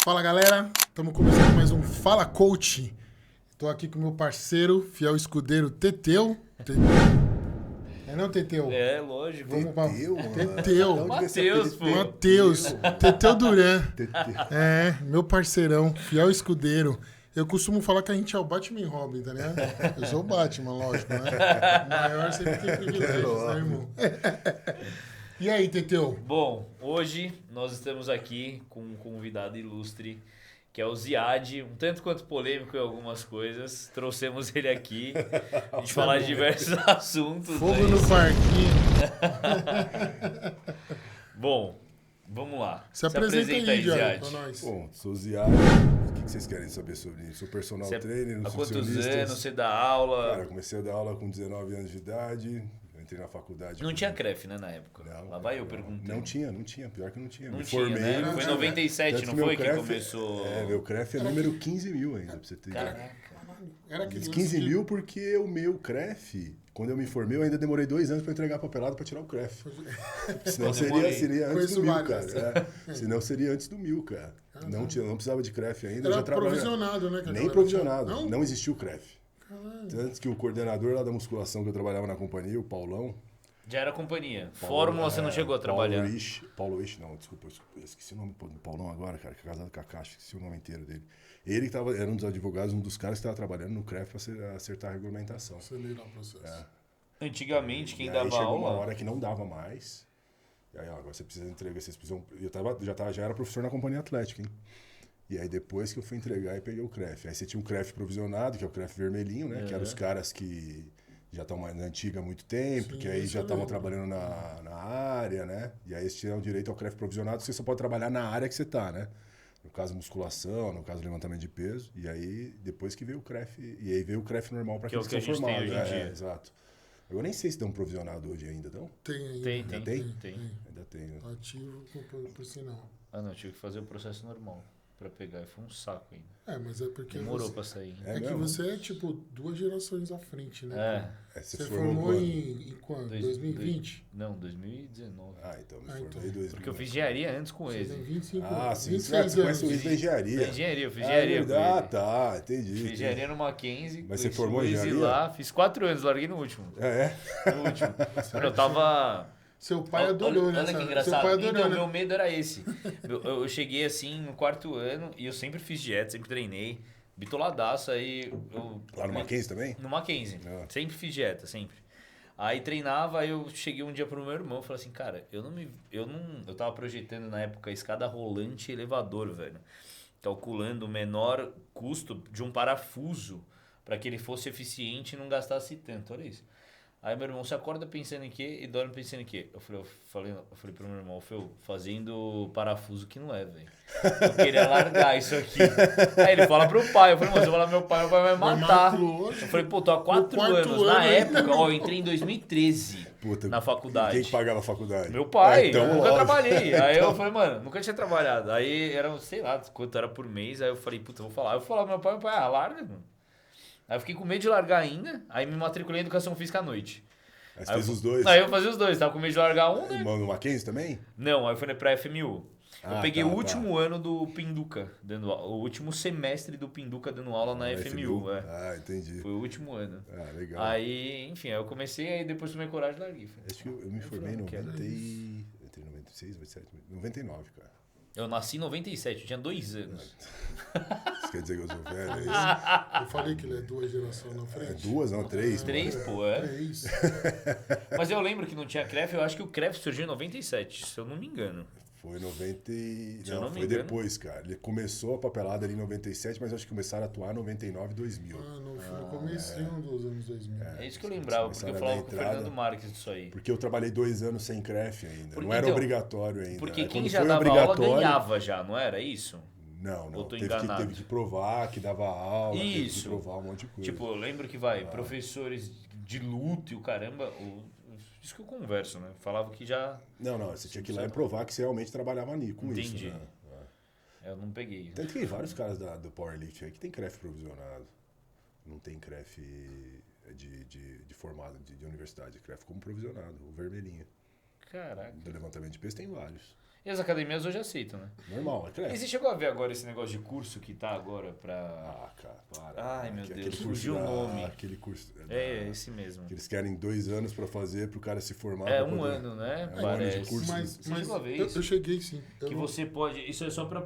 Fala galera, estamos começando mais um Fala Coach. Estou aqui com meu parceiro, fiel escudeiro Teteu. É não, Teteu? É, lógico. Vamos pra... Teteu, mano. Teteu. Matheus, pô. Matheus. Teteu Duran. Teteu. É, meu parceirão, fiel escudeiro. Eu costumo falar que a gente é o Batman e Robin, tá ligado? Eu sou o Batman, lógico, né? O maior sempre tem privilégios, né, irmão? E aí, Teteu? Bom, hoje nós estamos aqui com um convidado ilustre, que é o Ziad, um tanto quanto polêmico em algumas coisas. Trouxemos ele aqui, a gente falar de diversos assuntos. Fogo né? no parquinho. Bom, vamos lá. Se apresenta aí, Diário, Ziad. pra nós. Bom, sou Ziad. O que vocês querem saber sobre isso? Sou personal Você- trainer, Há quantos nutricionista. anos você dá aula? Cara, comecei a dar aula com 19 anos de idade. Entrei na faculdade. Não tinha CREF, né, na época? Não, Lá vai eu perguntando. Não tinha. Pior que não tinha. Não Me tinha, formei. né? não Foi em tinha. 97, Tanto não meu foi que CREF começou? meu CREF é número 15 mil ainda, pra você ter ideia. Caraca. Era que 15 mil porque o meu CREF, quando eu me formei, eu ainda demorei 2 anos pra entregar a papelada pra tirar o CREF. Senão demorei. seria antes Conheço do 1000, vários. cara. Senão seria antes do 1000, cara. Não precisava de CREF ainda. eu Era já trabalhava. provisionado, né? que a Nem galera provisionado. tinha. Não existiu o CREF. Caralho. Tanto que o coordenador lá da musculação que eu trabalhava na companhia, o Paulão. Já era companhia. Fórmula você não chegou a trabalhar. Paulo Ix, não, desculpa, eu esqueci o nome do Paulão agora, cara, que é casado com a Caixa, esqueci o nome inteiro dele. Ele que era um dos advogados, um dos caras que estava trabalhando no CREF para acertar a regulamentação. Acelerar o processo. Antigamente, quem E aí dava chegou aula... uma hora que não dava mais. E aí, ó, agora você precisa entregar, vocês precisam. Já era professor na companhia atlética, hein? E aí depois que eu fui entregar e peguei o CREF. Aí você tinha um CREF provisionado, que é o CREF vermelhinho, né? Que eram os caras que já estão mais na antiga há muito tempo, Sim, que aí isso já eu estavam lembro. trabalhando na área, né? E aí eles tinham direito ao CREF provisionado, você só pode trabalhar na área que você tá, né? No caso musculação, no caso levantamento de peso. E aí depois que veio o CREF, e aí veio o CREF normal para Que é o aqueles que que a são gente tem formados. hoje em dia. Exato. Eu nem sei se dão provisionado hoje ainda, não? Tem ainda. Tem. Ainda tem, né? Ativo por sinal. Ah, não, eu tive que fazer o processo normal pra pegar. E foi um saco ainda. É, mas é porque Demorou você, pra sair. é que mesmo? você é tipo 2 gerações à frente, né? É. Você formou quando? em quando? 2020? Não, 2019. Ah, então me Ah, formei então. em 2000. Porque eu fiz engenharia antes com Você tem ele. 25 Ah, anos. sim. 26 Você conhece o anos. Luiz da engenharia. Fiz engenharia, eu fiz Ah, engenharia com ah, ele. tá, entendi. Fiz engenharia no Mackenzie. Mas você conheci formou o Luiz engenharia? lá, fiz 4 anos, larguei no último. É? No último. Quando eu tava... Seu pai adorou, né? Olha que Seu engraçado. pai adorou, Então, né? meu medo era esse. Eu cheguei assim no 4º ano e eu sempre fiz dieta, sempre treinei. Bitoladaço, aí eu... Lá no Mackenzie também? No Mackenzie. Ah. Sempre fiz dieta, sempre. Aí treinava, aí eu cheguei um dia pro meu irmão e falei assim, cara, eu tava projetando na época escada rolante e elevador, velho. Calculando o menor custo de um parafuso para que ele fosse eficiente e não gastasse tanto, olha isso. Aí meu irmão, você acorda pensando em quê e dorme pensando em quê? Eu falei pro meu irmão, Feu, fazendo parafuso que não é, velho. Eu queria largar isso aqui. Aí ele fala pro pai, eu falei, mas eu vou falar pro meu pai vai matar. Eu falei, pô, tô há 4 anos. Na época, ó, eu entrei em 2013 Puta, na faculdade. Quem que pagava a faculdade? Meu pai, então, eu nunca óbvio. trabalhei. Aí eu falei, mano, nunca tinha trabalhado. Aí era, sei lá, quanto era por mês. Aí eu falei, puta, eu vou falar. Eu vou falar pro meu pai, larga, mano. Aí eu fiquei com medo de largar ainda. Aí me matriculei em educação física à noite. Aí você fez os dois. Aí eu fazia os dois, tava com medo de largar um, né? No Mackenzie também? Não, aí eu fui pra FMU. Eu Ah, peguei tá, o último ano do Pinduca, o último semestre do Pinduca dando aula na FMU. É. Ah, entendi. Foi o último ano. Ah, legal. Aí, enfim, aí eu comecei, aí depois tomei coragem e larguei. Acho que eu me formei em não quero. 90 e... Entrei em 96, 97, 99, cara. Eu nasci em 97, eu tinha 2 anos. Isso quer dizer que eu sou velho, é isso? Eu falei que ele é 2 gerações na É frente. 2, não, 3. 3, pô, é. 3. Mas eu lembro que não tinha CREF, eu acho que o CREF surgiu em 97, se eu não me engano. Foi em 90 e... Se eu não me foi engano. depois, cara. Ele começou a papelada ali em 97, mas acho que começaram a atuar em 99 e 2000. No comecinho dos anos 2000. É isso que eu lembrava, porque eu começaram a falava dar com o entrada. Fernando Marques disso aí. Porque eu trabalhei 2 anos sem CREF ainda. Porque, não era então, obrigatório ainda. Porque Aí, quem quando já foi dava aula obrigatório- ganhava já, não era isso? Não, Ou não. tô Teve enganado? que provar que dava aula, teve que Isso. provar um monte de coisa. Tipo, eu lembro que professores de luta e o caramba, isso que eu converso, né? Falava que já... Não, você tinha que ir lá e provar que você realmente trabalhava com Entendi. isso, né? Eu não peguei. Tanto que tem vários caras do Powerlift aí que tem CREF provisionado. Não tem CREF de formado de universidade. CREF como provisionado, o vermelhinho. Caraca. Do levantamento de peso tem vários. E as academias hoje aceitam, né? Normal, é E cresce. você chegou a ver agora esse negócio de curso que tá agora pra... Ah, cara, para. Ai, meu Deus, Aquele curso fugiu o nome. Aquele curso... Esse mesmo. Que eles querem 2 anos pra fazer, pro cara se formar. É pra um poder- ano, né? É um ano de Parece. curso. Mas Você chegou a ver isso? eu cheguei sim. Que você pode... Isso é só pra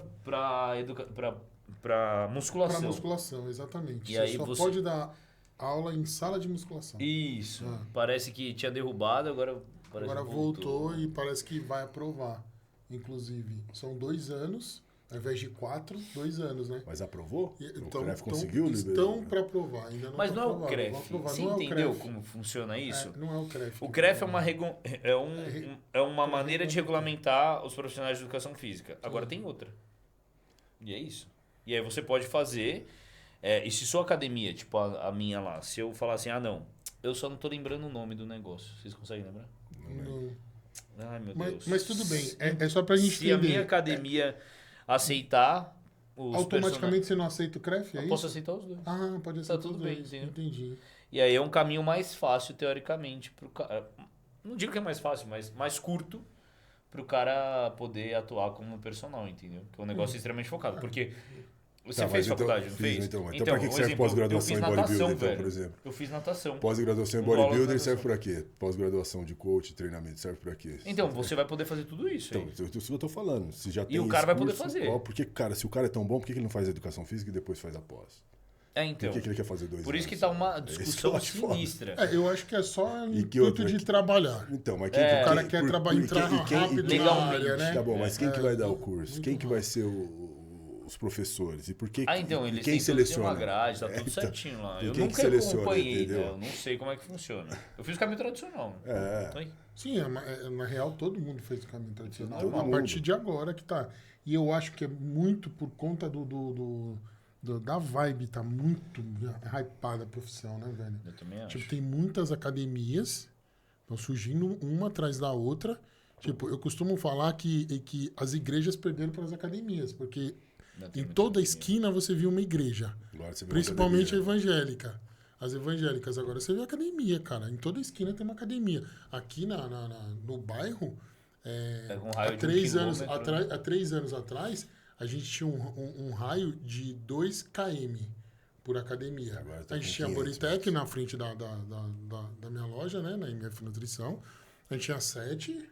musculação. Para musculação, exatamente. E Você aí só você- pode dar aula em sala de musculação. Isso. Ah. Parece que tinha derrubado, agora parece Agora que voltou e parece que vai aprovar. Inclusive, são 2 anos, ao invés de 4, 2 anos, né? Mas aprovou? E- O CREF então, conseguiu estão para aprovar, ainda não Mas tá não é o aprovado, vão CREF. aprovar. Você Não é o entendeu CREF. como funciona isso? É, não é o CREF. O CREF é uma maneira de regulamentar os profissionais de educação física. Agora tem outra. E é isso. E aí você pode fazer... e se sua academia, tipo a minha lá, se eu falar assim, não, eu só não tô lembrando o nome do negócio. Vocês conseguem lembrar? Não. Ai, meu Deus. Mas tudo bem, é só pra gente Se a entender. minha academia aceitar os Automaticamente você não aceita o CREF, é eu isso? posso aceitar os dois. Ah, pode aceitar tudo os bem, dois. entendeu? Entendi. E aí é um caminho mais fácil, teoricamente, pro cara. Não digo que é mais fácil, mas mais curto pro cara poder atuar como personal, entendeu? Que é um negócio extremamente focado. Porque você Tá, fez mas faculdade, não fiz, fez? então pra que um serve exemplo, pós-graduação eu em fiz natação, bodybuilder, então, velho. por exemplo? Eu fiz natação. Pós-graduação em Uma aula de bodybuilder natação. serve pra quê? Pós-graduação de coach, treinamento, serve pra quê? Então, você vai poder fazer tudo isso aí. Então, isso que eu tô falando. Se já tem o cara esse vai poder curso, fazer. Porque, cara, se o cara é tão bom, por que ele não faz educação física e depois faz a pós? Então. Por que ele quer fazer 2 anos? Por isso que tá uma Esse que eu discussão acho foda. sinistra. Eu acho que é só E que intuito outra? de trabalhar. Então, mas quem O cara quer entrar rápido na legalmente. área, né? Tá bom, mas quem que vai dar o muito curso? Quem que vai ser os professores? E por que Então, e eles quem têm todos seleciona? uma grade, tá tudo então, certinho lá. e Eu quem que nunca seleciona, acompanhei, entendeu? né? Eu não sei como é que funciona. Eu fiz o caminho tradicional. Então, aí. Sim, na real todo mundo fez o caminho tradicional. Todo A mundo. partir de agora que tá. E eu acho que é muito por conta da vibe, tá muito hypada a profissão, né, velho? Eu também acho. Tipo, tem muitas academias, estão surgindo uma atrás da outra. Tipo, eu costumo falar que as igrejas perderam para as academias, porque Não tem em muita toda academia. esquina você viu uma igreja. Agora você vê uma Principalmente a academia. evangélica. As evangélicas. Agora você vê academia, cara. Em toda esquina tem uma academia. Aqui no bairro, Pega um raio há de 1 3 anos, quilômetro. há 3 anos atrás, a gente tinha um raio de 2 km por academia. Agora tá A gente com tinha a 500 Bodytech na frente da minha loja, né? Na MF Nutrição. A gente tinha 7.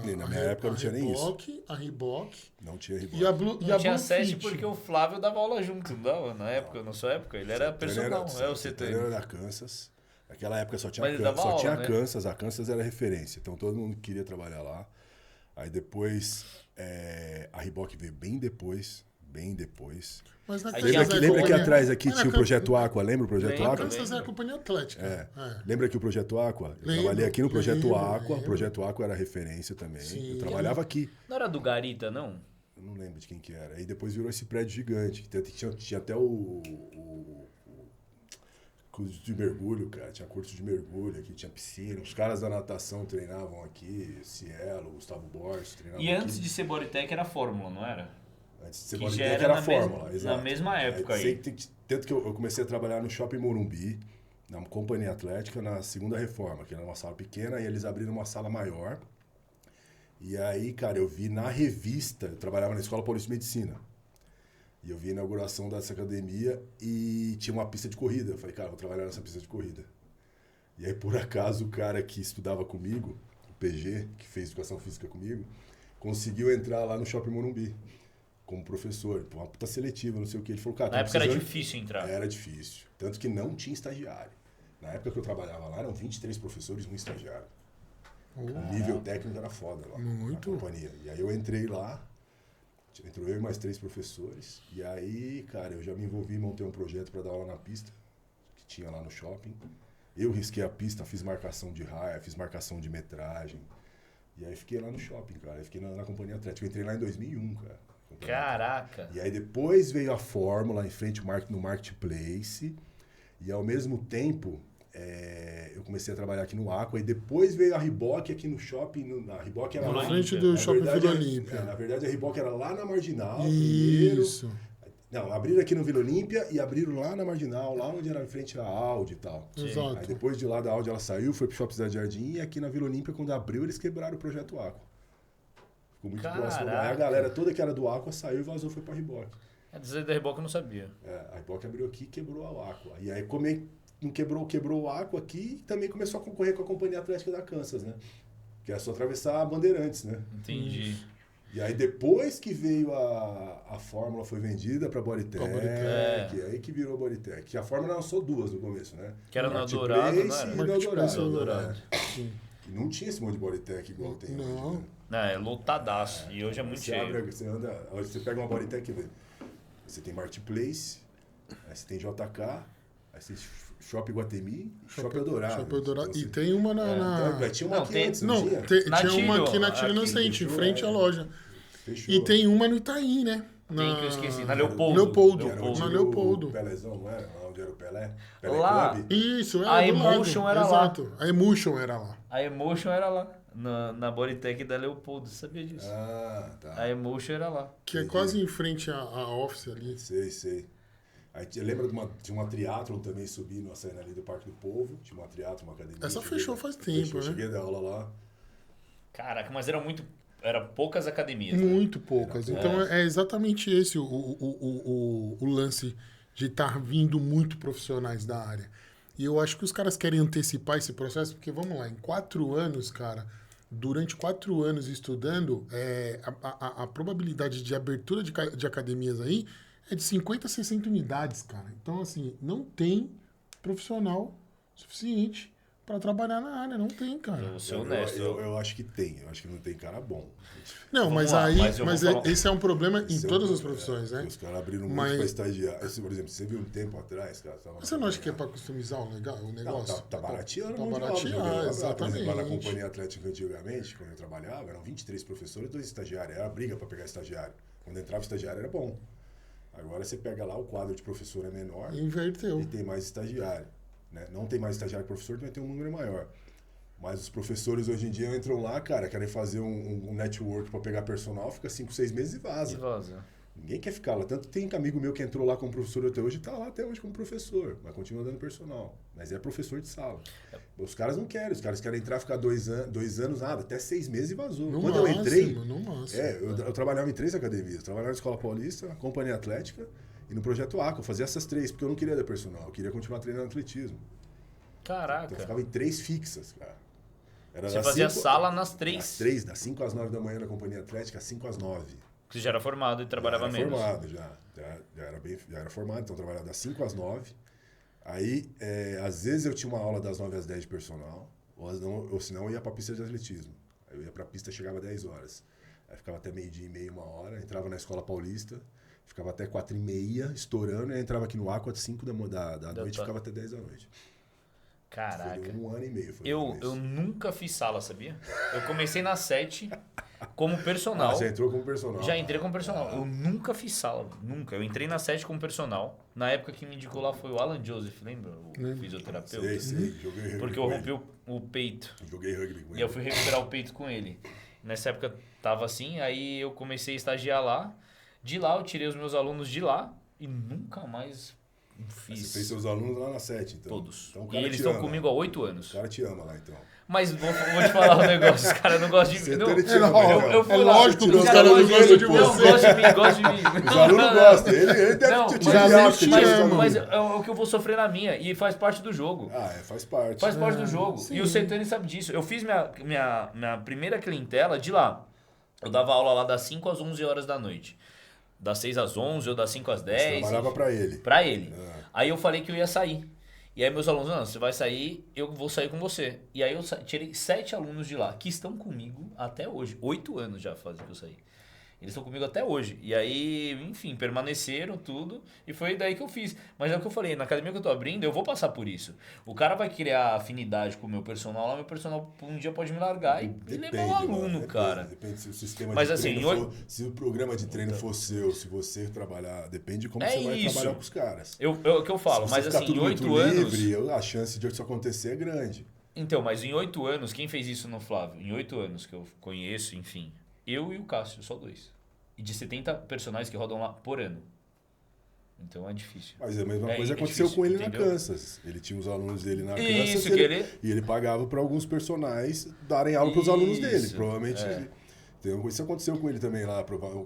E na minha época não tinha nem isso. A Reebok. Não tinha rival. E a Blue, e Não a tinha Blue 7 Fit. porque o Flávio dava aula junto, não dava? Na sua época, ele era personal, o Ele CTN. era da Kansas. Naquela época só tinha Mas ele Kansas, dava aula, né? Kansas. A Kansas era referência. Então todo mundo queria trabalhar lá. Aí depois a Reebok veio bem depois. Bem depois. Mas na Aí Kansas tinha- é Lembra que companhia- atrás aqui Mas na tinha o Kansas- Projeto Aqua? Lembra o Projeto Lembro. Aqua? Kansas é a companhia atlética. É. Lembra que o Projeto Aqua? Eu Lembro, trabalhei aqui no Projeto lembro, Aqua. lembro. O Projeto Aqua era referência também. Sim. Eu trabalhava aqui. Não era do Garita, não? Eu não lembro de quem que era. Aí depois virou esse prédio gigante. Que tinha até o curso de mergulho, cara. Tinha curso de mergulho aqui, tinha piscina. Os caras da natação treinavam aqui. Cielo, Gustavo Borges treinavam E aqui. antes de ser Bodytech era Fórmula, não era? Antes de ser que Bodytech já era era na Fórmula, mesma- exato. na mesma época aí. Tanto que eu comecei a trabalhar no Shopping Morumbi, na Companhia Atlética, na segunda reforma, que era uma sala pequena, e eles abriram uma sala maior. E aí, cara, eu vi na revista, eu trabalhava na Escola Paulista de Medicina, e eu vi a inauguração dessa academia e tinha uma pista de corrida. Eu falei, cara, vou trabalhar nessa pista de corrida. E aí, por acaso, o cara que estudava comigo, o PG, que fez educação física comigo, conseguiu entrar lá no Shopping Morumbi como professor. Pô, uma puta seletiva, não sei o que. Ele falou, cara, Na tô época era precisando- difícil entrar. Era difícil. Tanto que não tinha estagiário. Na época que eu trabalhava lá, eram 23 professores e um estagiário. O nível técnico era foda lá, Muito. na companhia. E aí eu entrei lá, entrou eu e mais 3 professores. E aí, cara, eu já me envolvi, montei um projeto para dar aula na pista, que tinha lá no shopping. Eu risquei a pista, fiz marcação de raia, fiz marcação de metragem. E aí fiquei lá no shopping, cara. Eu fiquei na companhia atlética. Eu entrei lá em 2001, cara. Caraca. E aí depois veio a Fórmula em frente no Marketplace. E ao mesmo tempo, eu comecei a trabalhar aqui no Aqua. E depois veio a Reebok aqui no shopping. A Reebok era Na lá. frente Na do Shopping verdade, Vila Olímpia. na verdade, a Reebok era lá na Marginal. Primeiro. Isso. Não, abriram aqui no Vila Olímpia e abriram lá na Marginal, lá onde era em frente à Audi e tal. Exato. Aí depois de lá da Audi ela saiu, foi pro Shopping Cidade Jardim. E aqui na Vila Olímpia, quando abriu, eles quebraram o Projeto Aqua. Ficou muito próximo. Aí a galera toda que era do Aqua saiu e vazou, foi pra Reebok. Dizer da Reebok eu não sabia. A Reebok abriu aqui e quebrou a Aqua. E aí, como não quebrou o Aqua aqui, também começou a concorrer com a Companhia Atlética da Kansas, né? Que é só atravessar a Bandeirantes, né? Entendi. E aí, depois que veio a Fórmula, foi vendida pra Bodytech, aí que virou Bodytech. Que a Fórmula lançou duas no começo, né? Que era no Eldorado, não era? No Eldorado. E não tinha esse monte de Bodytech igual tem hoje, né? Não, é lotadaço. E hoje é muito cheio. Você pega uma Bodytech e vê. Você tem Marketplace, aí você tem JK, aí você tem Shopping Guatemi e Shopping Eldorado. Então, e tem uma tinha uma aqui antes, não tinha? Tinha uma aqui na Tilha Inocente, em frente à loja. Fechou. E tem uma no Itaim, né? Tem que eu esqueci. Na Leopoldo. Na Leopoldo. O Pelézão, não era? Onde era o Pelé? Lá. Club? Isso, A Emotion era lá. Exato. A Emotion era lá. A Emotion era lá. Na Bodytech da Leopoldo, você sabia disso? Ah, tá. A Emotion era lá. Que é quase em frente à Office ali. Sei. Aí lembra de uma triatlon também subindo a cena ali do Parque do Povo? Tinha uma triatlon, uma academia. Essa fechou faz tempo, né? Cheguei a dar aula lá. Caraca, mas eram poucas academias. Muito poucas. Então é exatamente esse o lance de estar vindo muito profissionais da área. E eu acho que os caras querem antecipar esse processo, porque vamos lá, em 4 anos, cara, durante 4 anos estudando, a probabilidade de abertura de academias aí é de 50 a 60 unidades, cara. Então, assim, não tem profissional suficiente para trabalhar na área. Não tem, cara. Eu vou ser honesto. Eu acho que tem. Eu acho que não tem cara bom. Não, mas esse é um problema em todas as profissões, né? Os caras abriram muito pra estagiar. Por exemplo, você viu um tempo atrás, cara... Você não acha que é para customizar o negócio? Não, tá barateando. Tá barateando, exatamente. Por exemplo, lá na Companhia Atlética antigamente, quando eu trabalhava, eram 23 professores e 2 estagiários. Era briga para pegar estagiário. Quando entrava estagiário era bom. Agora você pega lá, o quadro de professor é menor. Inverteu. E tem mais estagiário. Né? Não tem mais estagiário que professor, então tem um número maior. Mas os professores hoje em dia entram lá, cara, querem fazer um network para pegar personal, fica 5, 6 meses e vaza. Ninguém quer ficar lá. Tanto tem amigo meu que entrou lá como professor até hoje e tá lá até hoje como professor, mas continua dando personal. Mas é professor de sala. Os caras não querem, os caras querem entrar, ficar 2 anos, nada, até 6 meses e vazou. Quando eu entrei, eu trabalhava em 3 academias. Eu trabalhava na Escola Paulista, na Companhia Atlética e no Projeto Aqua. Eu fazia essas 3, porque eu não queria dar personal, eu queria continuar treinando atletismo. Caraca. Então eu ficava em 3 fixas, cara. Você fazia sala nas 3? Nas 3, das 5 às 9 da manhã na Companhia Atlética, às 5 às 9. Você já era formado e trabalhava menos? Já era formado, então eu trabalhava das 5 às 9. Aí, às vezes eu tinha uma aula das 9 às 10 de personal, ou senão eu ia pra pista de atletismo. Aí eu ia pra pista, chegava às 10 horas. Aí ficava até meio-dia e meia, 1 hora, entrava na Escola Paulista, ficava até 4h30, estourando, e entrava aqui no Aqua às 5 da noite, ficava até 10 da noite. Caraca. Foi 1 ano e meio. Eu nunca fiz sala, sabia? Eu comecei na 7 como personal. Já entrou como personal? Já entrei como personal. Eu nunca fiz sala, nunca. Eu entrei na 7 como personal. Na época que me indicou lá foi o Alan Joseph, lembra? O fisioterapeuta. Sei. Joguei rugby. Porque eu rompi o peito. Joguei rugby com ele. E eu fui recuperar o peito com ele. Nessa época tava assim, aí eu comecei a estagiar lá. De lá eu tirei os meus alunos de lá e nunca mais fiz. Você fez seus alunos lá na 7, então? Todos. Então, e eles estão comigo há 8 anos. O cara te ama lá, então. Mas vou te falar um negócio, os caras não gostam de mim. Eu fui lá. Lógico que os caras não gostam de você. Não, gostam de mim. Os alunos gostam. Ele deve te odiar. Mas é o que eu vou sofrer na minha. E faz parte do jogo. Faz parte. Faz parte do jogo. Sim. E o Setani sabe disso. Eu fiz minha primeira clientela de lá. Eu dava aula lá das 5 às 11 horas da noite. Das 6 às 11 ou das 5 às 10. Você trabalhava pra ele. Pra ele. Aí eu falei que eu ia sair. E aí meus alunos, não, você vai sair, eu vou sair com você. E aí eu tirei 7 alunos de lá, que estão comigo até hoje. 8 anos já fazem que eu saí. Eles estão comigo até hoje. E aí, enfim, permaneceram tudo. E foi daí que eu fiz. Mas é o que eu falei, na academia que eu tô abrindo, eu vou passar por isso. O cara vai criar afinidade com o meu personal lá, meu personal um dia pode me largar e levar o aluno, cara. Depende se o sistema mas, de assim, treino se o programa de treino for seu, se você trabalhar, depende de como você vai trabalhar com os caras. O que eu falo, mas assim, em 8 anos... livre, a chance de isso acontecer é grande. Então, mas em 8 anos, quem fez isso no Flávio? Em 8 anos que eu conheço, enfim... Eu e o Cássio, só 2. E de 70 personagens que rodam lá por ano. Então é difícil. Mas a mesma coisa aconteceu difícil, com ele, entendeu? Na Kansas. Ele tinha os alunos dele na Kansas isso, e ele pagava para alguns personagens darem aula para os alunos dele. Provavelmente Isso aconteceu com ele também lá.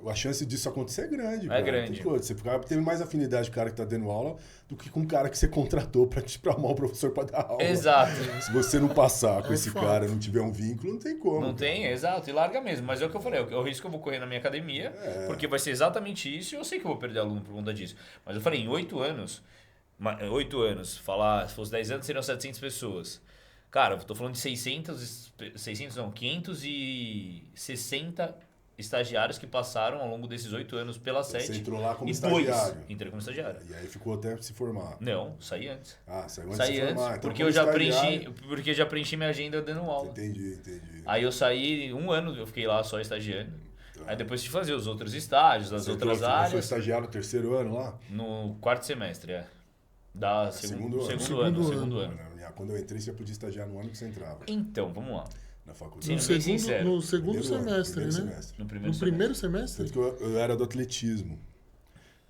A chance disso acontecer é grande. Cara. Grande. Você teve mais afinidade com o cara que tá dando aula do que com o cara que você contratou pra te chamar o professor pra dar aula. Exato. Se você não passar com esse cara, não tiver um vínculo, não tem como. Não cara. tem, exato. E larga mesmo. Mas é o que eu falei, é o risco que eu vou correr na minha academia, porque vai ser exatamente isso e eu sei que eu vou perder aluno por conta disso. Mas eu falei, em 8 anos, falar, se fosse 10 anos, seriam 700 pessoas. Cara, eu tô falando de 560 estagiários que passaram ao longo desses 8 anos pela SET. Você entrou lá como e estagiário. Entrei como estagiário. E aí ficou até se formar. Não, saí antes. Saiu antes saí de se antes, formar. Então, porque eu já preenchi minha agenda dando aula. Entendi. Aí eu saí 1 ano, eu fiquei lá só estagiando. Aí depois de fazer os outros estágios, as outras áreas. Você foi estagiário no 3º ano lá? No 4º semestre, Segundo ano. Quando eu entrei, você já podia estagiar no ano que você entrava. Então, vamos lá. Na faculdade. No segundo semestre, né? Semestre. No primeiro semestre? Tanto que eu era do atletismo.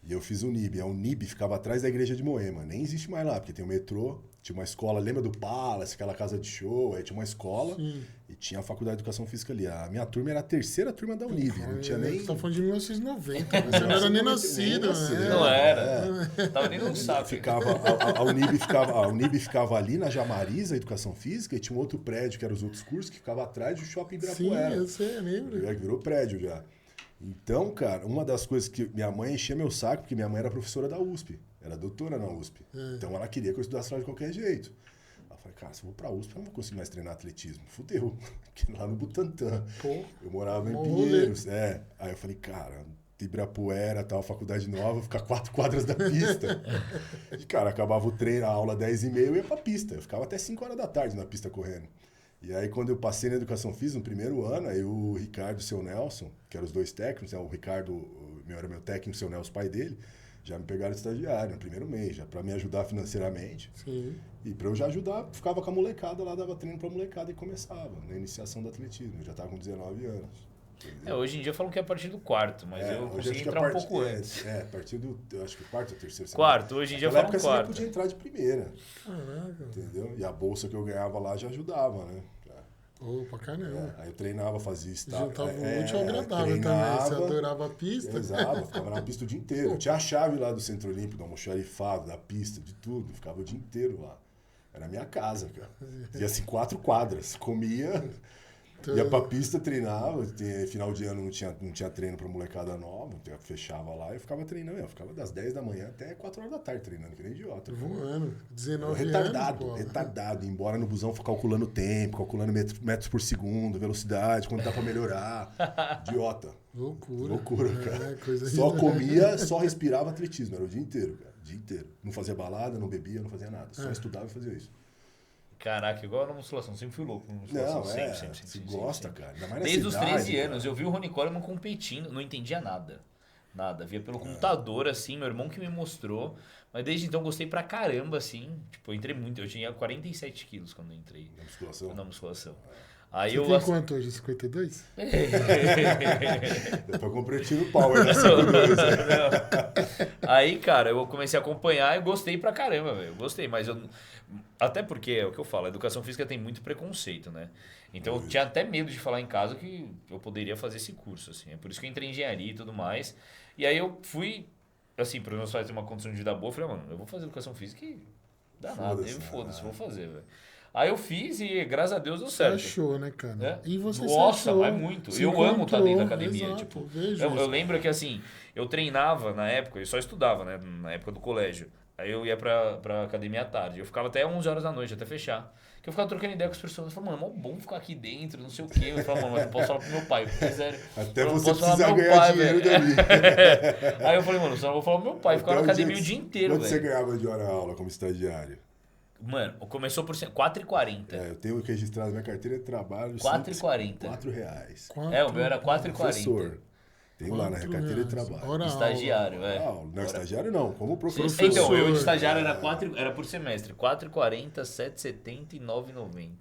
E eu fiz o NIB. O NIB ficava atrás da igreja de Moema. Nem existe mais lá, porque tem o metrô, tinha uma escola, lembra do Palace, aquela casa de show? Aí tinha uma escola e tinha a faculdade de educação física ali. A minha turma era a 3ª turma da Unib. Não tinha nem... Você tá falando de 1990, você não era nem nascido. Não era. Tava nem no saco. A Unib ficava ali na Jamariz, a educação física, e tinha um outro prédio, que eram os outros cursos, que ficava atrás do shopping Ibirapuera. Sim, eu sei, eu lembro. Virou prédio já. Então, cara, uma das coisas que minha mãe enchia meu saco, porque minha mãe era professora da USP, era doutora na USP. Então ela queria que eu estudasse lá de qualquer jeito. Eu falei, cara, se eu vou pra USP, eu não vou conseguir mais treinar atletismo. Fudeu. Porque lá no Butantã. Eu morava em Pinheiros. Aí eu falei, cara, Ibirapuera, tal, faculdade nova, ficar 4 quadras da pista. E, cara, acabava o treino, a aula 10h30, eu ia pra pista. Eu ficava até 5 horas da tarde na pista correndo. E aí, quando eu passei na educação física, no primeiro ano, aí o Ricardo e o seu Nelson, que eram os 2 técnicos, o Ricardo era meu técnico, o seu Nelson, pai dele, já me pegaram de estagiário no primeiro mês, já para me ajudar financeiramente. Sim. E para eu já ajudar, ficava com a molecada lá, dava treino pra molecada e começava na iniciação do atletismo. Eu já tava com 19 anos. Hoje em dia falam que é a partir do 4º, mas eu consegui entrar um pouco antes. A partir do, eu acho que 4º ou 3º. 4º, hoje em dia falam 4º. Você já podia entrar de primeira. Caraca. Entendeu? E a bolsa que eu ganhava lá já ajudava, né? Pra caramba. Aí eu treinava, fazia estágio. Já tava útil e agradável também. Você adorava a pista. Exato, ficava na pista o dia inteiro. Eu tinha a chave lá do Centro Olímpico, do almoxarifado, da pista, de tudo. Ficava o dia inteiro lá. Era a minha casa, cara. Ia assim, 4 quadras. Comia, ia pra pista, treinava. Final de ano não tinha treino pra molecada nova. Eu fechava lá e ficava treinando. Eu ficava das 10 da manhã até 4 horas da tarde treinando, que nem idiota. Voando. 19 retardado, anos. Retardado. Embora no busão calculando tempo, calculando metros por segundo, velocidade, quando dá pra melhorar. Idiota. Loucura, cara. Só comia, só respirava atletismo. Era o dia inteiro, cara. O dia inteiro. Não fazia balada, não bebia, não fazia nada. Só estudava e fazia isso. Caraca, igual na musculação. Sempre fui louco na musculação. Sempre. Gosta, cara. Ainda mais desde os 13 cara. anos. Eu vi o Ronnie Coleman competindo. Não entendia nada. Nada. Via pelo computador, assim. Meu irmão que me mostrou. Mas desde então gostei pra caramba, assim. Tipo, eu entrei muito. Eu tinha 47 quilos quando eu entrei. Na musculação. Aí Você tem quanto hoje? 52? Depois comprei o tiro power na 52. Aí, cara, eu comecei a acompanhar e gostei pra caramba, velho. Eu gostei, mas eu... Até porque, é o que eu falo, a educação física tem muito preconceito, né? Então eu tinha até medo de falar em casa que eu poderia fazer esse curso, assim. É por isso que eu entrei em engenharia e tudo mais. E aí eu fui, assim, para os meus pais ter uma condição de vida boa, eu falei, mano, eu vou fazer educação física e dá nada. Foda-se, vou fazer, velho. Aí eu fiz e, graças a Deus, deu certo. Você achou, né, cara? É? E você Nossa, mas muito. Eu amo estar dentro da academia. Exato, Tipo, vejo eu lembro que, assim, eu treinava na época, eu só estudava, né, na época do colégio. Aí eu ia pra academia à tarde. Eu ficava até 11 horas da noite, até fechar. Que eu ficava trocando ideia com as pessoas. Eu falava, mano, é mó bom ficar aqui dentro, não sei o quê. Eu falava, mano, mas eu posso falar pro meu pai. Porque, sério, até você precisar ganhar dinheiro dali. Aí eu falei, mano, só não vou falar pro meu pai. Ficava na academia o dia inteiro, velho. Quanto você velho. ganhava de hora aula como estagiário? Mano, começou por 4,40. Eu tenho que registrar na minha carteira de trabalho. 4,40. R$4. O meu era 4,40. Professor. Tenho lá na carteira de trabalho. Estagiário, Não, estagiário não, como professor. Então, eu de estagiário era por semestre. 4,40, 7,70 e 9,90.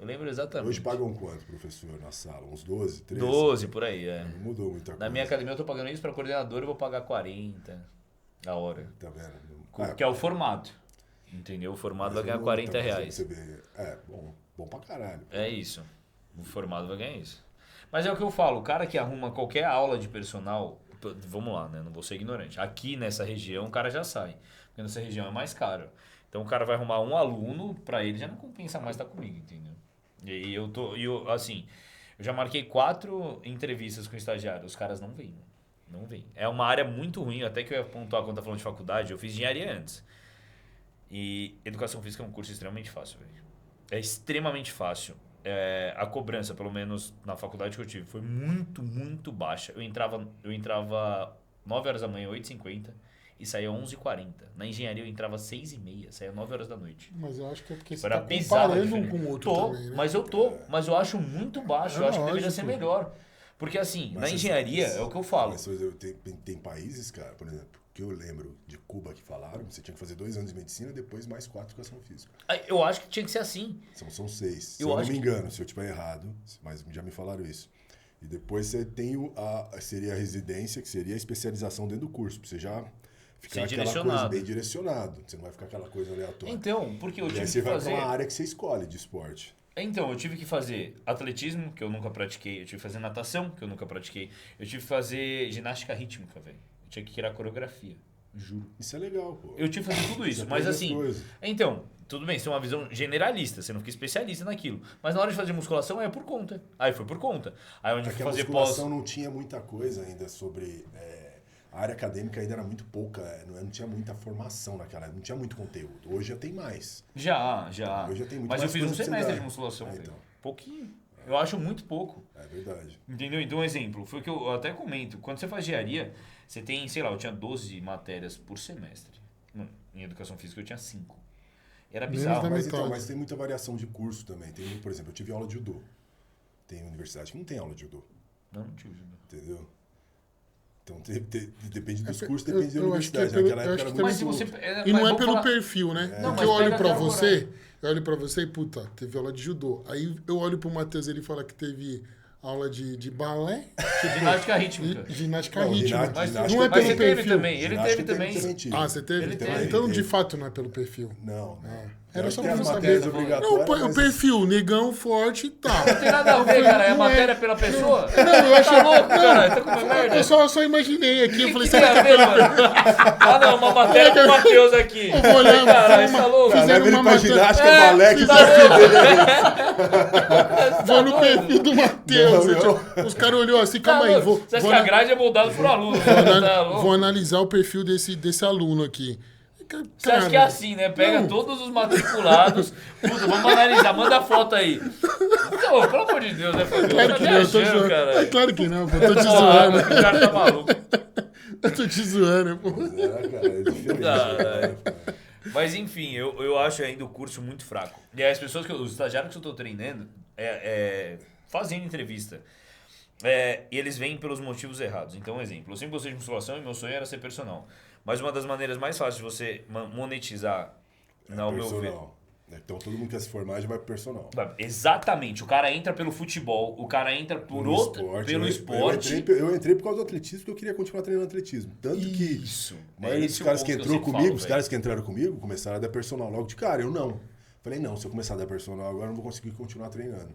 Eu lembro exatamente. Hoje pagam quanto, professor, na sala? Uns 12, 13? 12, por aí, Não mudou muita coisa. Na minha academia eu tô pagando isso, pra coordenador eu vou pagar 40 a hora. Tá vendo? Que é o formado. Entendeu? O formado vai ganhar R$40. Você vê. Bom pra caralho. É isso. O formado vai ganhar isso. Mas é o que eu falo, o cara que arruma qualquer aula de personal, vamos lá, né? Não vou ser ignorante. Aqui nessa região o cara já sai, porque nessa região é mais caro. Então o cara vai arrumar um aluno, pra ele já não compensa mais estar comigo, entendeu? E assim, eu já marquei 4 entrevistas com estagiários, os caras não vêm. Não vêm. É uma área muito ruim, até que eu ia pontuar quando tá falando de faculdade, eu fiz engenharia antes. E educação física é um curso extremamente fácil, velho. É extremamente fácil. A cobrança, pelo menos na faculdade que eu tive, foi muito, muito baixa. Eu entrava 9 horas da manhã, 8h50 e saía 11h40. Na engenharia eu entrava 6h30, saía 9 horas da noite. Mas eu acho que é porque você Era tá bizarro, comparando um diferente. com o outro também, né? Mas eu acho muito baixo. Eu acho que deveria ser melhor. Porque assim, na engenharia, é o que eu falo. Mas tem países, cara, por exemplo, que eu lembro de Cuba que falaram, você tinha que fazer 2 anos de medicina, depois mais 4 de educação física. Eu acho que tinha que ser assim. São 6. Se eu não me engano, se eu estiver errado, mas já me falaram isso. E depois você tem seria a residência, que seria a especialização dentro do curso, pra você já ficar aquela coisa bem direcionado. Você não vai ficar aquela coisa aleatória. Então, porque eu e tive aí você que vai fazer... pra uma área que você escolhe de esporte. Então, eu tive que fazer atletismo, que eu nunca pratiquei. Eu tive que fazer natação, que eu nunca pratiquei. Eu tive que fazer ginástica rítmica, velho. Eu tinha que criar coreografia, juro. Isso é legal, pô. Eu tive que fazer tudo isso, mas assim... Então, tudo bem, você tem uma visão generalista, você não fica especialista naquilo. Mas na hora de fazer musculação é por conta. Aí foi por conta. Aí onde eu fui fazer pós... musculação não tinha muita coisa ainda sobre... A área acadêmica ainda era muito pouca, não tinha muita formação naquela época, não tinha muito conteúdo. Hoje já tem mais. Já. Hoje já tem muito Mas mais eu fiz um coisa semestre de musculação, então. Pouquinho. Eu acho muito pouco. É verdade. Entendeu? Então, um exemplo, foi o que eu até comento. Quando você faz engenharia, você tem, sei lá, eu tinha 12 matérias por semestre. Em educação física eu tinha 5. Era bizarro. Mas tem muita variação de curso também. Por exemplo, eu tive aula de judô. Tem universidade que não tem aula de judô. Não tive judô. Entendeu? Então depende dos cursos, depende da universidade. Naquela época era muito... Mas se você, e não é pelo perfil, né? Não, porque eu olho pra você, e, puta, teve aula de judô. Aí eu olho pro Matheus, ele fala que teve aula de balé. Ginástica rítmica. Ginástica rítmica. Não é pelo perfil. Ele teve também. Ah, você teve? Então, de fato, não é pelo perfil. Não. Era só pra você saber. Não, o perfil, negão, forte e tal. Não tem nada a ver, cara. É matéria pela pessoa? Não, eu achei... Tá louco, cara. Tá comendo merda. Eu só imaginei aqui. Eu falei, será que é mano? Ah, não, uma matéria pro Matheus aqui. Eu vou olhar, cara, tá louco. Fizeram uma matéria... ginástica, balé, que vou no perfil do Matheus. Os caras olhou assim, calma aí. Você acha que a grade é moldada por aluno? Vou analisar o perfil desse aluno aqui. Você acha que é assim, né? Pega todos os matriculados. Puta, vamos analisar. Manda a foto aí. Não, pelo amor de Deus, né? Claro que não, eu tô zoando. É claro que não, pô. Tô te zoando. O cara tá maluco. Eu tô te zoando, pô. Cara, é diferente. Mas enfim, eu acho ainda o curso muito fraco. E aí as pessoas, os estagiários que eu tô treinando, fazendo entrevista. E eles vêm pelos motivos errados. Então, um exemplo. Eu sempre gostei de musculação e meu sonho era ser personal. Mas uma das maneiras mais fáceis de você monetizar, ao meu ver... Então todo mundo quer se formar e já vai pro personal. Exatamente. O cara entra pelo futebol, o cara entra pelo esporte. Eu entrei por causa do atletismo, porque eu queria continuar treinando atletismo. Tanto que a maioria dos caras que entrou comigo, os caras que entraram comigo, começaram a dar personal logo de cara. Eu não. Falei, não, se eu começar a dar personal agora, eu não vou conseguir continuar treinando.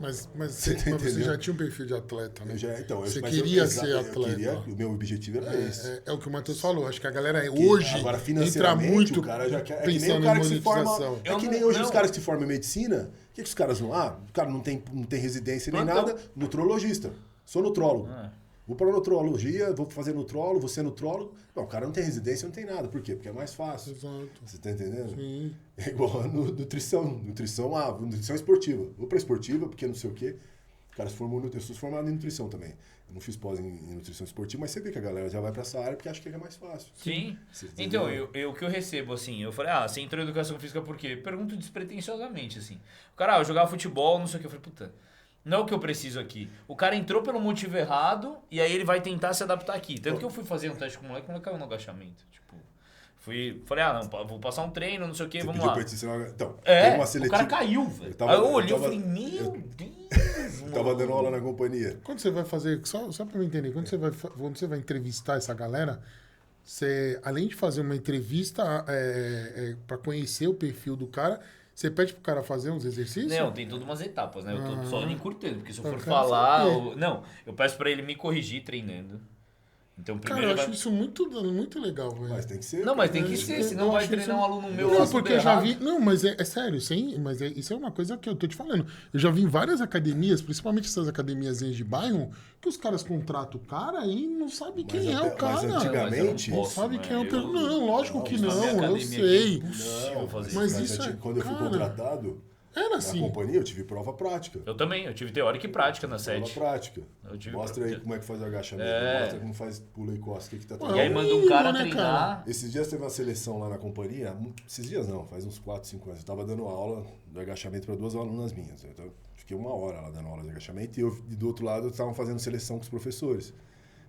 Mas você já tinha um perfil de atleta, né? Você queria ser atleta. O meu objetivo era esse. É o que o Matheus falou. Acho que a galera hoje agora, entra muito o cara já quer, pensando em monetização. É que nem hoje os caras que se formam em medicina, o que os caras vão lá? O cara não tem residência nem nada, nutrologista. Sou nutrólogo. Vou para nutrologia, vou fazer nutrólogo, vou ser nutrólogo. Não, o cara não tem residência, não tem nada. Por quê? Porque é mais fácil. Exato. Você tá entendendo? Sim. É igual a nutrição. Nutrição esportiva. Vou para esportiva, porque não sei o quê. O cara se formou, eu sou formado em nutrição também. Eu não fiz pós em nutrição esportiva, mas você vê que a galera já vai para essa área porque acha que é mais fácil. Sim. Então, o que eu recebo, assim, eu falei, você entrou em educação física por quê? Pergunto despretensiosamente, assim. O cara, eu jogava futebol, não sei o quê. Eu falei, puta... Não é o que eu preciso aqui. O cara entrou pelo motivo errado e aí ele vai tentar se adaptar aqui. Tanto que eu fui fazer um teste com o moleque caiu no agachamento. Tipo, falei, não, vou passar um treino, não sei o que, vamos lá. Então, tem uma seletiva. O cara caiu, velho. Aí eu olhei e falei, meu Deus. Eu tava dando aula na companhia. Quando você vai fazer, só pra eu entender, quando você vai entrevistar essa galera, você, além de fazer uma entrevista pra conhecer o perfil do cara, Você pede pro cara fazer uns exercícios? Não, tem todas umas etapas, né? Eu tô só encurtando, porque se eu Eu for quero falar... saber. Não, eu peço pra ele me corrigir treinando. Então Cara, primeiro eu acho isso muito legal, velho. Mas tem que ser. Não, mas tem cara. que ser, Eu senão vai acho treinar isso- um aluno meu Não, lá tudo porque eu já errado. vi. Não, mas é sério, isso é uma coisa que eu tô te falando. Eu já vi em várias academias, principalmente essas academiazinhas de bairro, que os caras contratam o cara e não sabem Mas quem é até- o cara. mas antigamente- Não Não sabe quem é o cara. Não, lógico que na minha não, eu academia aqui sei. É impossível fazer mas isso. isso é- quando eu fui cara, contratado Era na assim. companhia, eu tive prova prática. Eu também, eu tive teórica e prática na Prova 7. prática. Eu tive Mostra aí como é que faz o agachamento, mostra como faz pula e costa, o que tá Pô, tendo. E aí é o manda um mínimo, cara né, treinar. Esses dias teve uma seleção lá na companhia, esses dias não, faz uns 4, 5 anos. Eu tava dando aula de agachamento para 2 alunas minhas. Então, eu fiquei 1 hora lá dando aula de agachamento e do outro lado estavam fazendo seleção com os professores.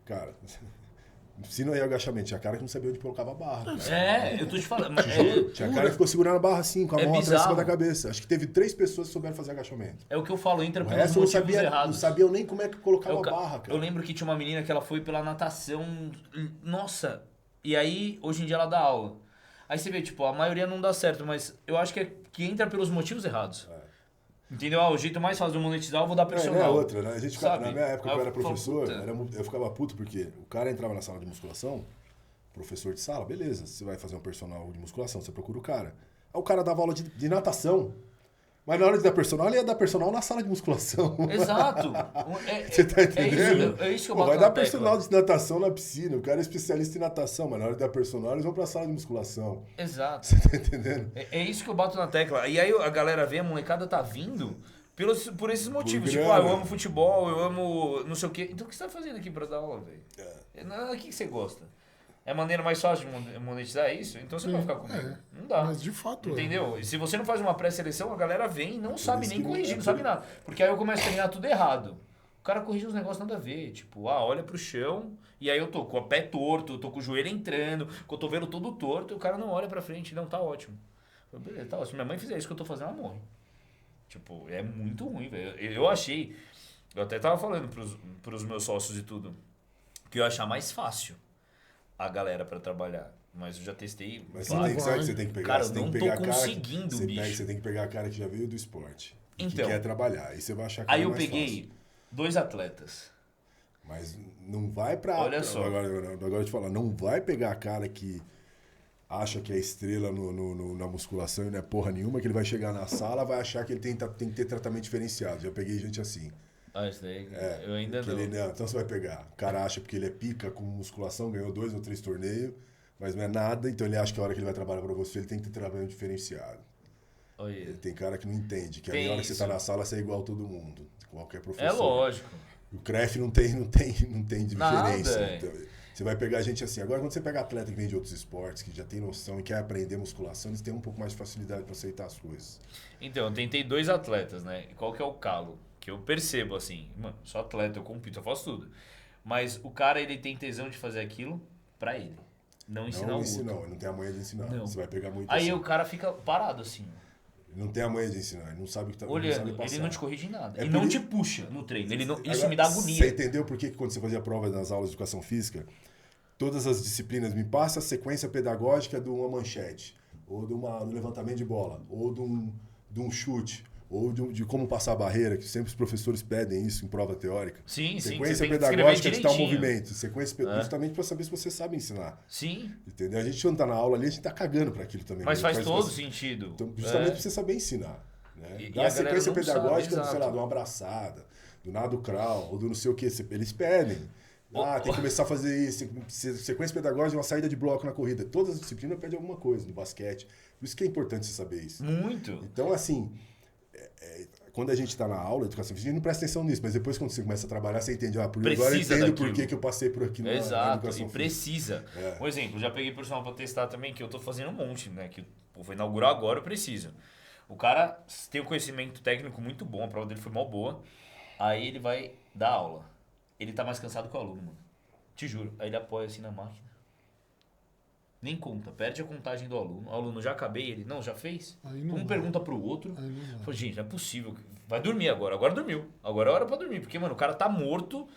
Cara, ensina aí o agachamento. Tinha cara que não sabia onde colocava a barra. Cara. É, eu tô te falando. mas Tinha cara que ficou segurando a barra assim, com a É mão atrás em cima bizarro. da cabeça. Acho que teve 3 pessoas que souberam fazer agachamento. é o que eu falo, entra O pelos resto não motivos sabia, errados. não sabiam nem como é que colocava Eu, a barra, cara. eu lembro que tinha uma menina que ela foi pela natação. Nossa! E aí, hoje em dia ela dá aula. Aí você vê, tipo, a maioria não dá certo, mas eu acho que entra pelos motivos errados. Entendeu? O jeito mais fácil de monetizar, eu vou dar Não é personal. outra, né? A gente ficava, Sabe? na minha época, Aí que eu era falo, professor, puta. eu ficava puto porque o cara entrava na sala de musculação, professor de sala, beleza, você vai fazer um personal de musculação, você procura o cara. Aí o cara dava aula de natação, mas na hora de dar personal, ele ia dar personal na sala de musculação. Exato. Você tá entendendo? É isso que eu Pô, bato vai na dar tecla. personal de natação na piscina, o cara é especialista em natação, mas na hora de dar personal, eles vão pra sala de musculação. Exato. Você tá entendendo? É isso que eu bato na tecla. E aí a galera vê, a molecada tá vindo por esses motivos. Tipo, grana. eu amo futebol, eu amo não sei o quê. Então o que você tá fazendo aqui pra dar aula, velho? O que você gosta? É a maneira mais fácil de monetizar isso? Então você não vai ficar comigo. Não dá. Mas de fato é. Entendeu? E se você não faz uma pré-seleção, a galera vem e não sabe isso nem que corrigir, não- não sabe nada. Porque aí eu começo a treinar tudo errado. O cara corrige uns negócios nada a ver. Tipo, olha pro chão, e aí eu tô com o pé torto, eu tô com o joelho entrando, cotovelo todo torto, e o cara não olha pra frente. Não, tá ótimo. Eu, beleza, tá ótimo. Se minha mãe fizer isso que eu tô fazendo, ela morre. Tipo, é muito ruim, velho. Eu achei, eu até tava falando pros meus sócios e tudo, que eu ia achar mais fácil a galera pra trabalhar. Mas eu já testei. Mas vários. sabe o que você tem que pegar? Cara, você eu tem não que tô pegar a cara conseguindo, você bicho. você tem que pegar a cara que já veio do esporte. E Então. que quer trabalhar. Aí você vai achar que Aí é eu mais peguei fácil. 2 atletas. Mas não vai pra... Olha só. Agora eu te falar, não vai pegar a cara que acha que é estrela na musculação e não é porra nenhuma, que ele vai chegar na sala, vai achar que ele tem que ter tratamento diferenciado. Já peguei gente assim. Ah, isso daí eu ainda Que não. então você vai pegar. O cara acha porque ele é pica com musculação, ganhou 2 ou 3 torneios, mas não é nada, então ele acha que a hora que ele vai trabalhar pra você, ele tem que ter tratamento diferenciado. Olha. Tem cara que não entende, que Tem a hora que você isso. tá na sala, você é igual a todo mundo. Qualquer professor. É lógico. O CREF não tem Nada, diferença. é. Então, você vai pegar gente assim. Agora, quando você pega atleta que vem de outros esportes, que já tem noção e quer aprender musculação, eles têm um pouco mais de facilidade para aceitar as coisas. Então, eu tentei 2 atletas, né? E qual que é o calo? Que eu percebo, assim, mano, sou atleta, eu compito, eu faço tudo. Mas o cara, ele tem tesão de fazer aquilo pra ele. Não ensinar o Não outro. ensinar, ele não tem a manha de ensinar. Não. Você vai pegar muito Aí assim. o cara fica parado, assim, Ele não tem a manha de ensinar, ele não sabe o que tá ele não olhando. sabe passar. Ele não te corrige em nada. É e por não isso- te puxa no treino. Ele não, isso Agora, me dá Você agonia. entendeu por que quando você fazia prova nas aulas de educação física, todas as disciplinas me passa a sequência pedagógica de uma manchete, ou de um levantamento de bola, ou de um chute, ou de como passar a barreira, que sempre os professores pedem isso em prova teórica. Sim, sim. Você Sequência tem que escrever pedagógica de tal direitinho. movimento. Sequência justamente para saber se você sabe ensinar. Sim, Entendeu? A gente quando tá na aula ali, a gente tá cagando para aquilo também. mas A gente faz todo pra- sentido. Então, justamente É. para você saber ensinar. Né? E Dá a a galera sequência não sabe, pedagógica, sei lá, exato. de uma abraçada, do nado crawl, ou do não sei o que. Eles pedem. Tem que começar a fazer isso. Sequência pedagógica de uma saída de bloco na corrida. Todas as disciplinas pedem alguma coisa no basquete. Por isso que é importante você saber isso. Muito. Então, assim, quando a gente está na aula de educação física, a gente não presta atenção nisso, mas depois quando você começa a trabalhar, você entende, agora eu Precisa entendo daquilo. por que eu passei por aqui na Exato, educação e física. precisa. É. Um exemplo, já peguei personal pra testar também, que eu tô fazendo um monte, né? Que pô, vou inaugurar agora, eu preciso. O cara tem um conhecimento técnico muito bom, a prova dele foi mal boa. Aí ele vai dar aula. Ele tá mais cansado que o aluno, mano. Te juro. Aí ele apoia assim na máquina. Nem conta, perde a contagem do aluno. O aluno, já acabei, ele, não, já fez? Aí não Um vai. pergunta pro outro. Aí não vai. Falei, gente, não é possível. Vai dormir agora. Agora dormiu. Agora é hora pra dormir. Porque, mano, o cara tá morto.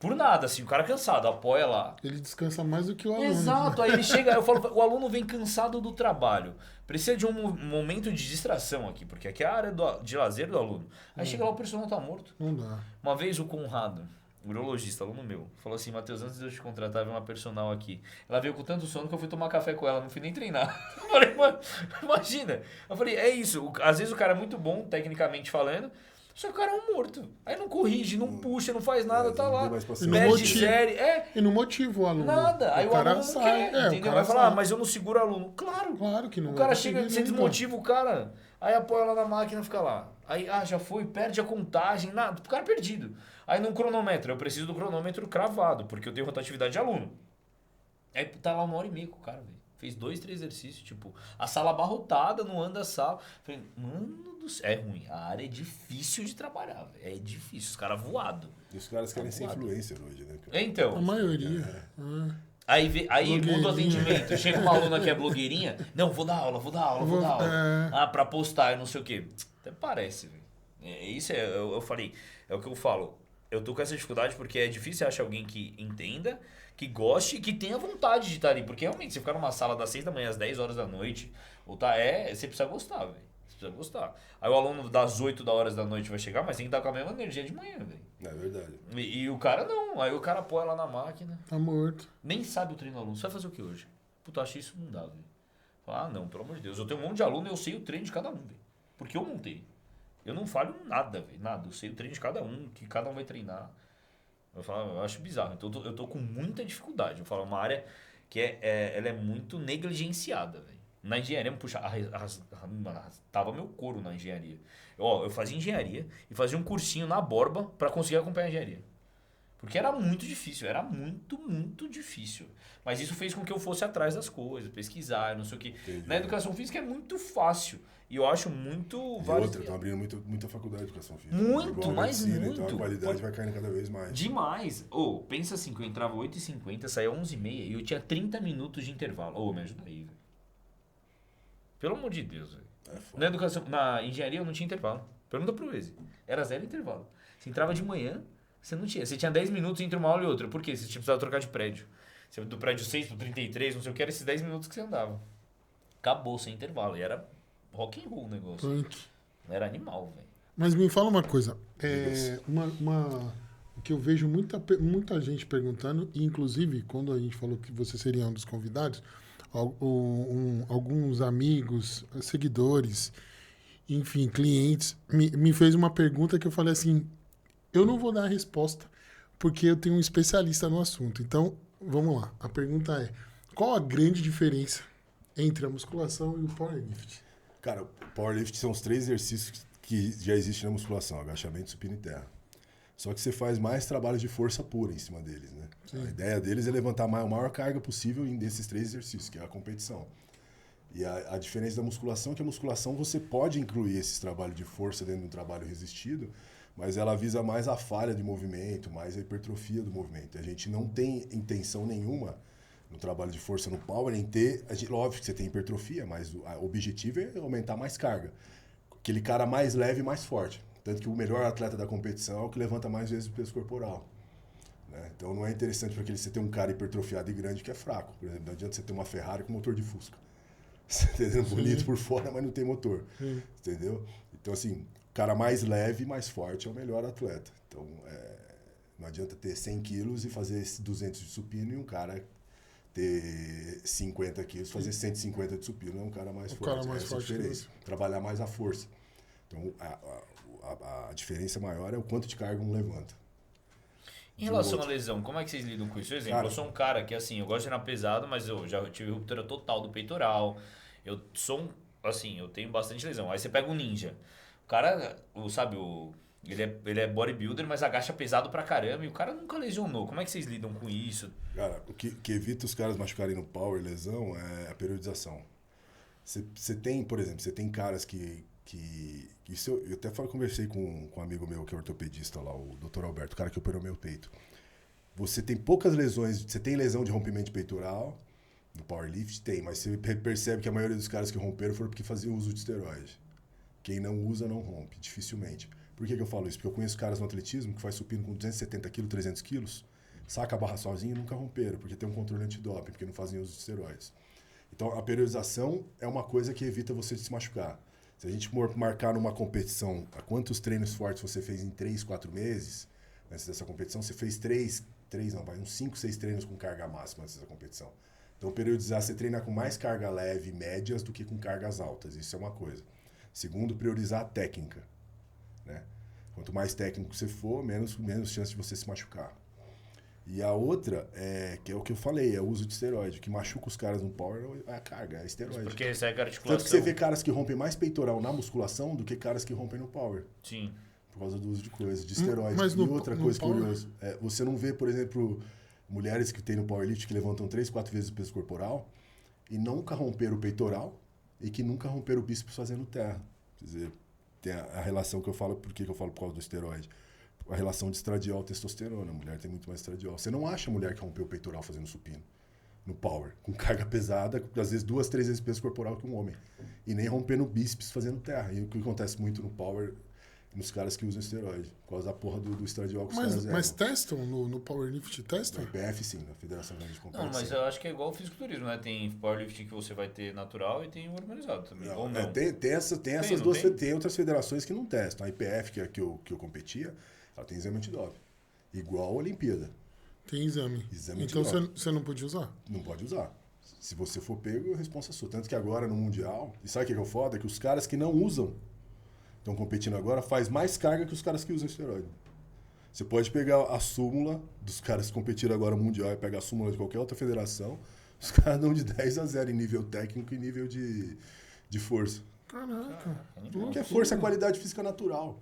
Por nada, assim, o cara cansado, apoia lá. Ele descansa mais do que o aluno. Exato, aí ele chega, eu falo, o aluno vem cansado do trabalho, precisa de um momento de distração aqui, porque aqui é a área de lazer do aluno. Aí chega lá, o personal tá morto. Não dá. Uma vez o Conrado, urologista, aluno meu, falou assim, Matheus, antes de eu te contratar, veio uma personal aqui. Ela veio com tanto sono que eu fui tomar café com ela, não fui nem treinar. Eu falei, mano, imagina. Eu falei, é isso, às vezes o cara é muito bom, tecnicamente falando, só que o cara é um morto. Aí não corrige, não puxa, não faz nada, tá lá. Perde série. E não motiva o aluno. Nada. Aí o aluno não sai. quer, entendeu? Vai falar, mas eu não seguro o aluno. Claro. Claro que não. O cara chega, você desmotiva o cara, aí apoia lá na máquina, fica lá. Aí, já foi, perde a contagem, nada. O cara é perdido. Aí no cronômetro, eu preciso do cronômetro cravado, porque eu tenho rotatividade de aluno. Aí tá lá 1h30 com o cara, velho. Fez 2, 3 exercícios, tipo, a sala abarrotada, não anda a sala. Falei, mano do céu, é ruim. A área é difícil de trabalhar, velho. É difícil, os caras voados. E os caras querem ser influencer hoje, né? Então. A maioria. Aí muda o atendimento. Chega uma aluna que é blogueirinha. Não, vou dar aula. Pra postar e não sei o quê. Até parece, velho. Isso eu falei, é o que eu falo. Eu tô com essa dificuldade porque é difícil achar alguém que entenda, que goste e que tenha vontade de estar ali. Porque realmente, você ficar numa sala das 6 da manhã às 10 horas da noite, ou você precisa gostar, velho. Você precisa gostar. Aí o aluno das 8 horas da noite vai chegar, mas tem que estar com a mesma energia de manhã, velho. É verdade. E o cara não. Aí o cara apoia lá na máquina. Tá morto. Nem sabe o treino do aluno. Você vai fazer o que hoje? Puta, eu achei isso não dá, velho. Fala, não, pelo amor de Deus. Eu tenho um monte de aluno e eu sei o treino de cada um, velho. Porque eu montei. Eu não falho nada, velho. Nada. Eu sei o treino de cada um, que cada um vai treinar. Eu acho bizarro. Então eu tô com muita dificuldade. Eu falo, uma área que ela é muito negligenciada, velho. Na engenharia, puxa, tava meu couro na engenharia. Eu fazia engenharia e fazia um cursinho na Borba pra conseguir acompanhar a engenharia. Porque era muito difícil, era muito, muito difícil. Mas isso fez com que eu fosse atrás das coisas, pesquisar, não sei o quê. Entendi. Na educação física é muito fácil. E eu acho muito... E outra, estão abrindo muita faculdade de educação física. Muito, mas medicina, muito. Então a qualidade vai caindo cada vez mais. Demais. Pensa assim, que eu entrava 8h50, saía 11h30 e eu tinha 30 minutos de intervalo. Me ajuda aí, velho. Pelo amor de Deus, velho. Na educação, na engenharia eu não tinha intervalo. Pergunta pro Eze. Era 0 intervalo. Você entrava de manhã, você não tinha. Você tinha 10 minutos entre uma aula e outra. Por quê? Você precisava trocar de prédio. Você do prédio 6 pro 33, não sei o que, era esses 10 minutos que você andava. Acabou sem intervalo. E era rock and roll o negócio. Punk. Era animal, velho. Mas me fala uma coisa. O que eu vejo muita gente perguntando, e inclusive quando a gente falou que você seria um dos convidados, alguns amigos, seguidores, enfim, clientes, me fez uma pergunta que eu falei assim, eu não vou dar a resposta, porque eu tenho um especialista no assunto. Então, vamos lá. A pergunta é, qual a grande diferença entre a musculação e o powerlift? Cara, o powerlift são os 3 exercícios que já existem na musculação, agachamento, supino e terra. Só que você faz mais trabalho de força pura em cima deles, né? Sim. A ideia deles é levantar a maior carga possível desses 3 exercícios, que é a competição. E a diferença da musculação é que a musculação você pode incluir esses trabalhos de força dentro do trabalho resistido, mas ela visa mais a falha de movimento, mais a hipertrofia do movimento. A gente não tem intenção nenhuma no trabalho de força no power em ter... Óbvio que você tem hipertrofia, mas o objetivo é aumentar mais carga. Aquele cara mais leve e mais forte. Tanto que o melhor atleta da competição é o que levanta mais vezes o peso corporal. Né? Então não é interessante porque você tem um cara hipertrofiado e grande que é fraco. Por exemplo, não adianta você ter uma Ferrari com motor de Fusca. Entendeu? Bonito por fora, mas não tem motor. Entendeu? Então, assim, o cara mais leve e mais forte é o melhor atleta. Então, não adianta ter 100 quilos e fazer 200 de supino e um cara ter 50 quilos, fazer 150 de supino. É um cara mais forte. Cara mais forte diferença. Trabalhar mais a força. Então, a diferença maior é o quanto de carga um levanta. Em relação à lesão, como é que vocês lidam com isso? Por exemplo, eu sou um cara que, assim, eu gosto de treinar pesado, mas eu já tive ruptura total do peitoral. Eu sou eu tenho bastante lesão. Aí você pega um ninja. O cara, ele é bodybuilder, mas agacha pesado pra caramba e o cara nunca lesionou. Como é que vocês lidam com isso? Cara, o que evita os caras machucarem no power, lesão, é a periodização. Você tem, por exemplo, você tem caras que isso eu até conversei com um amigo meu que é ortopedista lá, o Dr. Alberto, o cara que operou meu peito. Você tem poucas lesões, você tem lesão de rompimento de peitoral, no powerlift tem, mas você percebe que a maioria dos caras que romperam foram porque faziam uso de esteroide. Quem não usa não rompe, dificilmente. Por que eu falo isso? Porque eu conheço caras no atletismo que faz supino com 270 kg, 300 quilos, saca a barra sozinho e nunca romperam, porque tem um controle antidoping, porque não fazem uso de esteroides. Então, a periodização é uma coisa que evita você de se machucar. Se a gente for marcar numa competição, quantos treinos fortes você fez em 3, 4 meses, antes dessa competição, você fez uns 5, 6 treinos com carga máxima antes dessa competição. Então, periodizar, você treina com mais carga leve, médias, do que com cargas altas. Isso é uma coisa. Segundo, priorizar a técnica, né? Quanto mais técnico você for, menos chance de você se machucar. E a outra, que é o que eu falei, é o uso de esteroide. O que machuca os caras no power é a carga, é a esteroide. Porque segue a articulação. Tanto que você vê caras que rompem mais peitoral na musculação do que caras que rompem no power. Sim. Por causa do uso de coisas, de esteroide. Mas e no, outra no coisa power... curiosa, você não vê, por exemplo, mulheres que tem no powerlift que levantam 3, 4 vezes o peso corporal e nunca romperam o peitoral e que nunca romperam o bíceps fazendo terra. Quer dizer, tem a relação que eu falo, por que eu falo por causa do esteroide? A relação de estradiol e testosterona. A mulher tem muito mais estradiol. Você não acha a mulher que rompeu o peitoral fazendo supino no power, com carga pesada, às vezes 2, 3 vezes peso corporal que um homem. E nem rompendo o bíceps fazendo terra. E o que acontece muito no power, nos caras que usam esteroide, por causa da porra do estradiol que os caras erram. Mas testam no powerlift? Testam? Na IPF, sim, na Federação Grande de Competição. Não, mas eu acho que é igual o fisiculturismo, né? Tem powerlifting que você vai ter natural e tem o hormonizado também. Não, ou não? Tem essas duas. Tem outras federações que não testam. A IPF, que é que eu competia, ela tem exame antidoping. Igual a Olimpíada. Tem exame. Então você não podia usar? Não pode usar. Se você for pego, a responsa é sua. Tanto que agora no Mundial, e sabe o que é o foda? Que os caras que não usam, estão competindo agora, faz mais carga que os caras que usam esteroide. Você pode pegar a súmula dos caras que competiram agora no Mundial e pegar a súmula de qualquer outra federação, os caras dão de 10-0 em nível técnico e nível de força. Caraca. Porque força é qualidade física natural.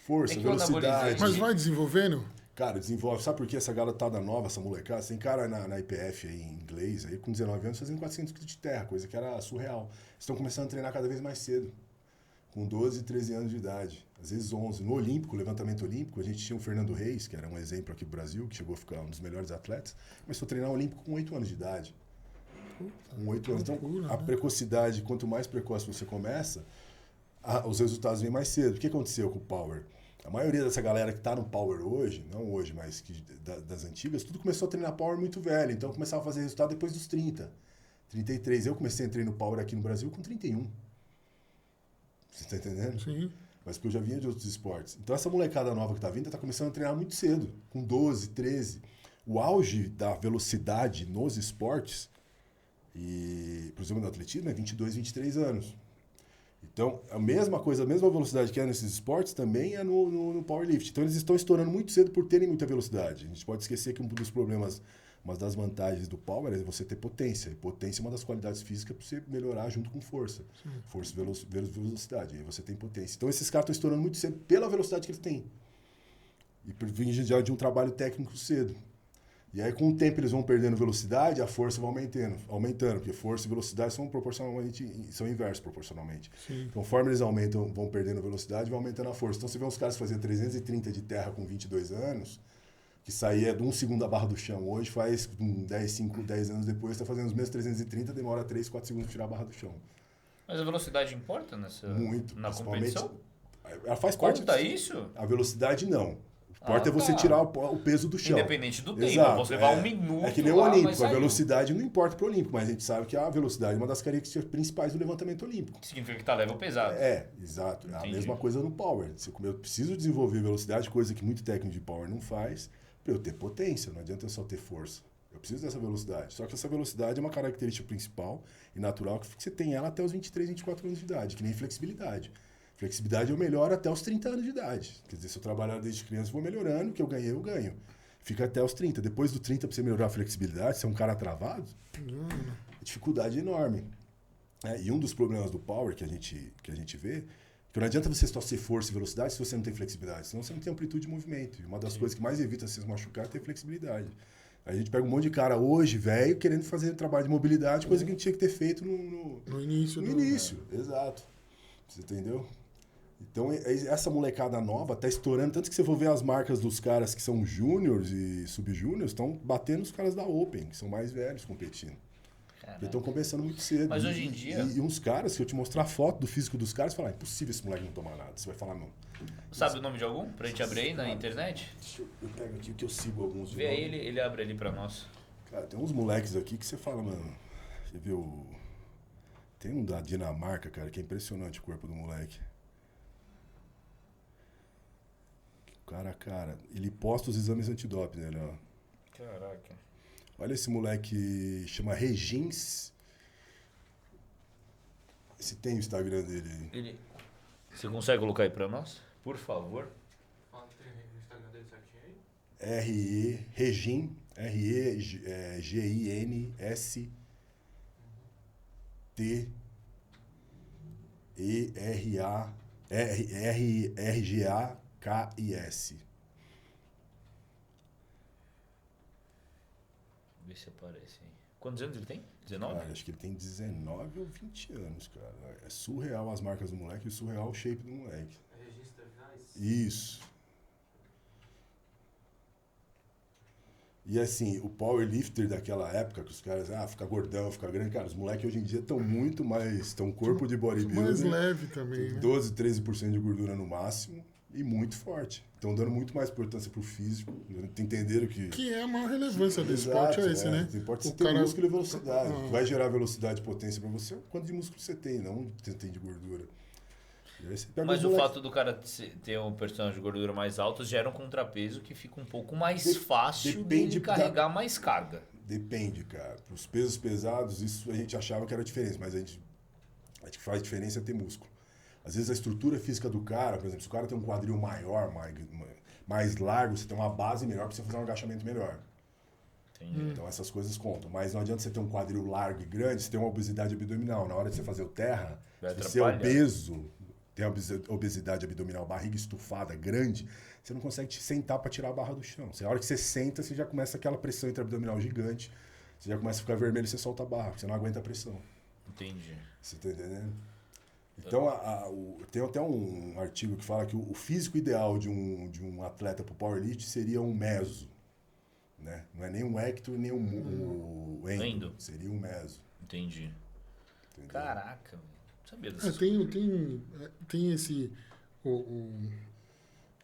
Força, velocidade. Mas vai desenvolvendo? Cara, desenvolve. Sabe por que essa garotada nova, essa molecada? Tem cara na IPF aí, em inglês, aí, com 19 anos fazendo 400 kg de terra, coisa que era surreal. Estão começando a treinar cada vez mais cedo. Com 12, 13 anos de idade. Às vezes 11. No Olímpico, levantamento olímpico, a gente tinha o Fernando Reis, que era um exemplo aqui do Brasil, que chegou a ficar um dos melhores atletas, começou a treinar o Olímpico com 8 anos de idade. Com 8 anos. Então, a precocidade, quanto mais precoce você começa, os resultados vêm mais cedo. O que aconteceu com o Power? A maioria dessa galera que está no Power hoje, não hoje, mas das antigas, tudo começou a treinar Power muito velho. Então, começava a fazer resultado depois dos 30, 33. Eu comecei a treinar no Power aqui no Brasil com 31. Você está entendendo? Sim. Mas porque eu já vinha de outros esportes. Então, essa molecada nova que está vindo está começando a treinar muito cedo, com 12, 13. O auge da velocidade nos esportes, e, por exemplo, no atletismo, é 22, 23 anos. Então, a mesma coisa, a mesma velocidade que é nesses esportes também é no powerlift. Então, eles estão estourando muito cedo por terem muita velocidade. A gente pode esquecer que um dos problemas, uma das vantagens do power é você ter potência. E potência é uma das qualidades físicas para você melhorar junto com força. Sim. Força e velocidade. Aí você tem potência. Então, esses caras estão estourando muito cedo pela velocidade que eles têm. E vindo já de um trabalho técnico cedo. E aí, com o tempo, eles vão perdendo velocidade, a força vai aumentando, porque força e velocidade são inversos proporcionalmente. Sim. Então, conforme eles vão perdendo velocidade, vai aumentando a força. Então, você vê uns caras que faziam 330 de terra com 22 anos, que saía de 1 segundo da barra do chão. Hoje faz 10 anos depois, está fazendo os mesmos 330, demora 3, 4 segundos para tirar a barra do chão. Mas a velocidade importa na competição? Ela faz parte Conta isso? A velocidade, não. O que importa é você tirar o peso do chão. Independente do tempo. Exato, Você levar 1 minuto. É que nem o Olímpico. A velocidade não importa para o Olímpico, mas a gente sabe que a velocidade é uma das características principais do levantamento olímpico. Significa que tá level pesado. Exato. É a Entendi. mesma coisa no Power. Eu preciso desenvolver velocidade, coisa que muito técnico de Power não faz, para eu ter potência. Não adianta eu só ter força. Eu preciso dessa velocidade. Só que essa velocidade é uma característica principal e natural que você tem ela até os 23, 24 anos de idade, que nem flexibilidade. Flexibilidade eu melhoro até os 30 anos de idade. Quer dizer, se eu trabalhar desde criança, eu vou melhorando, o que eu ganhei, eu ganho. Fica até os 30. Depois do 30, para você melhorar a flexibilidade, você é um cara travado, é dificuldade enorme. E um dos problemas do Power que a gente vê, que não adianta você só ter força e velocidade se você não tem flexibilidade, senão você não tem amplitude de movimento. E uma das coisas que mais evita você se machucar é ter flexibilidade. A gente pega um monte de cara hoje, velho, querendo fazer trabalho de mobilidade, coisa que a gente tinha que ter feito no início. No início, exato. Você entendeu? Então, essa molecada nova tá estourando, tanto que você for ver as marcas dos caras que são júniors e sub-júniors, estão batendo os caras da Open, que são mais velhos competindo. Porque estão começando muito cedo. Mas hoje em dia... E uns caras, se eu te mostrar a foto do físico dos caras, falar, é impossível esse moleque não tomar nada. Você vai falar, não. Sabe o nome de algum? Pra gente abrir aí na internet? Deixa eu pego aqui que eu sigo alguns de Vê aí, nome. ele abre ali pra nós. Cara, tem uns moleques aqui que você fala, mano... Você viu... Tem um da Dinamarca, cara, que é impressionante o corpo do moleque. Cara, ele posta os exames antidoping, né, ó. Caraca. Olha esse moleque, chama Regins. Esse tem o Instagram dele aí. Você consegue colocar aí pra nós? Por favor. Fala que tem o Instagram dele certinho aí. Regin, R-E-G-I-N-S T-E-R-A-R-G-A-K-I-S. Vê se aparece aí. Quantos anos ele tem? 19? Cara, acho que ele tem 19 ou 20 anos, cara. É surreal as marcas do moleque e surreal o shape do moleque. Registro terminais? Isso. E assim, o powerlifter daquela época, que os caras, fica gordão, fica grande. Cara, os moleques hoje em dia estão muito mais... Estão corpo de bodybuilder. Mais leve também, né? 12, 13% de gordura no máximo e muito forte. Estão dando muito mais importância pro físico. Entenderam que... Que é a maior relevância do Exato, esporte, é esse, né? Importa O você ter cara- músculo e velocidade. O que vai gerar velocidade e potência pra você é o quanto de músculo você tem, não o que você tem de gordura. E aí você pega Mas os o moleques- fato do cara ter um percentual de gordura mais alto gera um contrapeso que fica um pouco mais fácil depende de carregar mais carga. Depende, cara. Para os pesos pesados, isso a gente achava que era diferença, mas a gente que faz diferença é ter músculo. Às vezes a estrutura física do cara, por exemplo, se o cara tem um quadril maior, mais largo, você tem uma base melhor para você fazer um agachamento melhor. Entendi. Então essas coisas contam. Mas não adianta você ter um quadril largo e grande, você tem uma obesidade abdominal. Na hora de você fazer o terra, Vai se você é atrapalhar. obeso, tem a obesidade abdominal, barriga estufada, grande, você não consegue te sentar para tirar a barra do chão. A hora que você senta, você já começa aquela pressão intraabdominal gigante, você já começa a ficar vermelho e você solta a barra, porque você não aguenta a pressão. Entendi. Você tá entendendo? Então, tem até um artigo que fala que o físico ideal de um atleta pro powerlift seria um meso, né? Não é nem um Hector, nem o endo. Seria um meso. Entendi. Entendeu? Caraca, não sabia dessas Tem esse...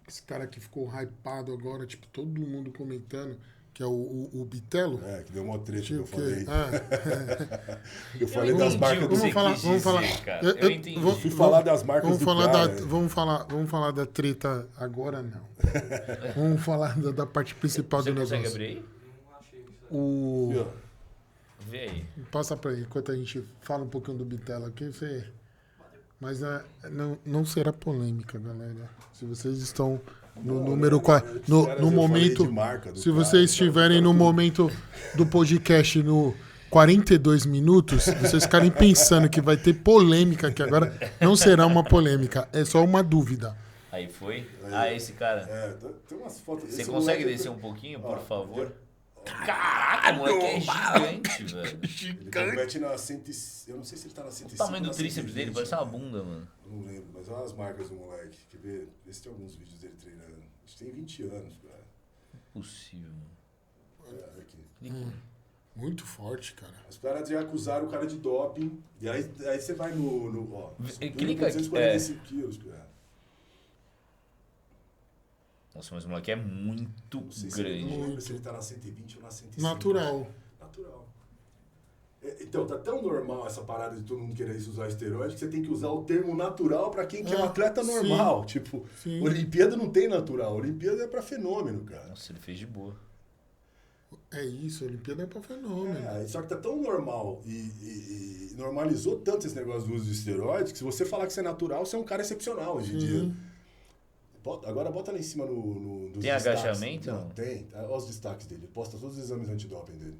esse cara que ficou hypado agora, tipo, todo mundo comentando, que é o Bitelo. Que deu uma treta que eu Tipo, falei. Ah, Eu falei Eu das entendi marcas o do que você falar- quis vamos falar. dizer, cara. Eu- Eu entendi. Fui falar das marcas vamos do falar cara. vamos falar da treta agora, não. Vamos falar da parte principal Você do consegue negócio. abrir aí? Não achei isso. O... Viu? Vê aí. Passa pra ele, enquanto a gente fala um pouquinho do Bitelo aqui, você... Mas não será polêmica, galera. Se vocês estão no número 4, no eu momento... falei de marca do Se cara, vocês cara, estiverem no momento do podcast no 42 minutos, vocês ficarem pensando que vai ter polêmica aqui agora, não será uma polêmica, é só uma dúvida. Aí foi? Ah, esse cara. Tem umas fotos. Você esse consegue moleque- descer um pouquinho, por favor? Caraca, o moleque é gigante, velho. Ele compete na 100, eu não sei se ele tá na 105. O tamanho do na tríceps 120, dele parece uma bunda, mano. Eu não lembro, mas olha as marcas do moleque. Quer ver? Vê se tem alguns vídeos dele treinando. Ele tem 20 anos, cara. Impossível, mano. Aqui. Muito forte, cara. Os caras já acusaram o cara de doping. E aí você vai no ó. Clica aqui, 245 quilos, cara. Nossa, mas o moleque é muito Não sei se ele, não grande. lembro se ele tá na 120 ou na 105. Natural. Natural. Então, tá tão normal essa parada de todo mundo querer usar esteroide que você tem que usar o termo natural pra quem que é um atleta sim. normal. Tipo, Sim. Olimpíada não tem natural. Olimpíada é pra fenômeno, cara. Nossa, ele fez de boa. É isso, a Olimpíada é pra fenômeno. Só que tá tão normal e normalizou tanto esse negócio do uso de esteroides que se você falar que isso é natural, você é um cara excepcional hoje em dia. Agora bota lá em cima dos Tem destaques. agachamento? Não, tem. Olha os destaques dele. Ele posta todos os exames antidoping dele.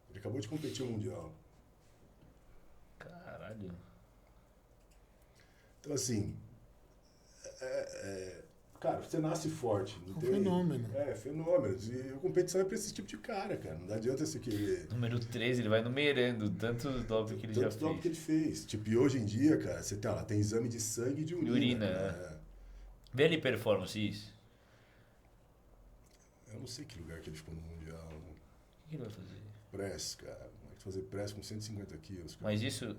Ele acabou de competir no Mundial. Caralho. Então, assim... cara, você nasce forte. Não É um tem... fenômeno. Fenômenos. E a competição é pra esse tipo de cara, cara. Não adianta você querer... Número 13, ele vai numerando tanto doping que ele já Tanto doping que fez. ele fez. Tipo, e hoje em dia, cara, você tem exame de sangue e de urina. Urina, cara. VL Performance, isso. Eu não sei que lugar que ele ficou no Mundial. O que ele vai fazer? Press, cara. Como é que fazer press com 150 quilos? Cara? Mas isso...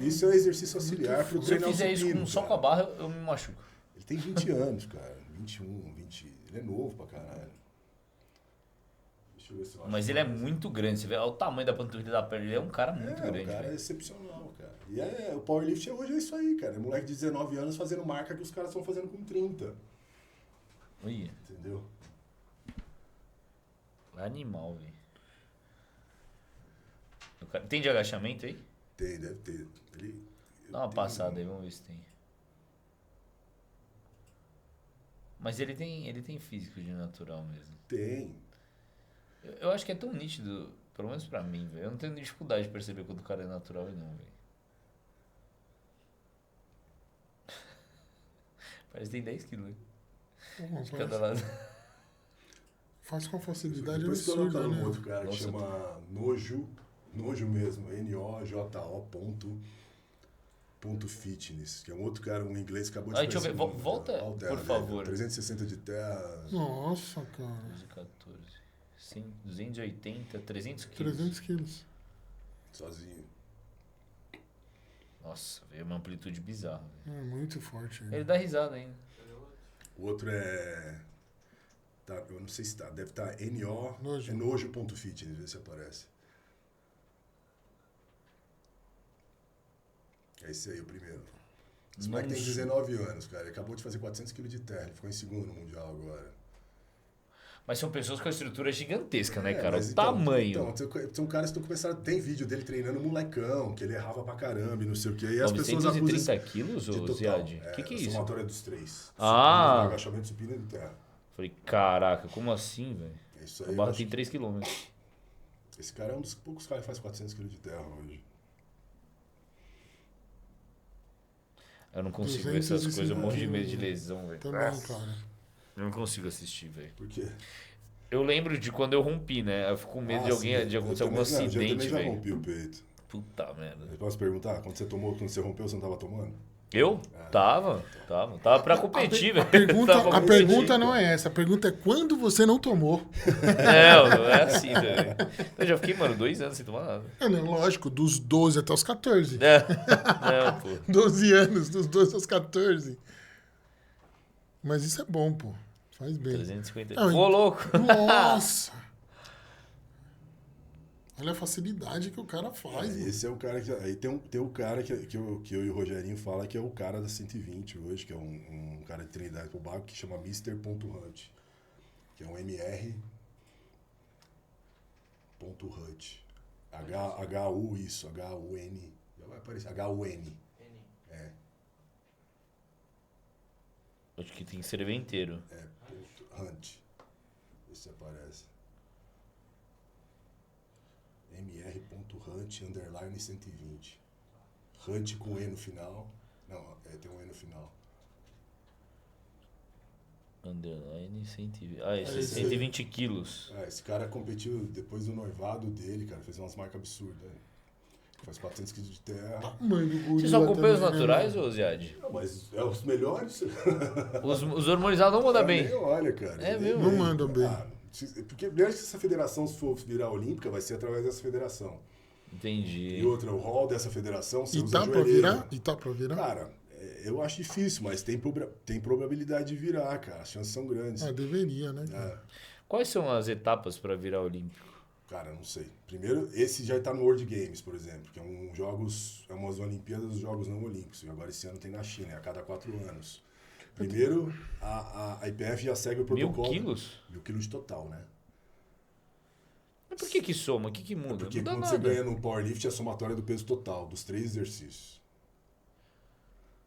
Isso é exercício auxiliar pro Se eu treinar o fizer isso supino, só cara. com a barra, eu me machuco. Ele tem 20 anos, cara. 21, 20. Ele é novo pra caralho. Deixa eu ver se eu acho. Mas ele é muito grande. Você vê olha o tamanho da panturrilha da perna. Ele é um cara muito grande. O cara é velho. excepcional, cara. E o powerlifting hoje é isso aí, cara. É moleque de 19 anos fazendo marca que os caras estão fazendo com 30. Olha, Entendeu? animal, velho. Tem de agachamento aí? Tem, deve ter. Dá uma passada aí, vamos ver se tem. Mas ele tem físico de natural mesmo. Tem. Eu acho que é tão nítido, pelo menos pra mim, velho. Eu não tenho dificuldade de perceber quando o cara é natural e não, velho. Parece que tem 10 quilos, Porra, de cada lado. faz com facilidade Depois absurda, colocar um né? outro cara que Nossa, chama Nojo mesmo, NOJO ponto fitness, que é um outro cara, um inglês que acabou de Deixa eu ver, segundo, volta, Alterra, por favor. 360 de terra. Nossa, cara. 14. Sim, 280, 300 quilos. 300 quilos. Sozinho. Nossa, veio uma amplitude bizarra. Véio. É muito forte. Ele dá risada ainda. O outro é. Tá, eu não sei se tá. Deve estar Nojo. nojo.fitness, vê se aparece. É esse aí o primeiro. Esse moleque tem 19 anos, cara. Ele acabou de fazer 400 kg de terra. Ele ficou em segundo no Mundial agora. Mas são pessoas com a estrutura gigantesca, né, cara? Mas O tamanho. Então, são caras que estão começando. Tem vídeo dele treinando molecão, que ele errava pra caramba e não sei o quê. E as pessoas 930 quilos, de ô total. Ziad? O que é isso? Somatória dos três. Ah! Supino, agachamento, supino e de terra. Falei, caraca, como assim, velho? É isso A aí. barra eu acho tem que 3 km. Esse cara é um dos poucos caras que faz 400 kg de terra hoje. Eu não consigo ver essas coisas, eu morro de medo de lesão, velho. Também, cara. Eu não consigo assistir, velho. Por quê? Eu lembro de quando eu rompi, né? Eu fico com medo de alguém, de acontecer algum acidente, Eu também já velho. rompi o peito. Puta merda. Eu posso perguntar? Quando você rompeu, você não tava tomando? Eu? Tava pra competir, velho. A pergunta não é essa. A pergunta é quando você não tomou. Não é assim, velho. Eu já fiquei, mano, 2 anos sem tomar nada. É, né? Lógico, dos 12 até os 14. Não, pô. 12 anos, dos 12 aos 14. Mas isso é bom, pô. Faz bem. 350. Não, Ô, louco. Nossa! Olha a facilidade que o cara faz, mano. Esse é o cara que. Aí tem o cara que eu e o Rogerinho fala que é o cara da 120 hoje, que é um cara de Trindade pro Baco, que chama Mr.Hunt. Que é um MR. Hunt. H-U, isso, H-U-N. Já vai aparecer. H-U-N. É. Acho que tem que escrever inteiro. Hunt. Esse aparece. mr.hunt underline 120. Hunt com E no final. Não, tem um E no final. Underline 120. Ah, esse é esse 120 quilos. Esse cara competiu depois do noivado dele, cara. Fez umas marcas absurdas. Né? Faz 400 kg de terra. Mãe do gorila Você só acompanha os também, né, naturais, mano? ô Ziad? Não, mas é os melhores. Os hormonizados não mandam bem. Nem olha, cara. É Nem mesmo? Não mandam bem. Porque mesmo que essa federação for virar olímpica, vai ser através dessa federação. Entendi. E outra, o hall dessa federação, você E usa tá pra joelheiro. virar? E tá pra virar? Cara, eu acho difícil, mas tem probabilidade de virar, cara. As chances são grandes. Ah, deveria, né? É. Quais são as etapas pra virar olímpico? Cara, não sei. Primeiro, esse já está no World Games, por exemplo, que é umas Olimpíadas dos Jogos Não Olímpicos. E agora esse ano tem na China, é a cada 4 anos. Primeiro, a IPF já segue o protocolo. 1000 quilos? 1000 quilos total, né? Mas por que soma? O que muda? Porque Não dá quando nada. você ganha no powerlift, é a somatória do peso total, dos 3 exercícios.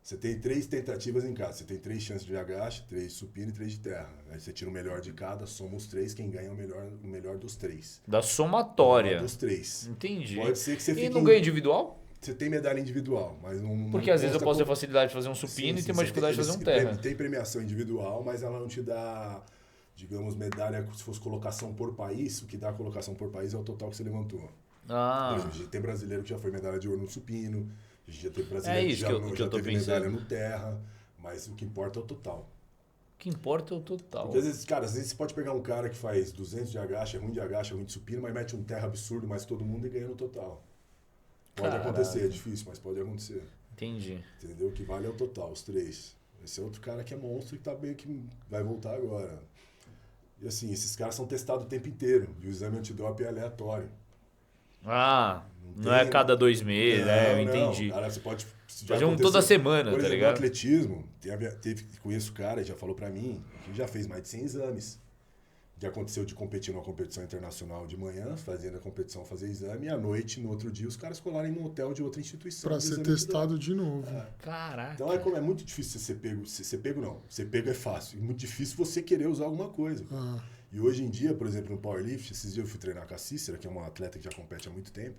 Você tem 3 tentativas em cada. Você tem 3 chances de agache, 3 supino e 3 de terra. Aí você tira o melhor de cada, soma os 3, quem ganha é o melhor dos 3. Da somatória. Dos 3. Entendi. Pode ser que você E fique... não ganha individual? Você tem medalha individual, mas não... Porque não às vezes eu consta posso ter como- facilidade de fazer um supino e ter uma você dificuldade de tem- fazer um terra. Tem premiação individual, mas ela não te dá, digamos, medalha se fosse colocação por país. O que dá a colocação por país é o total que você levantou. Ah, Por exemplo, a gente tem brasileiro que já foi medalha de ouro no supino, a gente já teve brasileiro É isso já, que eu já tô teve pensando. medalha no terra, Mas o que importa é o total. O que importa é o total. Porque às vezes você pode pegar um cara que faz 200 de agacha, é ruim de supino, mas mete um terra absurdo, mas todo mundo e ganha no total. Pode acontecer, é difícil, mas pode acontecer. Entendi. Entendeu? O que vale é o total, os 3. Esse é outro cara que é monstro e tá meio que vai voltar agora. E assim, esses caras são testados o tempo inteiro. E o exame antidoping é aleatório. Ah, não é a cada 2 meses, eu entendi. Cara, você pode... Fazer um toda semana, por exemplo, tá ligado? No atletismo, conheço o cara, já falou pra mim, que já fez mais de 100 exames. Já aconteceu de competir numa competição internacional de manhã, fazendo a competição, fazer exame, e à noite, no outro dia, os caras colarem num hotel de outra instituição. Pra ser testado de novo. Caraca. Então é muito difícil você ser pego. Ser pego não. Ser pego é fácil. É muito difícil você querer usar alguma coisa. E hoje em dia, por exemplo, no powerlift, esses dias eu fui treinar com a Cícera, que é uma atleta que já compete há muito tempo.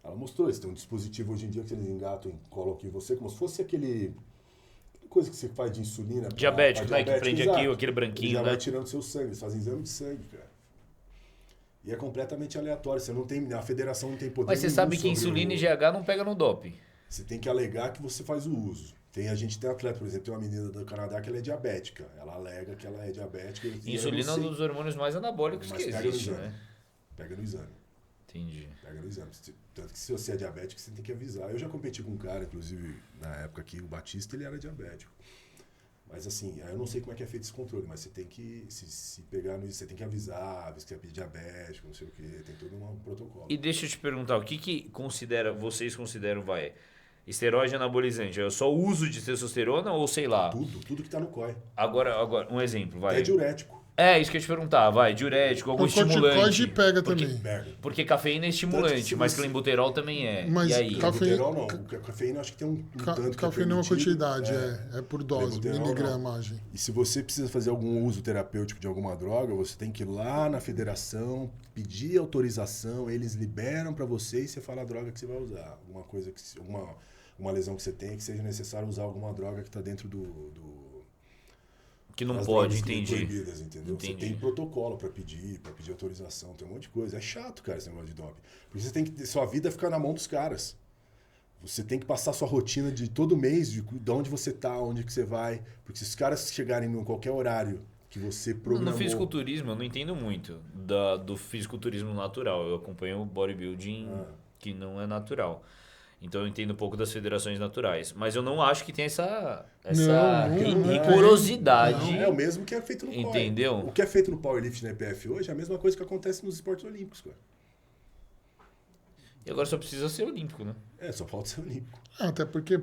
Ela mostrou, eles têm um dispositivo hoje em dia que eles engatam e colocam em você, como se fosse aquele coisa que você faz de insulina. Diabético, né? Que prende aqui, aquele branquinho, já né? vai tirando seu sangue, eles fazem exame de sangue, cara. E é completamente aleatório, você não tem, a federação não tem poder. Mas você sabe que insulina e GH não pega no doping. Você tem que alegar que você faz o uso. A gente tem atleta, por exemplo, tem uma menina do Canadá que ela é diabética. Ela alega que ela é diabética. Insulina é um dos hormônios mais anabólicos que existe, né? Pega no exame. Entendi. Pega no exame. Tanto que se você é diabético, você tem que avisar. Eu já competi com um cara, inclusive, na época aqui, o Batista, ele era diabético. Mas assim, eu não sei como é que é feito esse controle, mas você tem que, se pegar no você tem que avisar que você é diabético, não sei o quê, tem todo um protocolo. E deixa eu te perguntar, o que vocês consideram, esteroide anabolizante? É só o uso de testosterona ou sei lá? Tudo que tá no COI. Agora, um exemplo, vai. É diurético. É, isso que eu ia te perguntar, diurético, algum estimulante. O corticoide pega também. Porque cafeína é estimulante, mas clenbuterol também é. Mas e aí? Clenbuterol não, cafeína acho que tem um tanto cafeína é uma quantidade, é por dose, Clenbuterol, miligramagem. E se você precisa fazer algum uso terapêutico de alguma droga, você tem que ir lá na federação, pedir autorização, eles liberam para você e você fala a droga que você vai usar. Alguma coisa, uma lesão que você tem, que seja necessário usar alguma droga que está dentro que não pode, entendi. Proibidas, entendeu? Você tem protocolo para pedir autorização, tem um monte de coisa. É chato, cara, esse negócio de doping. Porque você tem que sua vida fica na mão dos caras. Você tem que passar sua rotina de todo mês, de onde você tá, onde que você vai. Porque se os caras chegarem em qualquer horário que você programou... No fisiculturismo, eu não entendo muito do fisiculturismo natural. Eu acompanho o bodybuilding que não é natural. Então eu entendo um pouco das federações naturais. Mas eu não acho que tem essa rigorosidade. Não, é o mesmo que é feito no COI. Entendeu? O que é feito no powerlifting na EPF hoje é a mesma coisa que acontece nos esportes olímpicos, cara. E agora só precisa ser olímpico, né? Só falta ser olímpico. Até porque,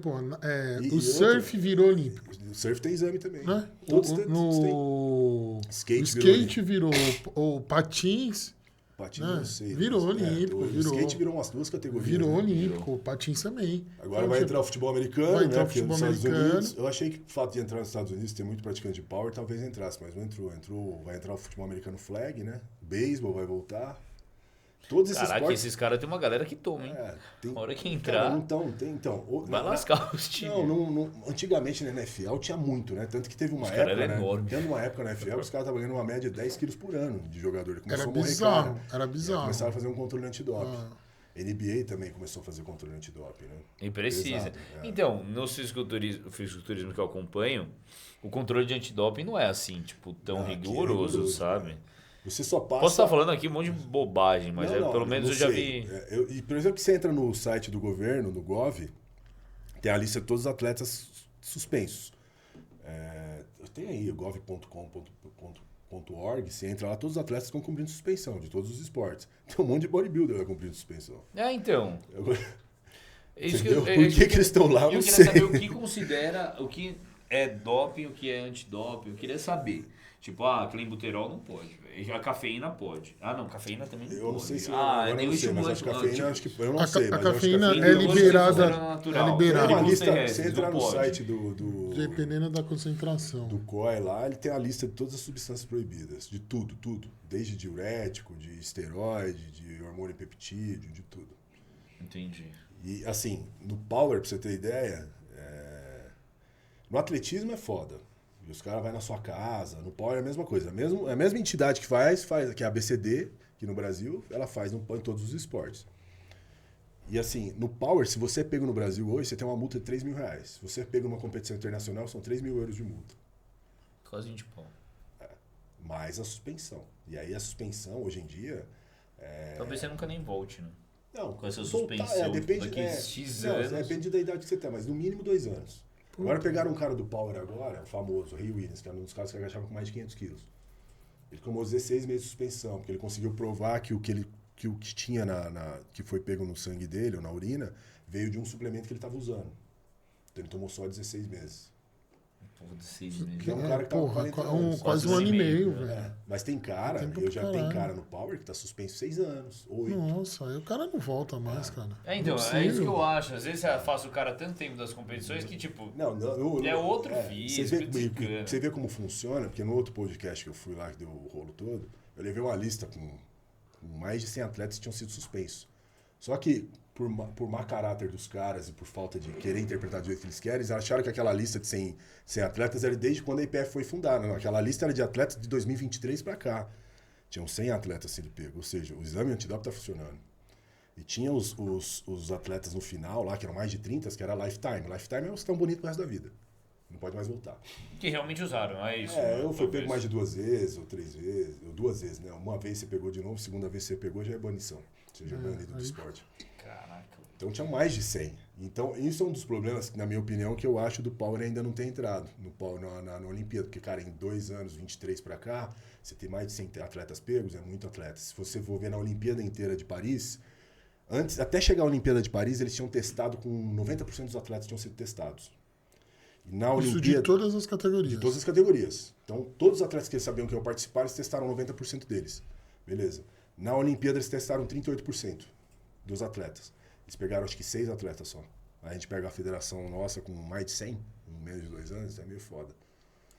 surf virou olímpico. O surf tem exame também. Né? O skate virou o patins... Patins, não sei. Virou olímpico. O skate virou umas 2 categorias. Virou olímpico, o patins também. Agora vai entrar o futebol americano, vai entrar né? o futebol Estados americano. Unidos, eu achei que o fato de entrar nos Estados Unidos, ter muito praticante de power, talvez entrasse, mas não entrou. Vai entrar o futebol americano flag, né? O beisebol vai voltar. Todos esses esportes... esses caras tem uma galera que toma, hein? A hora que entrar... Cara, vai lascar os times. Antigamente na NFL tinha muito, né? Tanto que teve uma época, né? Teve uma época na NFL que os caras estavam ganhando uma média de 10 quilos por ano de jogador. Era bizarro, era bizarro. Começaram a fazer um controle antidoping. NBA também começou a fazer controle antidoping, né? E precisa. Pesado, Então, no fisiculturismo que eu acompanho, o controle de antidoping não é assim, tipo, tão rigoroso, sabe? Você só passa... Posso estar falando aqui um monte de bobagem, mas pelo menos eu já vi... E por exemplo, que você entra no site do governo, no Gov, tem a lista de todos os atletas suspensos. Tem aí, gov.com.org, você entra lá, todos os atletas estão cumprindo suspensão, de todos os esportes. Tem um monte de bodybuilder que vai cumprindo suspensão. Então... Por que eles estão lá, eu não sei. Eu queria saber o que considera, o que é doping, o que é antidoping, eu queria saber. Tipo, clenbuterol não pode, velho. A cafeína pode. Não, cafeína também não pode. Eu não sei se nem o estimulante. Mas a cafeína, acho que eu não sei. A cafeína é liberada. Tem uma lista, você entrar no site dependendo da concentração. Do COI lá, ele tem a lista de todas as substâncias proibidas. De tudo. Desde diurético, de esteroide, de hormônio peptídeo, de tudo. Entendi. E assim, no power, pra você ter ideia, no atletismo é foda. E os caras vão na sua casa, no power é a mesma coisa. A mesma entidade que faz, que é a ABCD, que no Brasil, ela faz em todos os esportes. E assim, no Power, se você é pego no Brasil hoje, você tem uma multa de 3 mil reais. Se você é pego numa competição internacional, são 3 mil euros de multa. Quase 20 pau. Mais a suspensão. E aí a suspensão, hoje em dia... Talvez você nunca nem volte, né? Não, com essa voltar, suspensão depende, daqui X não, anos. depende da idade que você tem, mas no mínimo 2 anos. Agora pegaram um cara do Power agora, o famoso Ray Williams, que era um dos caras que agachava com mais de 500 quilos. Ele tomou 16 meses de suspensão, porque ele conseguiu provar que o que tinha que foi pego no sangue dele, ou na urina, veio de um suplemento que ele estava usando. Então ele tomou só 16 meses. Porra, 6 meses. É um cara que tava com 40 anos. Quase um ano e meio, velho. É, mas tem cara, Tempo eu já pra tenho caralho. cara no Power que tá suspenso 6 anos, 8. Nossa, aí o cara não volta mais, cara. Então, Não é isso que possível. eu acho. Às vezes você afasta o cara tanto tempo das competições que, tipo, Não, é outro Você físico, vê, descana. você vê como funciona, porque no outro podcast que eu fui lá, que deu o rolo todo, eu levei uma lista com mais de 100 atletas que tinham sido suspensos. Só que, por má caráter dos caras e por falta de querer interpretar do jeito que eles querem, eles acharam que aquela lista de 100 atletas era desde quando a IPF foi fundada. Não, aquela lista era de atletas de 2023 para cá. Tinham 100 atletas sendo pegos, ou seja, o exame antidoping está funcionando. E tinha os atletas no final lá, que eram mais de 30, que era lifetime. Lifetime é os que estão bonitos pro resto da vida. Não pode mais voltar. Que realmente usaram, é isso. É, né? eu fui Talvez. pego mais de 2 vezes, ou 3 vezes, ou 2 vezes, né? Uma vez você pegou de novo, segunda vez você pegou, já é banição. Você já é banido do esporte. Caraca. Então tinha mais de 100. Então, isso é um dos problemas, na minha opinião, que eu acho do Power ainda não ter entrado no Power, na Olimpíada. Porque, cara, em 2 anos, 23 pra cá, você tem mais de 100 atletas pegos, é muito atleta. Se você for ver na Olimpíada inteira de Paris, antes, até chegar à Olimpíada de Paris, eles tinham testado com 90% dos atletas tinham sido testados. E na Isso Olimpíada, de todas as categorias. de todas as categorias. Então, todos os atletas que eles sabiam que iam participar, eles testaram 90% deles. Beleza. Na Olimpíada, eles testaram 38% dos atletas. Eles pegaram, acho que 6 atletas só. Aí a gente pega a federação nossa com mais de 100, em menos de 2 anos, é meio foda.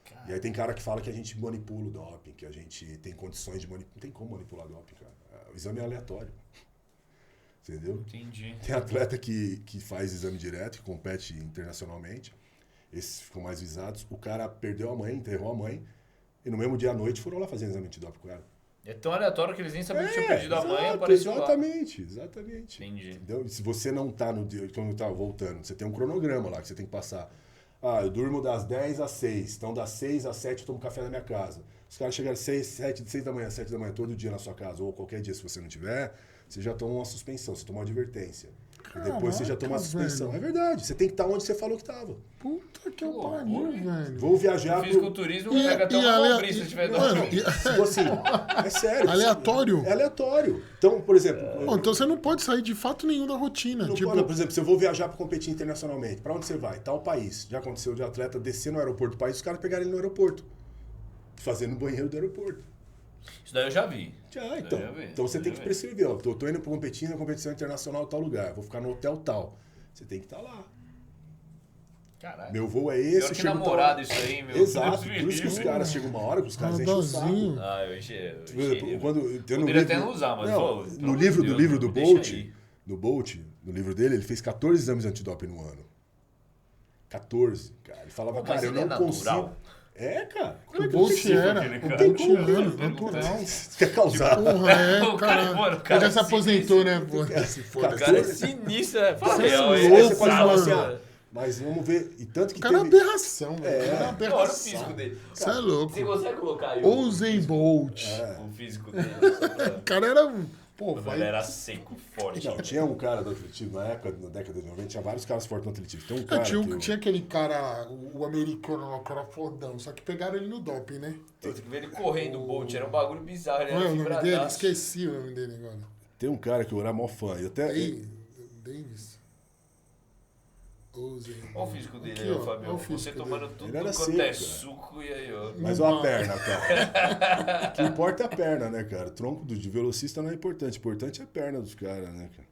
Caramba. E aí tem cara que fala que a gente manipula o doping, que a gente tem condições de manipular. Não tem como manipular doping, cara. O exame é aleatório. Entendeu? Entendi. Tem atleta que faz exame direto, que compete internacionalmente. Esses ficam mais visados. O cara perdeu a mãe, enterrou a mãe, e no mesmo dia à noite foram lá fazer exame antidoping com ela. É tão aleatório que eles nem sabiam que tinham perdido a mãe e apareceu lá. Exatamente. Entendi. Entendeu? Se você não tá no dia, quando tá voltando, você tem um cronograma lá que você tem que passar. Ah, eu durmo das 10 às 6, então das 6 às 7 eu tomo café na minha casa. Os caras chegaram às 6 da manhã, 7 da manhã, todo dia na sua casa, ou qualquer dia se você não tiver, você já toma uma suspensão, você toma uma advertência. E depois você já toma uma suspensão. velho. É verdade, você tem que estar onde você falou que estava. Puta que loucura, pariu, hein? velho. Vou viajar O fisiculturismo E- pega até e uma ale- lombriz se tiver Mano, dando. Tipo assim, é sério. Aleatório? É aleatório. Então, por exemplo... Pô, então você não pode sair de fato nenhum da rotina. Não tipo, pode, por exemplo, se eu vou viajar para competir internacionalmente, para onde você vai? Tal país. Já aconteceu de atleta descer no aeroporto do país, os caras pegarem ele no aeroporto. Fazendo no banheiro do aeroporto. Isso daí eu já vi. Já, Isso então. daí eu já vi, Então você isso tem daí que eu vi. prescrever, ó. Tô indo para competir na competição internacional em tal lugar. Vou ficar no hotel tal. Você tem que estar lá. Caralho. Meu voo é Pior esse. que chego namorado tal- isso aí, meu. Exato. Deus Por isso que os me caras chegam uma hora que os caras enchem o saco. Rapazinho. Ah, eu enchi. Por exemplo, quando, tem no Poderia livro- até não usar, mas não, pô, no pelo livro amor de do Deus, livro do deixa Bolt, aí. no livro dele, ele fez 14 exames antidoping no ano. 14, cara. Ele falava, Pô, mas cara, eu ele é não natural? consigo. É, cara. O Bolt era. aquele O cara? Bolt Tem como, era, né? natural. Quer causar? Porra, é, O cara, cara. mano, o cara Ele já se é aposentou, né? Pô, se O foda. cara é sinistro, né? Fala Você é real, louco, ele Você pode sabe, falar assim, mano. ah, mas vamos ver. E tanto que O cara é uma teve... aberração, velho. O cara é uma Olha o aberração. físico dele. Você é louco. Você consegue colocar aí Usain Bolt. o físico dele? Só pra- O cara era. Pô, Quando vai. ele era seco, forte. Não, tinha um cara do atletismo, na década de 90, tinha vários caras fortes no atletismo. Tem um cara Tinha aquele cara, o americano lá, o cara fodão, só que pegaram ele no doping, né? Tem que ver ele correndo, o Bolt, era um bagulho bizarro, ele Qual é era o nome dele? fibradaço. Esqueci o nome dele agora. Tem um cara que eu era mó fã. E até... Aí, Davis. Usain. Olha o físico dele Aqui, aí, ó, ó, Fabio. olha o Você físico tomando dele. tudo Ele era quanto seco, é cara. suco e aí, ó. Mas uma perna, cara. O que importa é a perna, né, cara? O tronco de velocista não é importante. O importante é a perna dos caras, né, cara?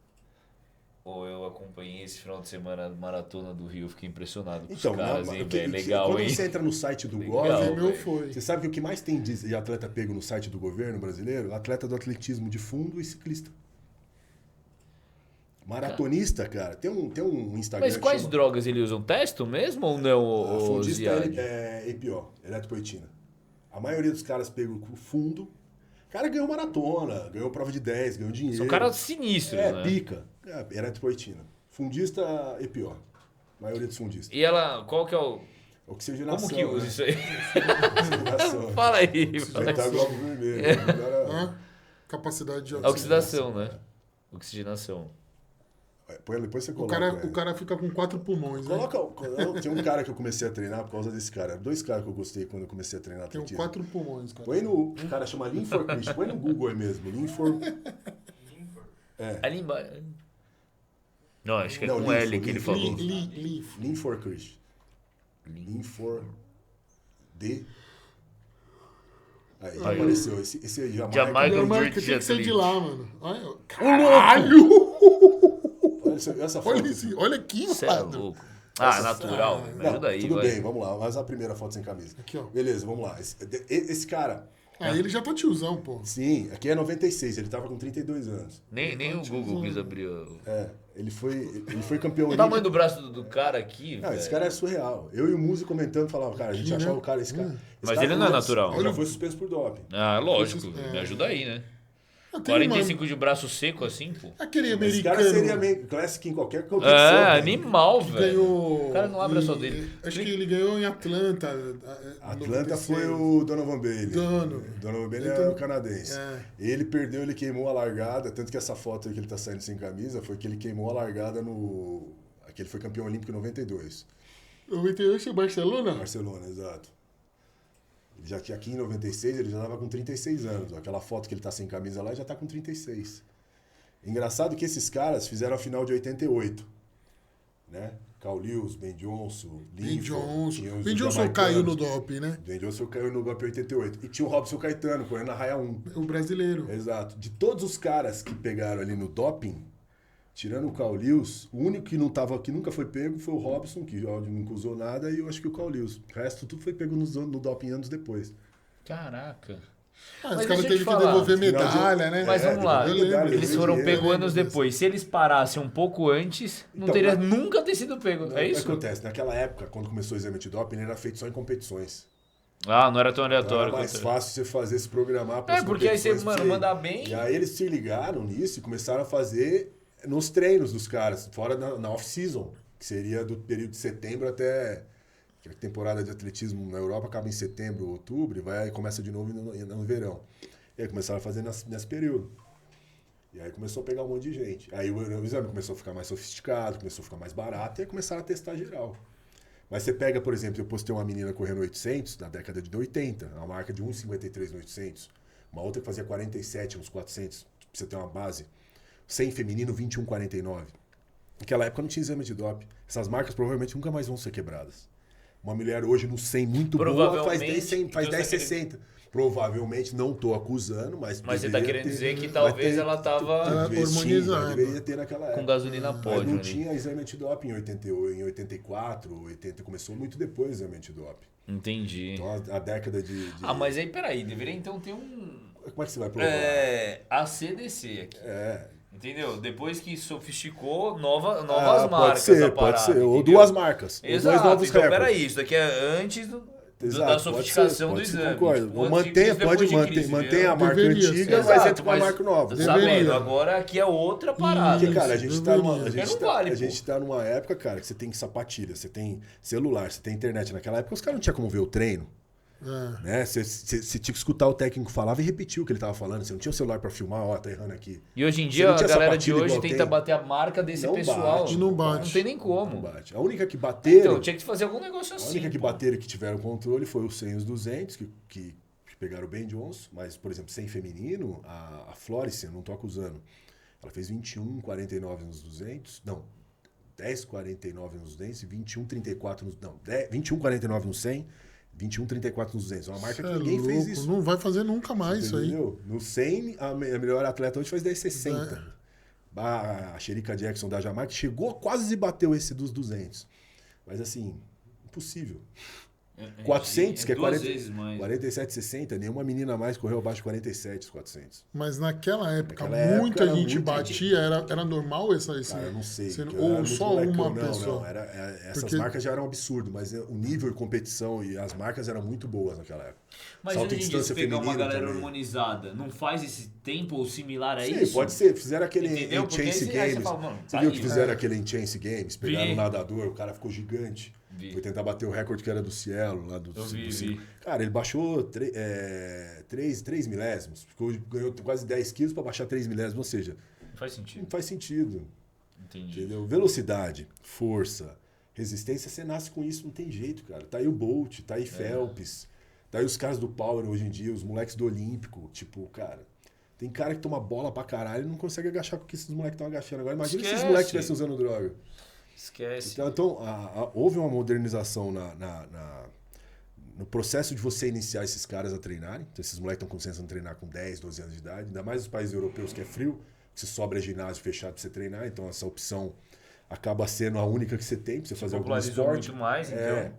Pô, eu acompanhei esse final de semana a maratona do Rio, fiquei impressionado com Então, os caras, não, hein, porque- velho. Legal, quando hein? você entra no site do Legal. GOV, O meu velho. foi. você sabe que o que mais tem de atleta pego no site do governo brasileiro? Atleta do atletismo de fundo e ciclista. Maratonista, cara. Tem um Instagram Mas que quais chama- drogas ele usam? Testam mesmo ou não, A o fundista Ziad? é EPO, eletropoetina. A maioria dos caras pegam com fundo. O cara ganhou maratona, ganhou prova de 10, ganhou dinheiro. São caras sinistros, É, né? pica. Era eritropoetina. Fundista e pior. A maioria dos fundistas. E ela, qual que é o... Oxigenação. Como que usa isso aí? Oxigenação. Fala aí. Já tá globo vermelho. Agora... Capacidade de Oxidação, né? Oxigenação. Depois você O coloca. cara fica com 4 pulmões, né? Tinha um cara que eu comecei a treinar por causa desse cara. 2 caras que eu gostei quando eu comecei a treinar Tem atletismo. 4 pulmões, cara. Põe no... O cara chama Linfor Christian. Põe no Google aí mesmo. Linfor... Ali embaixo... Não, acho que é Não, com L que ele falou. Linfor Christian. Linfor... D... Aí, apareceu. Esse aí, Jamaica tem que ser de lá, mano. Olha, caralho! Olha essa foto. Olha aqui, Você é mano. louco. Natural. Me ajuda aí, tudo vai. bem, vamos lá. Mas a primeira foto sem camisa. Aqui, ó. Beleza, vamos lá. Esse cara... Ele já tá tiozão, pô. Sim, aqui é 96, ele tava com 32 anos. Nem o Google quis abrir. Ele foi campeão O olímpico. tamanho do braço do cara aqui, Não, velho. esse cara é surreal. Eu e o Muzi comentando, falava, cara, a gente achava o cara, esse cara... Mas ele não é natural. Ele já foi suspenso por doping. Lógico. Me ajuda aí, né? 45 de braço seco assim, pô. Aquele Esse americano cara seria meio classic em qualquer competição. Animal, velho. ganhou... O cara não abre só dele. Acho que ele ganhou em Atlanta. Atlanta foi o Donovan Bailey. Donovan Bailey é o canadense. É. Ele queimou a largada, tanto que essa foto aí que ele tá saindo sem camisa foi que ele queimou a largada no... Aqui ele foi campeão olímpico em 92. 92 em Barcelona? Barcelona, exato. Ele já tinha aqui em 96, ele já tava com 36 anos. Aquela foto que ele tá sem camisa lá, ele já tá com 36. Engraçado que esses caras fizeram a final de 88, né? Carl Lewis, Ben Johnson, Ben Johnson caiu no doping, né? Ben Johnson caiu no doping em 88. E tinha o Robson Caetano, correndo na raia 1. O brasileiro. Exato. De todos os caras que pegaram ali no doping, tirando o Carl Lewis, o único que nunca foi pego foi o Robson, que nunca usou nada, e eu acho que o Carl Lewis. O resto tudo foi pego no doping anos depois. Caraca. Os caras teve que devolver medalha, né? Mas vamos lá, medalha, eles foram dinheiro, pegos anos depois. Se eles parassem um pouco antes, não Então, teria nunca ter sido pego. Não, É o que isso? acontece? Naquela época, quando começou o exame de doping, ele era feito só em competições. Não era tão Então aleatório. era mais fácil você fazer, se programar para porque aí você, mandar bem... E aí eles se ligaram nisso e começaram a fazer nos treinos dos caras, fora na off-season, que seria do período de setembro até... A temporada de atletismo na Europa acaba em setembro, outubro, e começa de novo no verão. E aí começaram a fazer nesse período. E aí começou a pegar um monte de gente. Aí o exame começou a ficar mais sofisticado, começou a ficar mais barato, e aí começaram a testar geral. Mas você pega, por exemplo, eu postei uma menina correndo 800 na década de 80, uma marca de 1,53 no 800. Uma outra que fazia 47 nos 400, pra você ter uma base. 100 feminino, 21,49. Naquela época não tinha exame de doping. Essas marcas provavelmente nunca mais vão ser quebradas. Uma mulher hoje no 100 muito boa faz 10,60. Provavelmente, não tô acusando, mas você tá querendo dizer que talvez ela tava hormonizada. Deveria ter naquela época. com gasolina pode. Mas não tinha exame antidoping em 88, em 84, 80, começou muito depois o exame antidoping. Entendi. Então a década de... mas aí peraí, deveria então ter um... Como é que você vai provar? ACDC aqui. Entendeu? Depois que sofisticou, novas pode marcas ser, da parada. Pode ser. Ou entendeu? duas marcas. Exato. Ou dois novos Então recordes. peraí, isso daqui é antes da sofisticação do exame. Concordo. Tipo, Mantém a marca antiga, ser. mas entra com a marca nova. Sabendo, agora aqui é outra parada. Porque, cara, a gente Vale, tá numa época, cara, que você tem sapatilha, você tem celular, você tem internet. Naquela época os caras não tinham como ver o treino. Né? Você tinha que escutar o técnico falava e repetir o que ele tava falando. Você não tinha o celular pra filmar, tá errando aqui. E hoje em dia a galera de hoje tenta bater a marca desse pessoal. Não bate. Não tem nem como. Não bate. A única que bateram... Então, tinha que fazer algum negócio assim. A única que bateram e que tiveram controle foi os 100 e os 200, que pegaram o Ben Johnson. Mas, por exemplo, 100 feminino, a Florence, eu não tô acusando. Ela fez 21,49 nos 200. Não, 10,49 nos 200 e 21,34 nos... Não, 21,49 nos 100... 21,34 nos 200. É uma marca que ninguém fez isso. Não vai fazer nunca mais isso aí. No 100, a melhor atleta hoje faz 10,60. A Shericka Jackson da Jamaica chegou, quase bateu esse dos 200. Mas assim, impossível. 400, que é 2 vezes mais. 47,60. Nenhuma menina mais correu abaixo de 47, os 400. Mas naquela época, Naquela muita época era gente muito batia, era normal esse Cara, eu não sei. ou só uma pessoa? Não, essas marcas já eram um absurdo, mas o nível de competição e as marcas eram muito boas naquela época. Mas Salto em hoje em dia, se distância pegar uma feminino galera também. harmonizada, não faz esse tempo ou similar a Sim, isso? pode ser. Fizeram aquele Entendeu? Porque Enchance aí você Games. fala, mano, Você tá viu aí. que fizeram aquele Enchance Games? Pegaram Vi. um nadador, o cara ficou gigante. Vi. Foi tentar bater o recorde que era do Cielo, lá do Eu vi, do vi. Cara, ele baixou 3 milésimos. Ganhou quase 10 quilos para baixar 3 milésimos. Ou seja, Não faz sentido. não faz sentido. Entendi. Entendeu? Velocidade, força, resistência, você nasce com isso, não tem jeito, cara. Tá aí o Bolt, tá aí Phelps, tá aí os caras do Power hoje em dia, os moleques do Olímpico. Tipo, cara, tem cara que toma bola pra caralho e não consegue agachar com o que esses moleques estão agachando. Agora imagina se esses moleques estivessem usando droga. Esquece. Então houve uma modernização no processo de você iniciar esses caras a treinarem. Então, esses moleques estão começando a treinar com 10, 12 anos de idade. Ainda mais os países europeus que é frio, que você sobra ginásio fechado pra você treinar. Então essa opção acaba sendo a única que você tem pra você fazer algum Popularizou esporte. muito mais, então.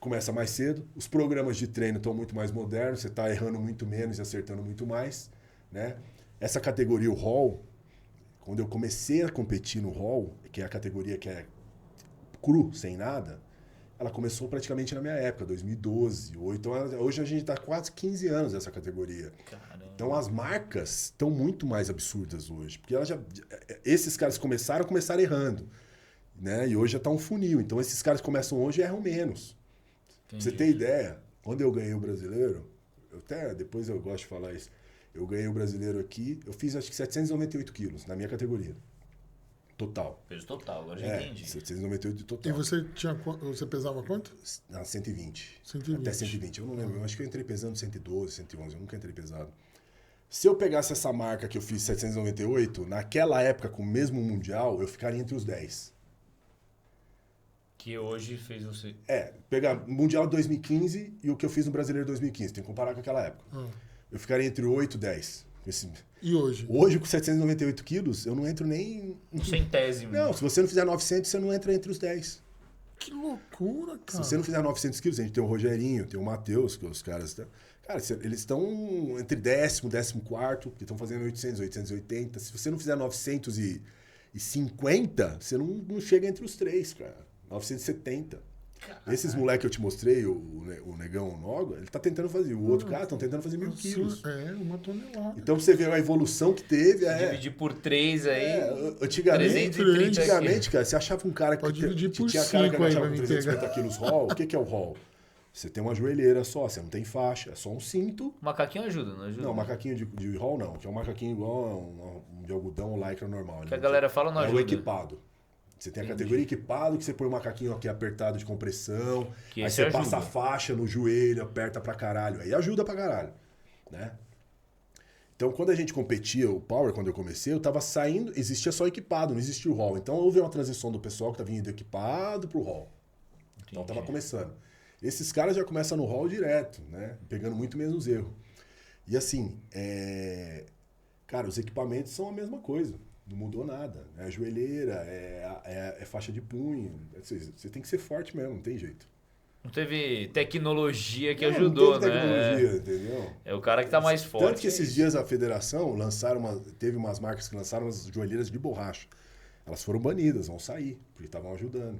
Começa mais cedo. Os programas de treino estão muito mais modernos. Você está errando muito menos e acertando muito mais, né? Essa categoria, o hall, quando eu comecei a competir no hall, que é a categoria que é cru, sem nada, ela começou praticamente na minha época, 2012. Então, hoje a gente está quase 15 anos nessa categoria. Caramba. Então as marcas estão muito mais absurdas hoje. Porque esses caras começaram errando. Né? E hoje já está um funil. Então esses caras começam hoje e erram menos. Pra você ter ideia, quando eu ganhei o brasileiro, depois eu gosto de falar isso, eu ganhei o brasileiro aqui, eu fiz acho que 798 quilos na minha categoria. Total. Peso total, agora já entendi. 798 de total. E você pesava quanto? 120. 120. Até 120. Eu não lembro. Eu acho que eu entrei pesando 112, 111. Eu nunca entrei pesado. Se eu pegasse essa marca que eu fiz 798, naquela época, com o mesmo Mundial, eu ficaria entre os 10. Que hoje fez você... Pegar Mundial 2015 e o que eu fiz no Brasileiro 2015. Tem que comparar com aquela época. Eu ficaria entre 8 e 10. E hoje? Hoje, com 798 quilos, eu não entro nem... Um centésimo. Não, se você não fizer 900, você não entra entre os 10. Que loucura, cara. Se você não fizer 900 quilos, a gente tem o Rogerinho, tem o Matheus, que os caras... Cara, eles estão entre 10º, 14º, que estão fazendo 800, 880. Se você não fizer 950, você não chega entre os 3, cara. 970. Caralho. Esses moleques que eu te mostrei, o Negão, o Noga, ele tá tentando fazer. O outro cara estão tentando fazer 1000 quilos. Uma tonelada. Então você vê a evolução que teve. Dividir por 3 aí. Antigamente, cara, você achava um cara que tinha cara que agachava com 350 quilos roll. O que é o roll? Você tem uma joelheira só, você não tem faixa, é só um cinto. Macaquinho ajuda, não ajuda? Não, macaquinho de roll não, que é um macaquinho igual um de algodão ou lycra normal. Que a galera fala não ajuda. É o equipado. Você tem a categoria equipado, que você põe o macaquinho aqui apertado de compressão, aí você passa a faixa no joelho, aperta pra caralho. Aí ajuda pra caralho, né? Então, quando a gente competia, o Power, quando eu comecei, eu tava saindo, existia só equipado, não existia o roll. Então, houve uma transição do pessoal que tá vindo do equipado pro roll. Então, tava começando. Esses caras já começam no roll direto, né? Pegando muito menos erro. E assim, cara, os equipamentos são a mesma coisa. Não mudou nada. É joelheira, é faixa de punho. Você tem que ser forte mesmo, não tem jeito. Não teve tecnologia que ajudou, não teve tecnologia, entendeu? É o cara que tá mais forte. Tanto que esses dias a federação teve umas marcas que lançaram umas joelheiras de borracha. Elas foram banidas, vão sair, porque estavam ajudando.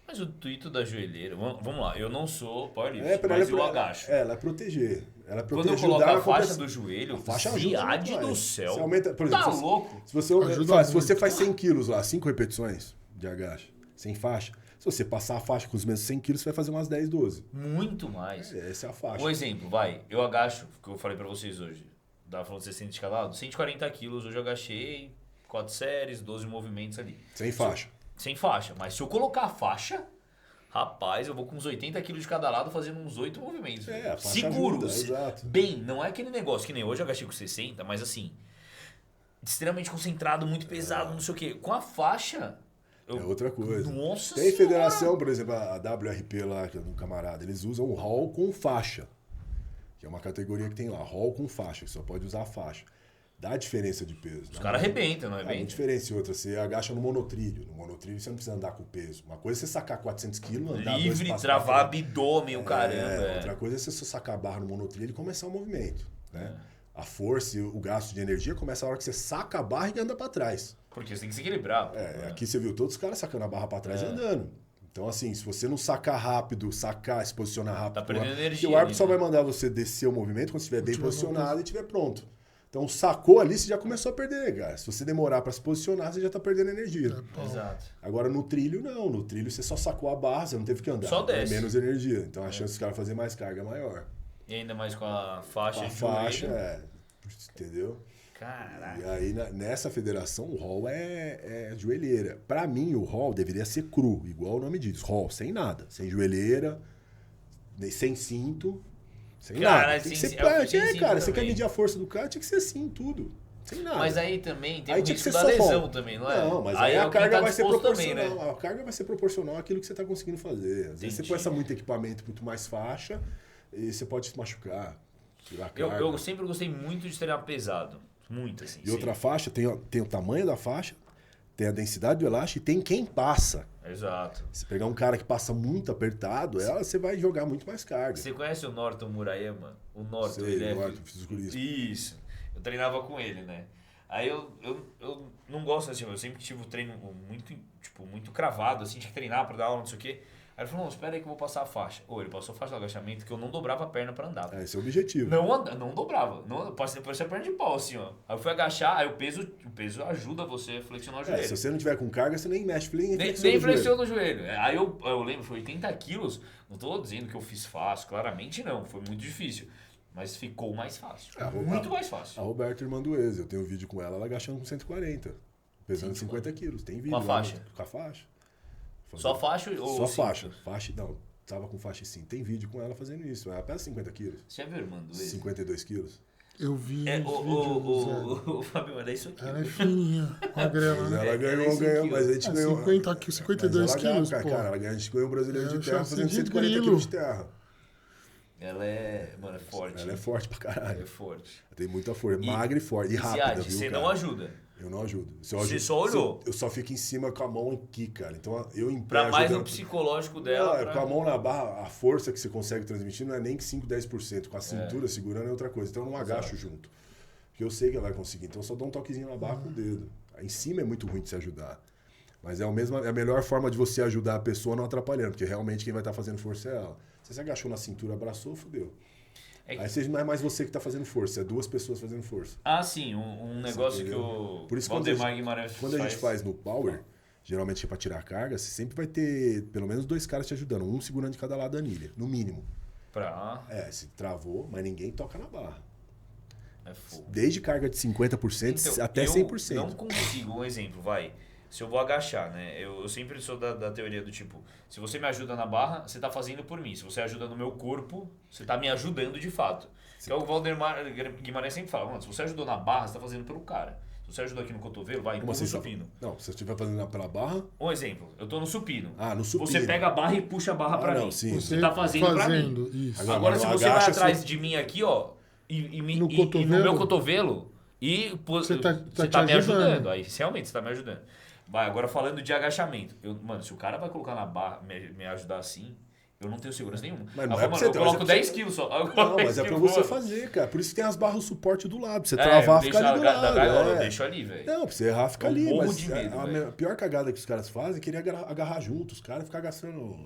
Mas o intuito da joelheira... Vamos lá, eu não sou powerlifter, mas eu agacho. Ela é proteger. Ela é quando eu coloco a faixa do joelho, viade do céu, você aumenta, por exemplo, tá louco? Se você faz 100 quilos lá, 5 repetições de agacho, sem faixa, se você passar a faixa com os mesmos 100 quilos, você vai fazer umas 10, 12. Muito mais. Essa é a faixa. Um exemplo, eu agacho, que eu falei pra vocês hoje, tava falando 60 de cada lado, 140 quilos, hoje eu agachei, 4 séries, 12 movimentos ali. Sem faixa. Sem faixa, mas se eu colocar a faixa... Rapaz, eu vou com uns 80 quilos de cada lado fazendo uns 8 movimentos. A faixa seguro. Ajuda, exato. Bem, não é aquele negócio que nem hoje eu agachei com 60, mas assim, extremamente concentrado, muito pesado, não sei o quê. Com a faixa... É outra coisa. Nossa Tem senhora. federação, por exemplo, a WRP lá, que é um camarada, eles usam o roll com faixa. Que é uma categoria que tem lá, roll com faixa, que só pode usar a faixa. Dá diferença de peso. Os caras arrebentam, não Uma arrebentam? diferença e outra, você agacha no monotrilho. No monotrilho você não precisa andar com peso. Uma coisa é você sacar 400 quilos, andar dois Livre, passos travar pra frente. abdômen, o caramba. Outra coisa é você só sacar a barra no monotrilho e começar o movimento. Né? A força e o gasto de energia começa a hora que você saca a barra e anda para trás. Porque você tem que se equilibrar. Aqui você viu todos os caras sacando a barra para trás e andando. Então, assim, se você não sacar rápido, se posicionar rápido... Tá perdendo energia. Porque o árbitro só né? vai mandar você descer o movimento quando estiver bem posicionado e estiver pronto. Então, sacou ali, você já começou a perder gás. Se você demorar para se posicionar, você já tá perdendo energia. Exato. Agora, no trilho, não. No trilho, você só sacou a barra, você não teve que andar. Só desce. É menos energia. Então, a chance dos caras fazer mais carga é maior. E ainda mais com a faixa Com a de faixa, joelho. entendeu? Caraca. E aí, nessa federação, o hall é joelheira. Pra mim, o hall deveria ser cru, igual o nome diz. Hall, sem nada. Sem joelheira, sem cinto, sem Cara, nada. Tem que sem- ser é o sem cinto cara, você também. quer medir a força do cara, tinha que ser assim, tudo. Sem nada. Mas aí também tem Aí o tinha que risco ser da só lesão hall. também, não é? Não, mas aí é a o quem carga tá vai ser disposto proporcional. também, né? A carga vai ser proporcional àquilo que você tá conseguindo fazer. Às vezes você Entendi. põe muito equipamento, muito mais faixa, e você pode se machucar. Tirar a carga. Eu sempre gostei muito de treinar pesado. Muito, assim. E outra faixa, tem o tamanho da faixa, tem a densidade do elástico e tem quem passa. Exato. Se pegar um cara que passa muito apertado, você vai jogar muito mais carga. Você conhece o Norton Murayama? O Norton, Sei, ele é... Norton, fisiculista. Isso. Eu treinava com ele, né? Aí eu não gosto assim, eu sempre tive o treino muito cravado, assim, tinha que treinar pra dar aula, não sei o quê. Aí ele falou, não, espera aí que eu vou passar a faixa. Ele passou a faixa do agachamento que eu não dobrava a perna pra andar. Esse é o objetivo. Não dobrava. Não, parecia a perna de pau, assim, ó. Aí eu fui agachar, aí o peso ajuda você a flexionar o joelho. Se você não tiver com carga, você nem mexe, nem Nem flexiona o joelho. flexiona o joelho. Aí eu lembro, foi 80 quilos. Não tô dizendo que eu fiz fácil, claramente não. Foi muito difícil. Mas ficou mais fácil. Muito mais fácil. A Roberta, irmã do ex, eu tenho um vídeo com ela agachando com 140, pesando 50 quilos. Tem vídeo. Com a faixa? Com a faixa. Só faixa ou Só cinto? faixa. Faixa, não. Tava com faixa sim. Tem vídeo com ela fazendo isso. Ela pesa 50 quilos. Você já viu, irmão? 52 quilos. Eu vi É, os vídeos. o Fabio, mas é isso aqui. Ela é fininha, magrela, Mas né? ela ganhou, esse aqui, mas a gente ganhou. 50 quilos, 52 Mas ela ganhou, quilos, cara, pô. cara, a gente ganhou um brasileiro É, de terra chassi fazendo de 140 grilo. quilos de terra. Ela é, mano, é forte. Ela é forte pra Ela caralho. é forte. Tem muita força. Magra e forte. E rápida, Ziad, viu, você cara? não ajuda. Eu não ajudo. Você só olhou. Eu só fico em cima com a mão aqui, cara. Então eu em pé Pra mais ajudando- o psicológico Não, dela. com a mão na barra, a força que você consegue transmitir não é nem que 5, 10%. Com a cintura segurando é outra coisa. Então eu não agacho junto. Porque eu sei que ela vai conseguir. Então eu só dou um toquezinho na barra com o dedo. Aí em cima é muito ruim de se ajudar. Mas é a melhor forma de você ajudar a pessoa não atrapalhando. Porque realmente quem vai estar fazendo força é ela. Se você agachou na cintura, abraçou, fudeu. É que- Aí não é mais você que tá fazendo força. É duas pessoas fazendo força. Ah, sim, um negócio que entendeu? o Por isso quando Valdemar Guimarães Quando a gente faz no power, geralmente é pra tirar a carga, você sempre vai ter pelo menos 2 caras te ajudando. Um segurando de cada lado da anilha, no mínimo. Se travou, mas ninguém toca na barra. É fogo. Desde carga de 50% Então, até eu 100%. não consigo, um exemplo, vai. Se eu vou agachar, né? Eu sempre sou da teoria do tipo, se você me ajuda na barra, você tá fazendo por mim. Se você ajuda no meu corpo, você tá me ajudando de fato. Que é o Valdemar Guimarães sempre fala, mano, se você ajudou na barra, você tá fazendo pelo cara. Se você ajudou aqui no cotovelo, vai, empurra o supino. Não, se você estiver fazendo pela barra... Um exemplo, eu tô no supino. No supino. Você pega a barra e puxa a barra pra não, mim. sim. Você tá fazendo pra mim. Isso. Agora, se você vai agacha, atrás de mim aqui, ó, e no meu cotovelo, você tá me ajudando. Aí, realmente, você tá me ajudando. Vai, agora falando de agachamento. Mano, se o cara vai colocar na barra, me ajudar assim, eu não tenho segurança nenhuma. Mas não eu é pra falo, você mano, ter, eu mas coloco é pra 10 quilos só. Não, mas é pra você fazer, cara. Por isso que tem as barras o suporte do lado. Pra você travar, fica ali do lado. Da gaiola, eu deixo ali, velho. Não, pra você errar, fica Eu ali. morro Mas de medo, a pior cagada que os caras fazem é querer agarrar junto. Os caras ficam agachando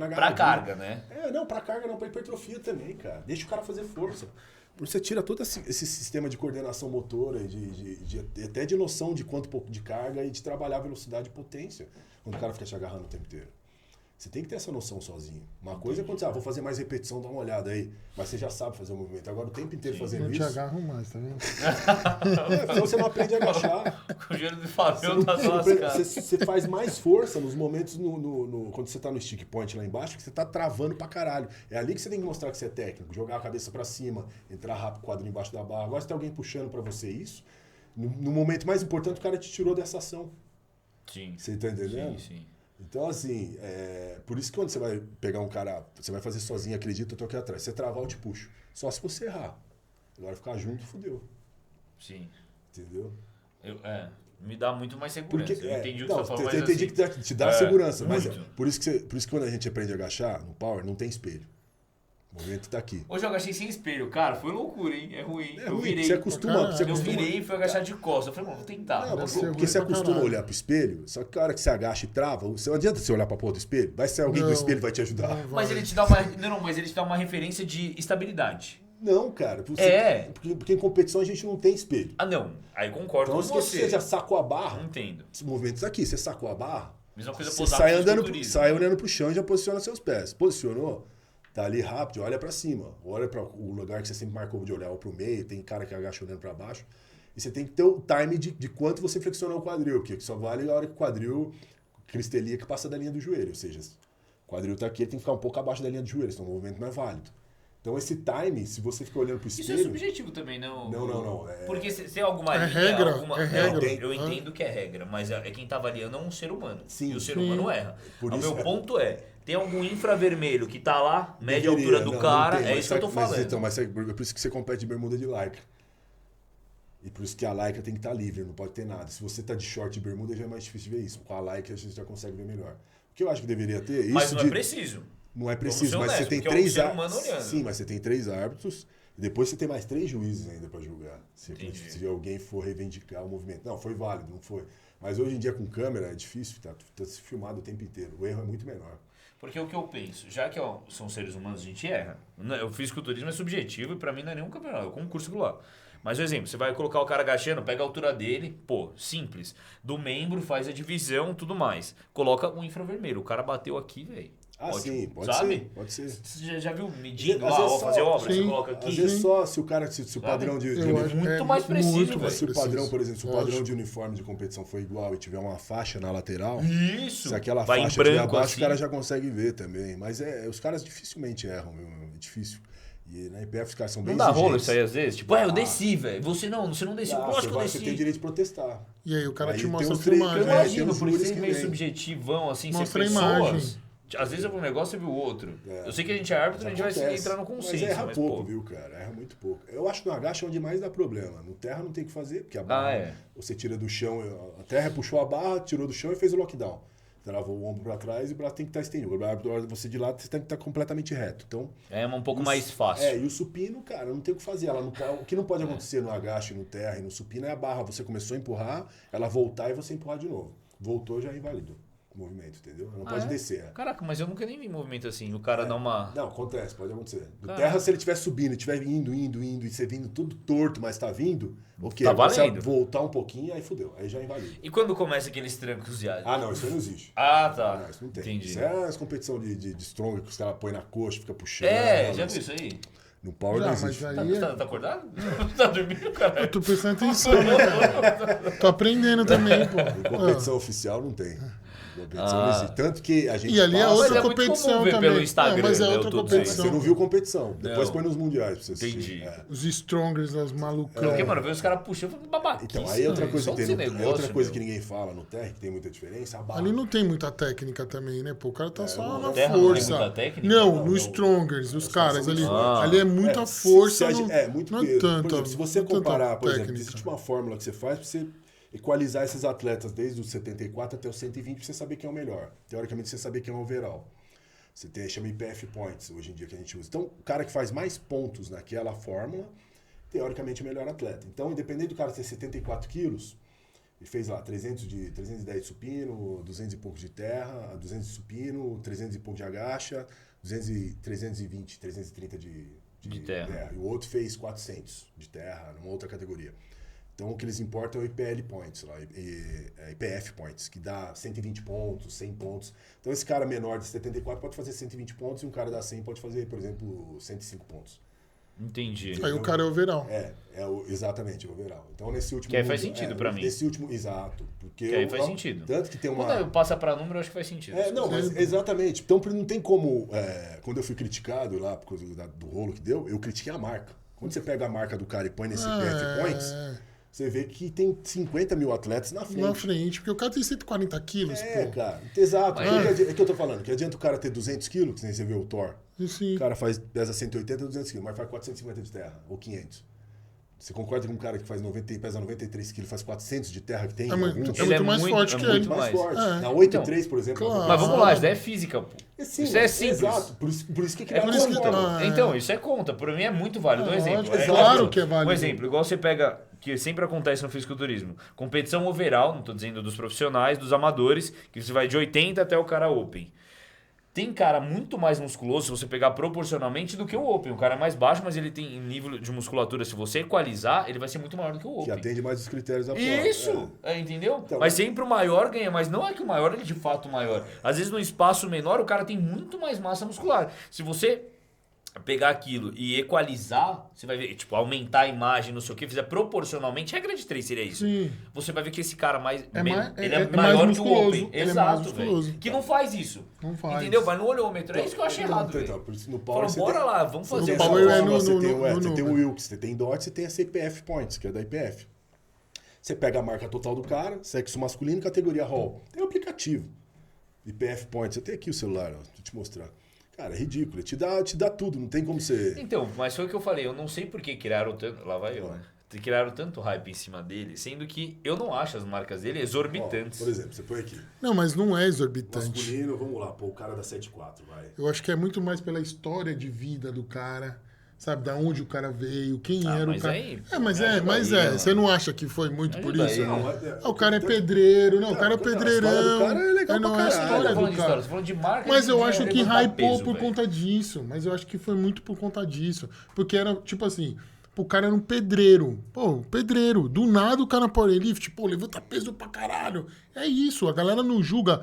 agarrando. Pra carga, né? Não, pra carga não, pra hipertrofia também, cara. Deixa o cara fazer força. Você tira todo esse sistema de coordenação motora, até de noção de quanto pouco de carga e de trabalhar a velocidade e potência. Quando o cara fica te agarrando o tempo inteiro. Você tem que ter essa noção sozinho. Uma coisa é quando você, vou fazer mais repetição, dá uma olhada aí. Mas você já sabe fazer o movimento. Agora o tempo inteiro fazendo Não isso... te agarram mais, tá vendo? Então você não aprende a agachar. O joelho do Fabio tá lascado. Você faz mais força nos momentos quando você tá no stick point lá embaixo, que você tá travando pra caralho. É ali que você tem que mostrar que você é técnico. Jogar a cabeça pra cima, entrar rápido, quadro embaixo da barra. Agora se tem alguém puxando pra você isso, no momento mais importante o cara te tirou dessa ação. Sim. Você tá entendendo? Sim. Então, assim, por isso que quando você vai pegar um cara, você vai fazer sozinho, acredita, eu tô aqui atrás. Você travar, eu te puxo. Só se você errar. Agora ficar junto, fudeu. Sim. Entendeu? Me dá muito mais segurança. Porque, eu entendi o que não, você tá falando, eu mas entendi assim, que te dá segurança, mas muito. por isso que quando a gente aprende a agachar, no power, não tem espelho. O movimento tá aqui. Hoje eu agachei sem espelho, cara, foi loucura, hein? É ruim. É eu ruim, virei. você acostuma. Eu virei e fui agachar de costas. Eu falei, mano, vou tentar. Não, Deve ser porque ruim você pra acostuma a caralho. olhar pro espelho, só que a hora que você agacha e trava, não adianta você olhar pra porra do espelho. Vai ser alguém do Não, espelho que vai te ajudar. não vai. Mas ele te dá uma. Não, mas ele te dá uma referência de estabilidade. Não, cara. Porque em competição a gente não tem espelho. Ah, não. Aí concordo Então, com se você. você já sacou a barra, Não entendo. esse movimento aqui, você sacou a barra, Mesma coisa você posar sai no andando, fisiculturismo. sai olhando pro chão e já posiciona seus pés. Posicionou, tá ali rápido, olha pra cima. Olha para o lugar que você sempre marcou de olhar, ou pro meio, tem cara que agacha olhando pra baixo. E você tem que ter o time de quanto você flexiona o quadril, porque só vale a hora que o quadril cristelia que passa da linha do joelho. Ou seja, o quadril tá aqui, ele tem que ficar um pouco abaixo da linha do joelho, senão o movimento não é válido. Então esse time, se você ficar olhando pro espelho... Isso é subjetivo também, não? Não. Porque se tem alguma É linha... regra, alguma... é regra. Eu entendo que é regra, mas é quem tá avaliando é um ser humano. Sim. E o ser Sim. humano erra. Por O isso meu é. ponto é, tem algum infravermelho que tá lá, média Deveria, altura do não cara, tem, é mas isso que eu tô falando. Mas é por isso que você compete de bermuda de lycra. E por isso que a lycra tem que estar livre, não pode ter nada. Se você tá de short e bermuda, já é mais difícil de ver isso. Com a lycra a gente já consegue ver melhor. O que eu acho que deveria ter... Isso Mas não é preciso. Não é Vamos preciso, ser mas você honestos, tem porque é um 3 ser humano árbitros. olhando. Sim, mas você tem 3 árbitros e depois você tem mais 3 juízes ainda para julgar. Entendi. Se alguém for reivindicar o movimento. Não, foi válido, não foi. Mas hoje em dia com câmera é difícil, tá filmado o tempo inteiro. O erro é muito menor. Porque o que eu penso, já que são seres humanos, a gente erra. O fisiculturismo é subjetivo e pra mim não é nenhum campeonato, é um concurso lá. Mas, por exemplo, você vai colocar o cara agachando, pega a altura dele, pô, simples. Do membro, faz a divisão, tudo mais. Coloca um infravermelho. O cara bateu aqui, velho. Ah, ótimo, sim, pode sabe? ser. Pode ser. Você já viu medindo Às lá, vezes ó, só- fazer obra, sim. você coloca aqui. Às vezes só se o padrão de Eu acho muito mais preciso, muito velho. se o padrão, preciso. por exemplo, se o Lógico. padrão de uniforme de competição for igual e tiver uma faixa na lateral, Isso! se aquela vai faixa em branco, estiver abaixo, assim. o cara já consegue ver também. Mas os caras dificilmente erram, é difícil. E na IPF os caras são bem Não dá rolo exigentes. isso aí às vezes? Tipo, eu desci, velho. Você não desceu. Ah, Lógico que eu você tem desci. direito de protestar. E aí o cara Aí te tem mostra a os três- filmagem. Eu tem imagino, os por júris ser que meio vem. subjetivão, assim, Mostra ser a pessoas. imagem. Às vezes eu vi um negócio e vi o outro. É. Eu sei que a gente é árbitro, a gente vai Acontece. entrar no consenso. Mas erra mas, pouco, pô, viu, cara? Erra muito pouco. Eu acho que no agacha é onde mais dá problema. No terra não tem o que fazer, porque a barra, é. você tira do chão, a terra puxou a barra, tirou do chão e fez o lockdown. Travou o ombro pra trás e o braço tem que estar estendido. Agora você de lado, você tem que estar completamente reto. Então, é um pouco mais fácil. e o supino, cara, não tem o que fazer. O que não pode acontecer no agacha, no terra e no supino é a barra. Você começou a empurrar, ela voltar e você empurrar de novo. Voltou, já invalidou o movimento, entendeu? Ela não pode descer. Caraca, mas eu nunca nem vi movimento assim. O cara dá uma. Não, acontece, pode acontecer. No Caraca. terra, se ele estiver subindo, estiver indo, e você vindo tudo torto, mas tá vindo, ok. Tá Você valendo. voltar um pouquinho, aí fudeu. Aí já invalida. E quando começa aqueles trancos de Ah, não, isso aí não existe. Ah, tá. Não, isso não tem. Entendi. Isso é as competição de strong que os caras põem na coxa, fica puxando. Já mas viu isso aí? No power Já, não mas existe. aí Tá acordado? Tá dormindo, cara? Eu tô prestando atenção, né, cara? Tô aprendendo também, pô. Em competição oficial não tem. Em competição não existe. Tanto que a gente E ali é passa- outra Mas é muito competição comum ver também. pelo Instagram, Não, mas é né, outra eu tô Mas competição. você não viu competição. Depois Não. põe nos mundiais pra você assistir. Entendi. É. Os strongers, os malucão. Porque, mano, vê os caras puxando, eu falo, babaquice. Então, aí outra velho. coisa Só que tem, desse é negócio, outra coisa meu. que ninguém fala no terra, que tem muita diferença, a barra. Ali não tem muita técnica também, né? Pô, o cara tá só no na terra não tem força. muita técnica? Não, Não, no não. strongers, os caras ali. Ah. Ali é muita É, força. muito não peso. tanto. Por exemplo, se você não tanta comparar, por exemplo, técnica. existe uma fórmula que você faz para você equalizar esses atletas desde os 74 até os 120 para você saber quem é o melhor. Teoricamente, você saber quem é o overall. Você tem, chama IPF Points, hoje em dia, que a gente usa. Então, o cara que faz mais pontos naquela fórmula, teoricamente, é o melhor atleta. Então, independente do cara ter 74 quilos, ele fez lá 310 de supino, 200 e pouco de terra, 200 de supino, 300 e pouco de agacha, 320, 330 de terra. E o outro fez 400 de terra, numa outra categoria. Então, o que eles importam é o IPL Points, lá, IPF Points, que dá 120 pontos, 100 pontos. Então, esse cara menor de 74 pode fazer 120 pontos e um cara da 100 pode fazer, por exemplo, 105 pontos. Entendi. Aí o cara é overall. Exatamente, o overall. Então, nesse último... Que aí faz sentido pra mim. Nesse último, exato. Porque Que aí faz sentido. Tanto que tem uma... Quando passa pra número, eu acho que faz sentido. Não, mas exatamente. Então, não tem como... quando eu fui criticado lá, por causa do rolo que deu, eu critiquei a marca. Quando você pega a marca do cara e põe nesse IPF Points, você vê que tem 50 mil atletas na frente. Na frente, porque o cara tem 140 quilos, pô. Cara. Exato. Mas- É que eu tô falando. Que adianta o cara ter 200 quilos, que nem você vê o Thor. E sim. O cara pesa 180, 200 quilos, mas faz 450 de terra, ou 500. Você concorda com um cara que faz pesa 93 quilos, faz 400 de terra que tem? É muito, alguns? é muito mais forte que ele. Muito mais forte. Na 8,3, por exemplo. Claro. Mas vamos lá, isso daí é física, pô. Sim, isso é simples. Exato. Por isso que É criaram conta. Então, isso é conta. Por mim é muito válido. Um exemplo. Lógico, claro que é válido. Um exemplo, igual você pega, que sempre acontece no fisiculturismo. Competição overall, não tô dizendo dos profissionais, dos amadores, que você vai de 80 até o cara open. Tem cara muito mais musculoso, se você pegar proporcionalmente, do que o Open. O cara é mais baixo, mas ele tem nível de musculatura. Se você equalizar, ele vai ser muito maior do que o Open. Que atende mais os critérios da prova. Isso! Entendeu? Então, mas sempre o maior ganha. Mas não é que o maior ele é de fato maior. Às vezes, no espaço menor, o cara tem muito mais massa muscular. Se você pegar aquilo e equalizar, você vai ver, tipo, aumentar a imagem, não sei o que, fizer proporcionalmente, regra de 3 seria isso. Sim. Você vai ver que esse cara ele é é maior mais que o musculoso, Open. ele é mais Exato, musculoso. velho. Que não faz isso. Não faz. Entendeu? Vai no olhômetro. É isso que eu achei errado, Então, velho. por isso no Power Fala, bora lá, vamos fazer No essa Power é prova. Você tem o Wilks, você tem DOT, você tem a CPF Points, que é da IPF. Você pega a marca total do cara, sexo masculino, categoria Hall. Tem o aplicativo. IPF Points, eu tenho aqui o celular, ó, deixa eu te mostrar. Cara, é ridículo, te dá tudo, não tem como você... Então, mas foi o que eu falei, eu não sei por que criaram tanto... Lá vai eu, né? Criaram tanto hype em cima dele, sendo que eu não acho as marcas dele exorbitantes. Ó, por exemplo, você põe aqui. Não, mas não é exorbitante. Masculino, vamos lá, pô, o cara da 7.4, vai. Eu acho que é muito mais pela história de vida do cara, sabe? Da onde o cara veio, quem era o mas cara. aí, mas aí, Você não acha que foi muito por isso? aí, Não, né? o cara é pedreiro, não, o cara é pedreirão. A história do cara é legal não pra é a caralho. história Tô falando do de cara. história, tô falando de marca. Mas eu de acho que levantar hypou peso, por velho. conta disso. Mas eu acho que foi muito por conta disso. Porque era, tipo assim, o cara era um pedreiro. Pô, pedreiro. Do nada o cara na powerlift, pô, levanta peso pra caralho. É isso, a galera não julga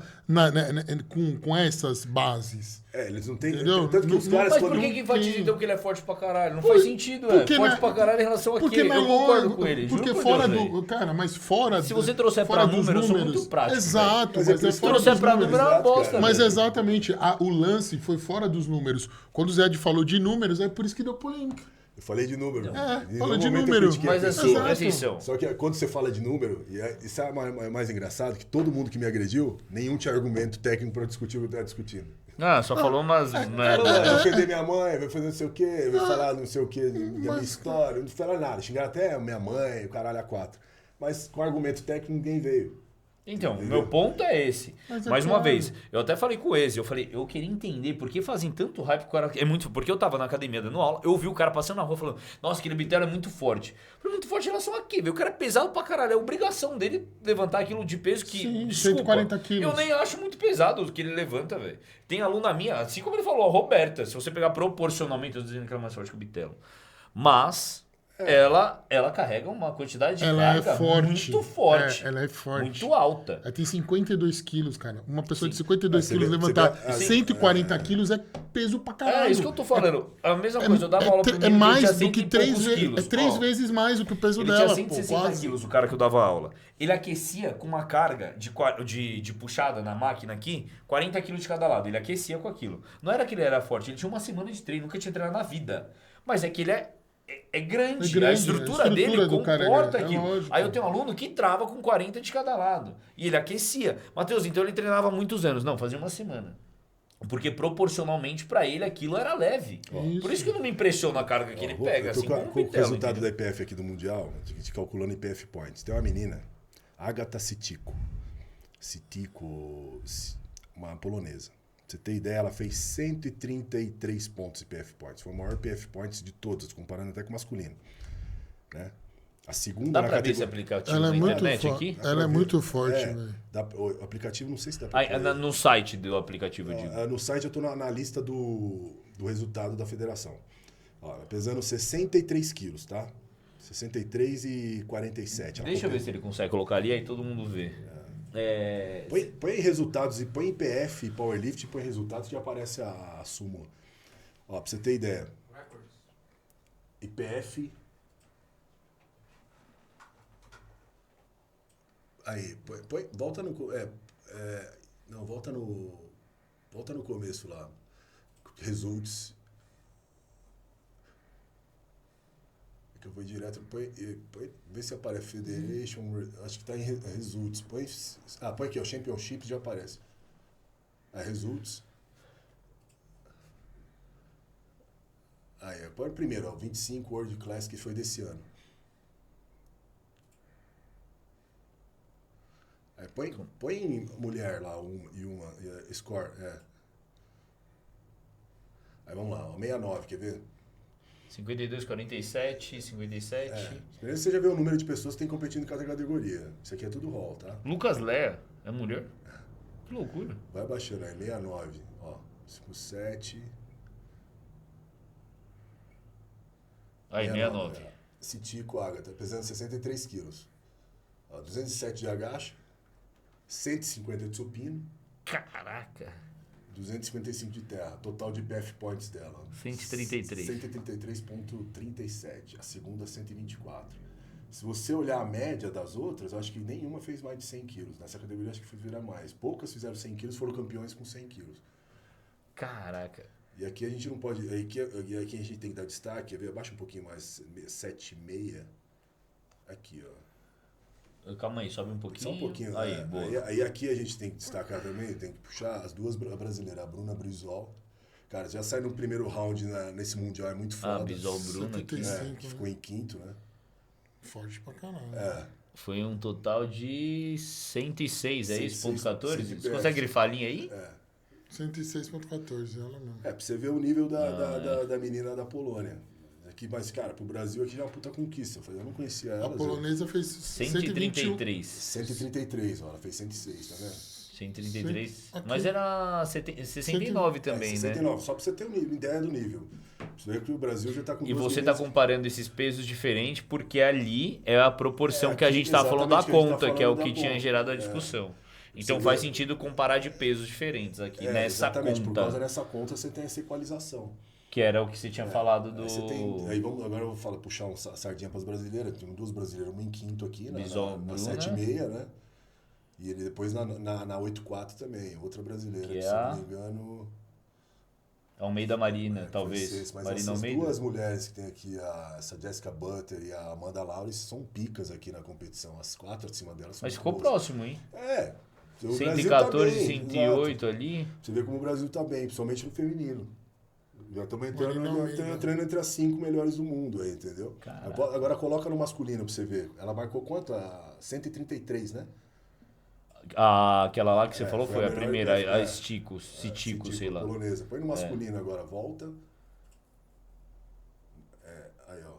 com essas bases. Eles não têm... Entendeu? Tanto que os Não- caras... Mas quando- por que enfatiza então que ele é forte pra caralho? Não Por- faz sentido, porque é. Forte na- pra caralho em relação a Porque quê? na Eu concordo lógica- com ele. Porque juro por fora Deus, do. velho. Cara, mas fora. Se você trouxer fora pra dos número, eu sou muito prático, Exato, velho. Mas é mas por é isso que fora trouxer dos pra números. número é uma Exato, bosta, cara. Mas velho. exatamente, o lance foi fora dos números. Quando o Zed falou de números, é por isso que deu polêmica. Eu falei de número. Em falou nenhum de momento eu número. critiquei a Mas pessoa. assim, Exato. presta atenção. Só que quando você fala de número, isso é mais engraçado, que todo mundo que me agrediu, nenhum tinha argumento técnico pra discutir o que eu tava discutindo. Ah, só falou umas merda. Vai ofender minha mãe, vai fazer não sei o quê, vai falar não sei o quê da minha história, não falaram nada. Xingaram até a minha mãe, o caralho a 4. Mas com argumento técnico ninguém veio. Então, meu ponto é esse. Mas é Mais uma claro. vez, eu até falei com o Eze, eu queria entender por que fazem tanto hype com o cara. É muito, porque eu tava na academia dando aula, eu vi o cara passando na rua falando, nossa, aquele bitelo é muito forte. Eu falei, muito forte em relação a quê? velho? O cara é pesado pra caralho, é obrigação dele levantar aquilo de peso que. Sim, desculpa, 140 quilos. Eu nem acho muito pesado o que ele levanta, velho. Tem aluna minha, assim como ele falou, a Roberta, se você pegar proporcionalmente, eu tô dizendo que ela é mais forte que o bitelo. Mas. Ela carrega uma quantidade de Ela é carga forte. muito forte. Ela é forte. Muito alta. Ela tem 52 quilos, cara. Uma pessoa de Sim. 52 Você quilos vê- levantar você vê- 140 quilos é peso pra caralho. É isso que eu tô falando. A mesma coisa, eu dava aula pro É menino, ele mais tinha do 100 que e 3 poucos vezes. quilos. É 3 Ó, vezes mais do que o peso Ele dela. tinha 160 quase. quilos, o cara que eu dava aula. Ele aquecia com uma carga de puxada na máquina aqui, 40 quilos de cada lado. Ele aquecia com aquilo. Não era que ele era forte, ele tinha uma semana de treino, nunca tinha treinado na vida. Mas é que ele é grande. É grande, A a estrutura estrutura dele do cara é comporta grande, é aquilo. lógico. Aí eu tenho um aluno que trava com 40 de cada lado. E ele aquecia. Matheus, então ele treinava há muitos anos. Não, fazia uma semana. Porque proporcionalmente pra ele aquilo era leve. Isso. Por isso que eu não me impressiono a carga que ele pega, Eu tô assim com, como o com o Bitelo, resultado entendeu? da IPF aqui do Mundial, de calculando IPF Points. Tem uma menina, Agatha Sitico, uma polonesa. Pra você ter ideia, ela fez 133 pontos IPF Points. Foi o maior IPF Points de todos, comparando até com o masculino. Né? A segunda Dá na pra ver esse categoria... aplicativo Ela é na muito internet forte. aqui? Ela é muito forte, velho. O aplicativo, não sei se dá pra Ah, no site do aplicativo, eu digo. No site eu tô na lista do resultado da federação. Ó, pesando 63 quilos, tá? 63 e 47. Deixa eu ver se ele consegue colocar ali, aí todo mundo vê. Põe resultados e põe IPF e Powerlift, põe resultados que já aparece a súmula. Ó, pra você ter ideia. IPF. Aí, volta no. Não, volta no começo lá. Results. É que eu vou direto. Vê se aparece Federation. Acho que tá em Results. Põe aqui, ó. Championships já aparece. Results. Aí, põe primeiro, ó. 25 World Class que foi desse ano. Põe mulher lá, score, Aí vamos lá, 69, quer ver? 52, 47, 57. Primeiro você já vê o número de pessoas que tem competindo em cada categoria. Isso aqui é tudo hall, tá? Lucas Lea, é mulher? Que loucura. Vai baixando aí, 69, ó, 57... Aí, 69. Citico Ágata, pesando 63 quilos. Ó, 207 de agacha, 150 de supino. Caraca. 255 de terra. Total de PF points dela. 133. 133,37. A segunda, 124. Se você olhar a média das outras, eu acho que nenhuma fez mais de 100 quilos. Nessa categoria, acho que fizeram mais. Poucas fizeram 100 quilos, foram campeões com 100 quilos. Caraca. E aqui a gente não pode... Aqui a gente tem que dar destaque. Abaixa um pouquinho mais. 7,6. Aqui, ó. Calma aí, sobe um pouquinho. Só um pouquinho. Aí, boa. Aí aqui a gente tem que destacar também, tem que puxar as duas brasileiras, a Bruna Brizol. Cara, já sai no primeiro round nesse Mundial, é muito foda. Brizol Bruna aqui. Que ficou em quinto, né? Forte pra caralho. Foi um total de 106, é isso? Ponto 14? 100 Você consegue grifar a linha aí? 106,14, ela mesmo. Pra você ver o nível da menina da Polônia. Aqui, mas, cara, pro Brasil aqui já é uma puta conquista. Eu não conhecia ela. A polonesa fez 133. 133, ó, ela fez 106, tá vendo? 133. Aqui. Mas era 69 também, 69, né? só pra você ter uma ideia do nível. Você vê que o Brasil já tá com E duas você tá meninas- comparando esses pesos diferentes porque ali é a proporção que a aqui, gente tá falando da exatamente, que a gente tá conta, que é o falando que da tinha conta. gerado a discussão. Então Você faz vê- sentido comparar de pesos diferentes aqui nessa exatamente, por causa conta. dessa conta você tem essa equalização. Que era o que você tinha falado do... Aí você tem, aí agora eu vou puxar uma sardinha para as brasileiras. Tem duas brasileiras, uma em quinto aqui, na Brizol Bruna. 7,6, né? E ele depois na 8,4 também, outra brasileira. Que se é eu a- não me engano. Almeida Marina, talvez. francês, mas Marina essas Almeida. duas mulheres que tem aqui, essa Jessica Butter e a Amanda Laures, são picas aqui na competição. As quatro acima delas são Mas ficou boas. próximo, hein? O Brasil 114, tá bem, 108 exato. ali. Você vê como o Brasil tá bem, principalmente no feminino. Já estamos Marina Almeida. entrando entre as 5 melhores do mundo aí, entendeu? Caraca. Agora coloca no masculino pra você ver. Ela marcou quanto? 133, né? Aquela lá que você falou foi foi a a melhor primeira, dessa, a é. Stico, Citico, Citico, sei lá. polonesa. Põe no masculino agora, volta. Aí, ó.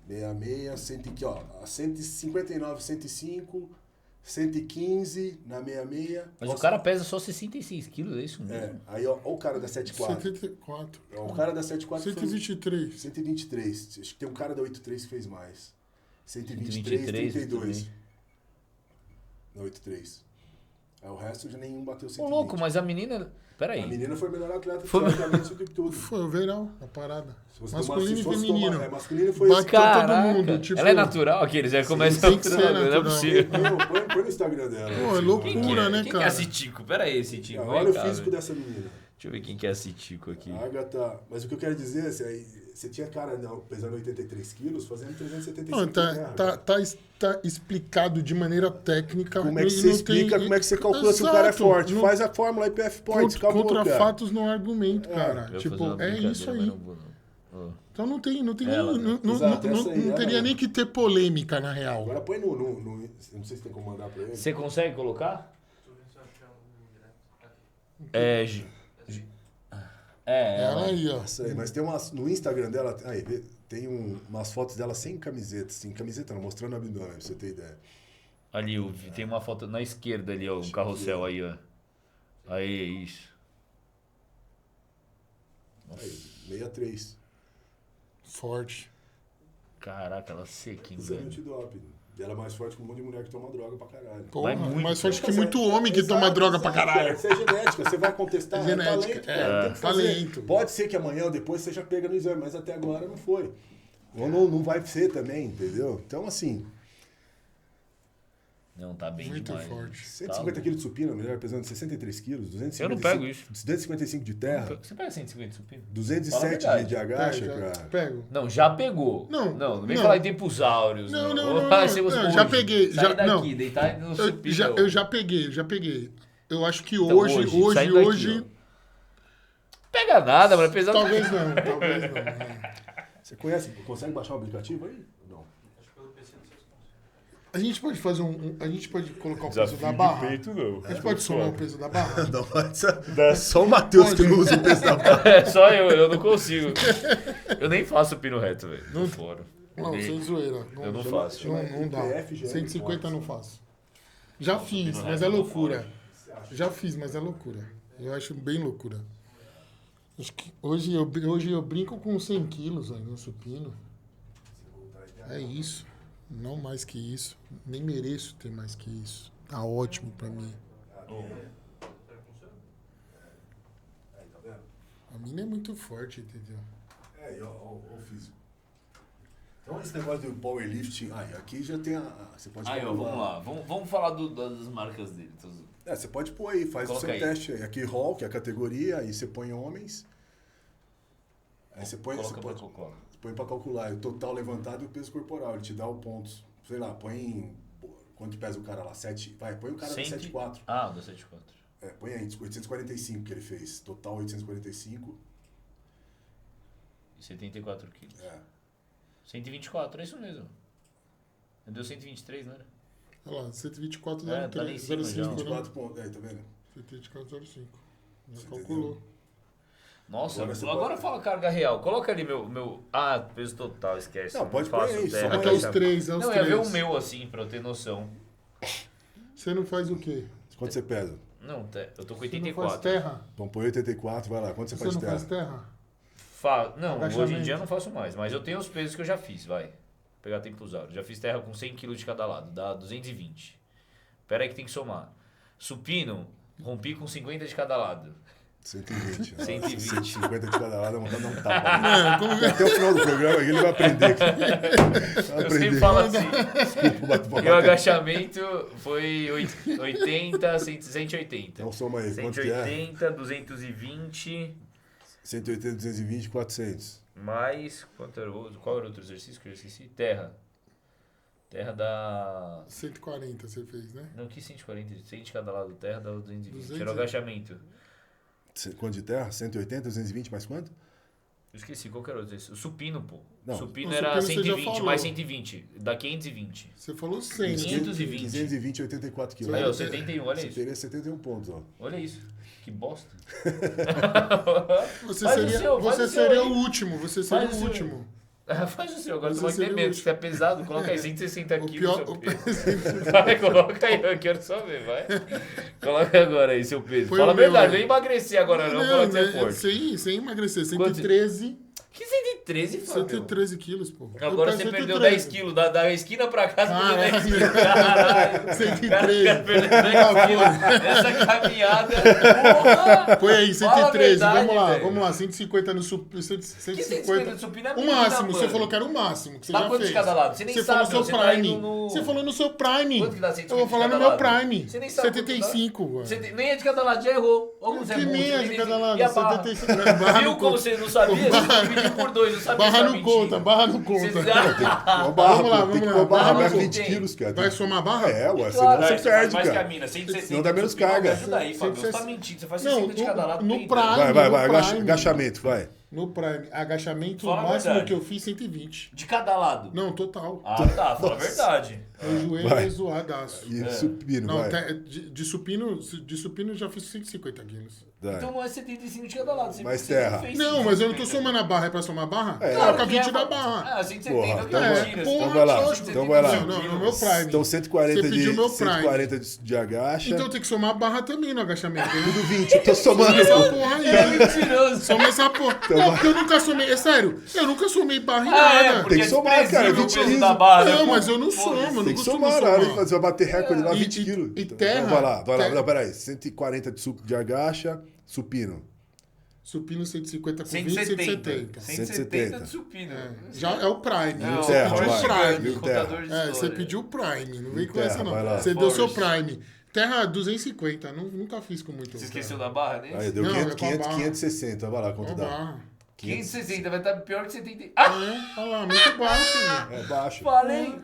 66, 100, aqui, ó. 159, 105, 115 na 66. Mas o cara pesa só 66 quilos, é isso mesmo? Aí, ó o cara da 74. 74. O cara da 74 fez 123. 123. Acho que tem um cara da 83 que fez mais. 123, 123, 32. também. Na 83. Aí o resto já nenhum bateu Ô, 120. louco, mas a menina... Peraí. A menina foi a melhor atleta Foi- teoricamente de tudo. Foi o verão, a parada. Se fosse Masculino se e fosse feminino. tomar- masculino foi Bate- esse. Caraca. Caraca, todo mundo, tipo- ela é natural aqueles, já começa tem que ser não é natural. possível. Põe no Instagram dela. Pô, é assim, loucura, olha. né, Quem cara? que é esse Tico? Pera aí, esse Tico. Olha Vem o cá, físico velho. dessa menina. Deixa eu ver quem que é esse Tico aqui. A Agatha. Mas o que eu quero dizer é assim, você tinha cara pesando 83 quilos, fazendo 375 Não, de terra. tá explicado de maneira técnica. Como é que e você não explica, tem- como é que você calcula se o cara é Exato, forte? não- Faz a fórmula IPF Points, acabou, Contra cara. fatos não há argumento, cara. Eu ia Tipo, fazer uma é brincadeira, isso mas aí. não vou, não. Ó. Então não tem Ela, nem, né? não, Exato, não, essa aí, não ela teria mesmo. nem que ter polêmica, na real. Agora põe no. Eu não sei se tem como mandar pra ele. Você consegue colocar? Deixa eu ver se eu achar um direto. Aqui. É... Ela aí, ó. Essa aí, mas tem umas. No Instagram dela, aí, tem umas fotos dela sem camiseta, sem camiseta não, mostrando o abdômen, pra você ter ideia. Ali, eu vi, tem uma foto na esquerda ali, ó, um carrossel aí, ó. Aí, é isso. Aí, 63. Forte. Caraca, ela sequinha, Isso é velho. antidoping. E ela é mais forte que um monte de mulher que toma droga pra caralho. Porra, Vai muito, mais forte cara. que muito homem que toma Exato, droga pra exato, caralho. cara. Isso é genética, você vai contestar, É é genética, talento, é, cara, tem que fazer. talento. Pode ser que amanhã ou depois seja pega no exame, mas até agora não foi. Ou não vai ser também, entendeu? Então, assim, Não, tá bem Muito demais. forte. 150 kg de supino, a mulher pesando 63 quilos, 255, Eu não pego isso. 255 de terra, Você pega 150 supino? 207 Fala a de agacha, Pega, cara. Pego. Não, já pegou. Não, não vem não. falar em tempos áureos. Não, não, Ou não, vai não, ser os não, hoje. já peguei, Sai já- daqui, não. deitar no supino. Eu já peguei. Eu acho que Então, hoje, sai daqui, hoje Pega nada, mano. Pesado. talvez não. Você consegue baixar o aplicativo aí? Não. Acho que pelo PC não sei se consegue. A gente pode fazer a gente pode colocar o peso Desafio da de barra? peito, não. A gente pode somar o peso da barra? É só o Matheus que não usa o peso da barra. É só eu não consigo. Eu nem faço pino reto, velho. Não fora. Não, sem zoeira. Eu não faço. Não dá. IPF já é 150 eu não faço. Já fiz, mas é loucura. Já fiz, mas é loucura. Eu acho bem loucura. Acho que hoje eu brinco com 100 quilos aí no supino. É isso. Não mais que isso. Nem mereço ter mais que isso. Tá ótimo pra mim. A mina é muito forte, entendeu? É, o físico. Então esse negócio do powerlifting, aqui já tem você pode Aí, ó, vamos lá. Vamos falar das marcas dele. Você pode pôr aí, faz Coloca o seu aí. teste aí. Aqui Hall, que é a categoria, aí você põe homens. Aí você põe, põe pra calcular o total levantado e o peso corporal. Ele te dá o pontos. Sei lá, põe. Quanto que pesa o cara lá? 7. Vai, põe o cara da 7,4. Ah, da 7,4. Põe aí, 845 que ele fez. Total 845. E 74 quilos. 124, é isso mesmo. Deu 123, não era? Olha lá, 124,03. Tá lá em cima já. 24 pontos, aí, tá vendo? 124,05. Já Você calculou. Nossa, Agora agora fala carga real. Coloca ali meu... Ah, peso total, esquece. Não, pode faço pôr aí, terra, só Aqui é os sabe? três, Não, ia ver o meu assim, pra eu ter noção. Você não faz o quê? Quanto você pesa? Não, eu tô com Você não 84. faz terra? Então põe 84, vai lá. Quanto você Você faz não terra? faz terra? Não, Agachamento. hoje em dia eu não faço mais, mas eu tenho os pesos que eu já fiz, vai. Vou pegar tempo usado. Já fiz terra com 100 kg de cada lado, dá 220. Pera aí que tem que somar. Supino, rompi com 50 de cada lado. 120. 120. 150 de cada lado, vamos dar um tapa. Não, como Até o final do programa ele vai aprender. Eu sempre falo assim. Desculpa, E o agachamento foi 80, 180. Então soma aí, quanto que é? 180, 220, 180, 220, 400. mais... Qual era o outro exercício que eu esqueci? Terra. Terra dá... 140 você fez, né? Não, que 140? 100 de cada lado. Terra dá 220. 200. Era o agachamento. Quanto de terra? 180, 220, mais quanto? Eu esqueci, qual que era o exercício? O supino, pô. Não. O supino O era supino você já 120, falou. mais 120. Dá 520. Você falou 100, né? 520. 520, 84 quilos. Aí, ó, 71, olha Você isso. teria 71 pontos, ó. Olha isso. Que bosta. Você Faz o seria, seu, faz você o seu seria aí. o último, você seria Faz o o seu. último. Faz o seu, agora tu Você vai ter seria medo. o Se é pesado, coloca aí 160 O quilos. pior, seu o peso. Vai, coloca aí, eu quero só ver, vai. Coloca agora aí seu peso. Põe Fala a o meu verdade, aí. não emagrecer agora não, fala que você é forte. sem emagrecer, Quanto? 113, Que 113, Fábio? 113 quilos, pô. Agora Eu você peso perdeu 113. 10 quilos, da esquina pra casa, Caralho. perdeu 10 quilos. Caralho. 113. Cara, perdeu 10 quilos. Essa caminhada, porra. Põe aí, Fala a 113, verdade, vamos velho. lá, 150 no supino, Que 150 150. de supino é O muita, máximo, você mano. falou que era o máximo, que você Dá já quanto fez. de cada lado? Você nem Você sabe, falou no seu você tá prime. indo no- Você falou no seu prime. Quanto que dá 150 Eu vou falar de no cada meu lado? prime. Você nem sabe quanto dá? 75, Você velho. nem é de cada lado, já errou. Olha como você é Que burro, nem é você de cada lado, E a barra? 75. Barra Viu não como conta. você não sabia? Barra- Você dividiu por 2, não sabia Barra essa não mentira. conta, barra não conta. Uma Você... barra, Vamos lá, pô, tem que vamos pôr lá. barra Barra mais não 20 tem. quilos, cara. Vai somar barra? É, ué, Claro, senão aí você faz perde, mais que a cara. mina, 160. Senão dá menos supino, carga. Me ajuda aí, Fábio. Você tá 160. mentindo. Você faz Não, 60 de cada lado. no peita. prime. Vai, no prime. agachamento, vai. No prime, agachamento, Fala a o máximo verdade. que eu fiz, 120. De cada lado. Não, total. Ah, tá. Fala a verdade. Meu joelho Vai. é zoadaço. E supino, Não, vai. de supino eu já fiz 150 quilos. Vai. Então não é 75 de cada lado. Você, Mais você terra. fez Não, mas eu não tô somando a barra, é pra somar barra? É. Coloca que 20 é, da barra. Ah, 170 Porra, que então é vai. mentira. Porra, Então vai lá, lógico. então vai lá. Não, no meu prime. Então 140 Você pediu de, meu prime. 140 de agacha. Então tem que somar a barra também no agachamento. Né? Tudo 20, eu tô somando, Essa pô. porra É aí. mentiroso. Soma essa porra. Não, porque eu nunca somei. É sério, eu nunca somei barra em Ah, é, nada. porque Tem que somar, é cara, desprezível 20 o peso quilos. da barra. né? Não, Pô, mas eu não foda-se. somo, não Tem que costumo somar, na hora somar. você vai bater recorde lá, E- 20 e- quilos. e Então, terra? vai lá. Terra. Não, peraí. 140 de agacha, supino. Supino 150 com 20, 170. 170. 170 de supino. Já é o prime. Não, Você terra, pediu o vai. prime. Mil Contador de É, você história. pediu o prime, não vem com terra, essa não. vai lá. Você deu seu Forte. prime. Terra 250, nunca fiz com muito. Você esqueceu da barra, né? Aí, deu Não, 500, é com a 500, barra. 560. Vai lá, quanto Uma dá? barra. 560 vai estar pior que 70. Ah, É, olha lá, muito baixo, velho. É baixo. falei.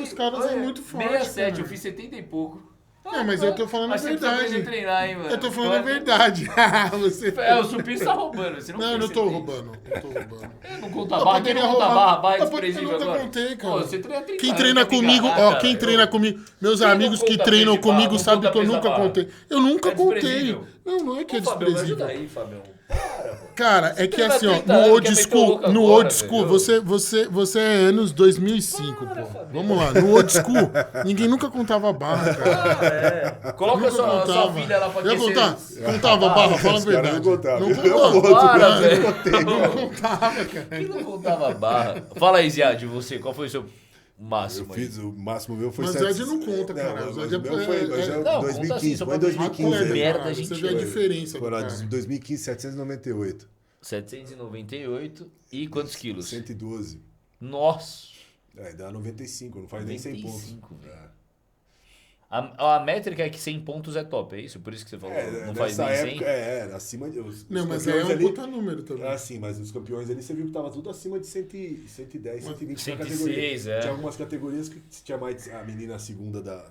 Os caras Olha, é muito forte, 67, cara. eu fiz 70 e pouco. Não, mas eu tô falando a Mas você precisa aprender verdade. a treinar, hein, mano. Eu tô falando a verdade. Você... É, o supino tá roubando. Você Não, eu não tô percebeu. roubando. Não tô roubando. Não conta Eu barra, quem poderia não conta roubar. barra é Eu desprezível nunca agora. contei, cara. Pô, você treina 30 Quem anos, treina quer me comigo, enganar, ó, cara? quem treina comigo, meus Quem não amigos que conta treinam peso de barra, comigo não sabem conta que eu peso da nunca barra? contei. Eu nunca É contei. desprezível. Não é que é Ô, Fabião, me desprezível. ajuda aí, Fabião. Para, mano. Cara, é que treina assim, ó, 30 no anos, old quer meter o school, louco no agora, old school, velho. você é anos 2005, Para, pô. Fabião. Vamos lá, no old school, ninguém nunca contava barra, cara. Ah, é. Coloca Nunca sua contava. filha lá pra Eu ia aquecer. contar? Contava barra, fala a Os caras verdade. não contavam. Não Eu contava. conto, Para, cara, velho. eu contei. Não contava, cara. Quem não contava barra? Fala aí, Ziad, você, qual foi o seu máximo Eu aí? fiz, o máximo meu foi Mas o 700. Zed não conta, cara. O Mas Zed o meu foi mas é Não, conta assim, 2015. só Foi em pra ver. 2015. Atleta, merda, cara, gente. Você vê a diferença do Foi lá cara. de 2015, 798. 798 e quantos quilos? 112. Nossa. É, dá 95, não faz nem 100 pontos. 95, velho. É. A métrica é que 100 pontos é top, é isso? Por isso que você falou, É, não faz nessa nem 100? época, acima de. Os Não, mas aí é campeões um ali. puta número também. Ah, sim, mas os campeões ali você viu que tava tudo acima de 110, 120 na 106, categoria. é. Tinha algumas categorias que tinha mais. A menina segunda da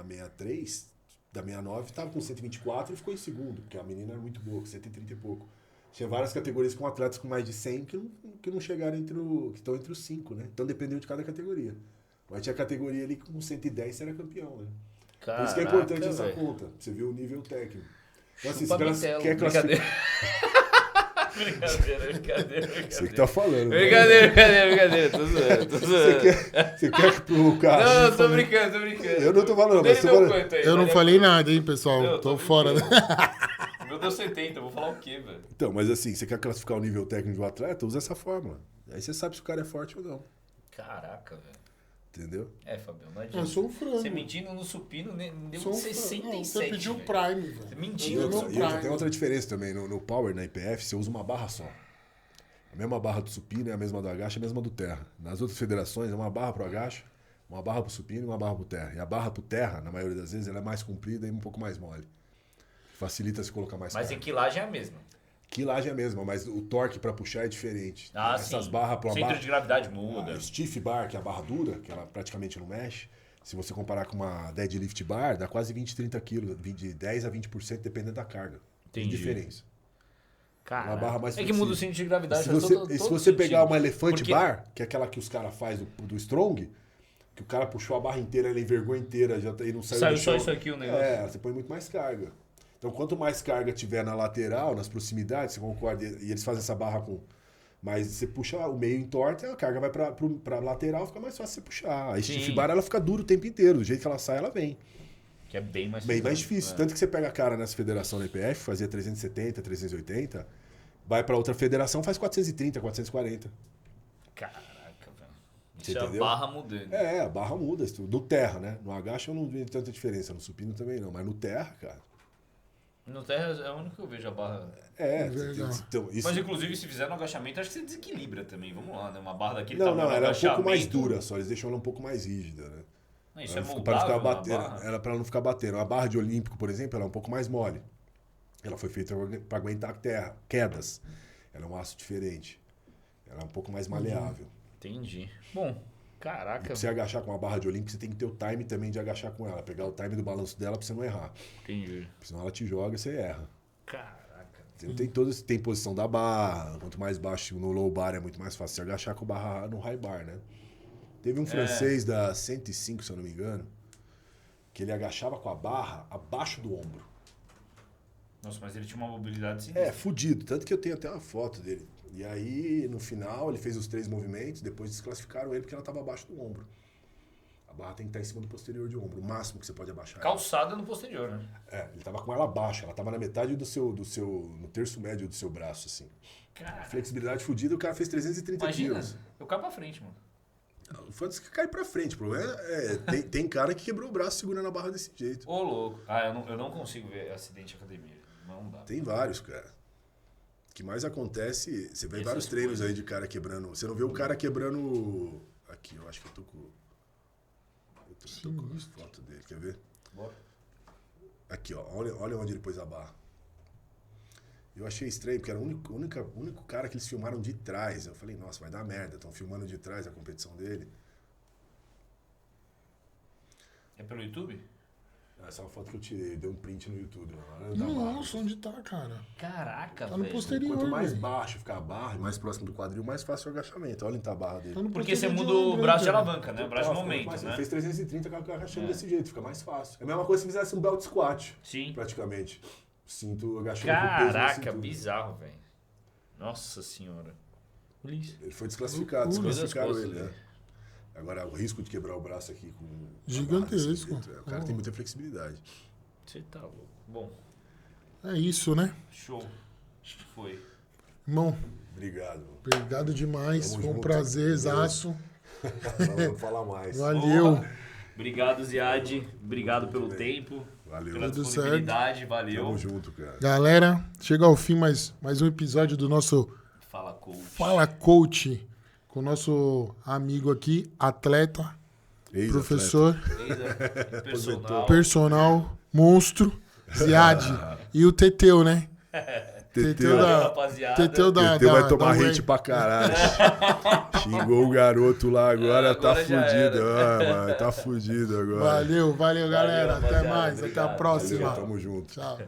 63, da 69, tava com 124 e ficou em segundo, porque a menina era muito boa, com 130 e pouco. Tinha várias categorias com atletas com mais de 100 que não chegaram que estão entre os 5, né? Então dependeu de cada categoria. Mas tinha categoria ali que com 110 você era campeão, né? Por isso que é importante essa velho. conta, pra você ver o nível técnico. Então, assim, Chupa se Bitelo. quer classificar. Brincadeira. Você que tá falando. né? Brincadeira. Tô zoando. Você quer pro cara. Não, tô brincando. Eu não tô falando, mas Dele tô deu falando. quanto aí? Eu não Daria falei quanto? nada, hein, pessoal. Não, Tô fora. brincando. O meu deu 70, eu vou falar o quê, velho? Então, mas assim, você quer classificar o nível técnico do atleta, usa essa fórmula. Aí você sabe se o cara é forte ou não. Caraca, velho. Entendeu? É, Fabião, não adianta. Eu sou um frango. Você mentindo no supino, deu Sou um 67. frango. Não, você pediu velho. Prime, velho. Você mentiu. Eu dei E meu tem Prime. outra diferença também. No Power, na IPF, você usa uma barra só. A mesma barra do supino é a mesma do agacha, é a mesma do terra. Nas outras federações é uma barra pro agacha, uma barra pro supino e uma barra pro terra. E a barra pro terra, na maioria das vezes, ela é mais comprida e um pouco mais mole. Facilita se colocar mais Mas carga. em quilagem é a mesma. Quilagem é a mesma, mas o torque pra puxar é diferente. Ah, Essas sim. barras pra O uma centro barra... de gravidade muda. A stiff bar, que é a barra dura, que ela praticamente não mexe, se você comparar com uma deadlift bar, dá quase 20, 30 quilos, de 10 a 20% dependendo da carga. Tem Entendi. diferença. Cara, Uma barra mais é que muda o flexível. centro de gravidade. Se faz você, todo e se todo você pegar sentido. uma elefante Porque- bar, que é aquela que os caras fazem do Strong, que o cara puxou a barra inteira, ele envergou inteira, já e não saiu Saiu do só chão. isso aqui o negócio. É, você põe muito mais carga. Então, quanto mais carga tiver na lateral, nas proximidades, você concorda? E eles fazem essa barra com... Mas você puxa o meio entorta, a carga vai pra lateral, fica mais fácil você puxar. A stiff Sim. bar, ela fica dura o tempo inteiro. Do jeito que ela sai, ela vem. Que é bem mais Bem mais pesado, difícil. né? Tanto que você pega a cara nessa federação da IPF, fazia 370, 380, vai pra outra federação, faz 430, 440. Caraca, velho. Você Isso é a entendeu? barra mudando. É, a barra muda. No terra, né? No agacha eu não vejo tanta diferença. No supino também não. Mas no terra, cara... No terra é o único que eu vejo a barra. É, Verdade. então, isso... Mas inclusive, se fizer no agachamento, acho que você desequilibra também. Vamos lá, né? Uma barra daquele Não, tamanho não, no ela é um pouco mais agachamento. dura só. Eles deixam ela um pouco mais rígida, né? Não, isso é Pra não moldável ficar na batendo. barra. Ela pra não ficar batendo. A barra de olímpico, por exemplo, ela é um pouco mais mole. Ela foi feita para aguentar quedas. Ela é um aço diferente. Ela é um pouco mais maleável. Entendi. Bom, E caraca. pra você agachar com uma barra de olímpico, você tem que ter o time também de agachar com ela. Pegar o time do balanço dela pra você não errar. Entendi. Senão ela te joga e você erra. Caraca. Tem posição da barra. Quanto mais baixo no low bar é muito mais fácil você agachar com barra no high bar, né? Teve um francês da 105, se eu não me engano, que ele agachava com a barra abaixo do ombro. Nossa, mas ele tinha uma mobilidade sinistra. É, fudido. Tanto que eu tenho até uma foto dele. E aí, no final, ele fez os 3 movimentos, depois desclassificaram ele porque ela estava abaixo do ombro. A barra tem que estar em cima do posterior de ombro, o máximo que você pode abaixar. Calçada no posterior, né? É, ele tava com ela abaixo, ela tava na metade no terço médio do seu braço, assim. Cara, Flexibilidade fudida, o cara fez 330 imagina, quilos. eu caio pra frente, mano. O fato é que cai pra frente, o problema tem cara que quebrou o braço segurando a barra desse jeito. Ô, louco. Ah, eu não consigo ver acidente de academia. Não dá. Tem vários, cara. O que mais acontece, você vê Essas vários treinos coisas. aí de cara quebrando. Você não vê o cara quebrando. Aqui, eu acho que eu tô com. Eu tô com a foto dele, quer ver? Bora. Aqui, ó. Olha onde ele pôs a barra. Eu achei estranho, porque era o único cara que eles filmaram de trás. Eu falei, nossa, vai dar merda. Estão filmando de trás a competição dele. É pelo YouTube? Essa é uma foto que eu tirei, deu um print no YouTube. Da barra. Nossa, onde tá, cara? Caraca, Tá no velho. posterior, Quanto mais velho. baixo ficar a barra e mais próximo do quadril, mais fácil o agachamento. Olha a barra dele. Tá no Porque você posterior muda de o ombro, braço de cara. alavanca, né? O braço de Fica momento, mais- né? Fez 330 agachando desse jeito, fica mais fácil. É a mesma coisa se fizesse um belt squat, Sim. praticamente. Sinto agachando com peso na Caraca, cintura. bizarro, velho. Nossa senhora. Olha isso. Ele foi desclassificado, Loucura. desclassificaram Coisas, ele, né? velho. Agora, o risco de quebrar o braço aqui com... Gigantesco. a barra desse jeito, o cara tem muita flexibilidade. Você tá louco. Bom, É isso, né? show. Foi. Irmão, Obrigado. obrigado demais. Tamo Foi um junto. prazerzaço. Vamos falar mais. Valeu. Boa. Obrigado, Ziad. Obrigado pelo tempo. Valeu. Pela Tudo disponibilidade. Valeu. Tamo junto, cara. Galera, chega ao fim mais um episódio do nosso Fala, coach. Fala Coach, com o nosso amigo aqui, atleta, Ex-atleta. professor, Personal. personal, monstro, Ziad. E o Teteu, né? Teteu. da- rapaziada. Teteu da... Teteu vai da- tomar da hate pra caralho. Xingou o garoto lá agora, tá Agora já fudido. era. Ah, mano, tá fudido agora. Valeu, galera. Até rapaziada. mais. Até a Obrigado. próxima. Valeu, tamo junto. Tchau.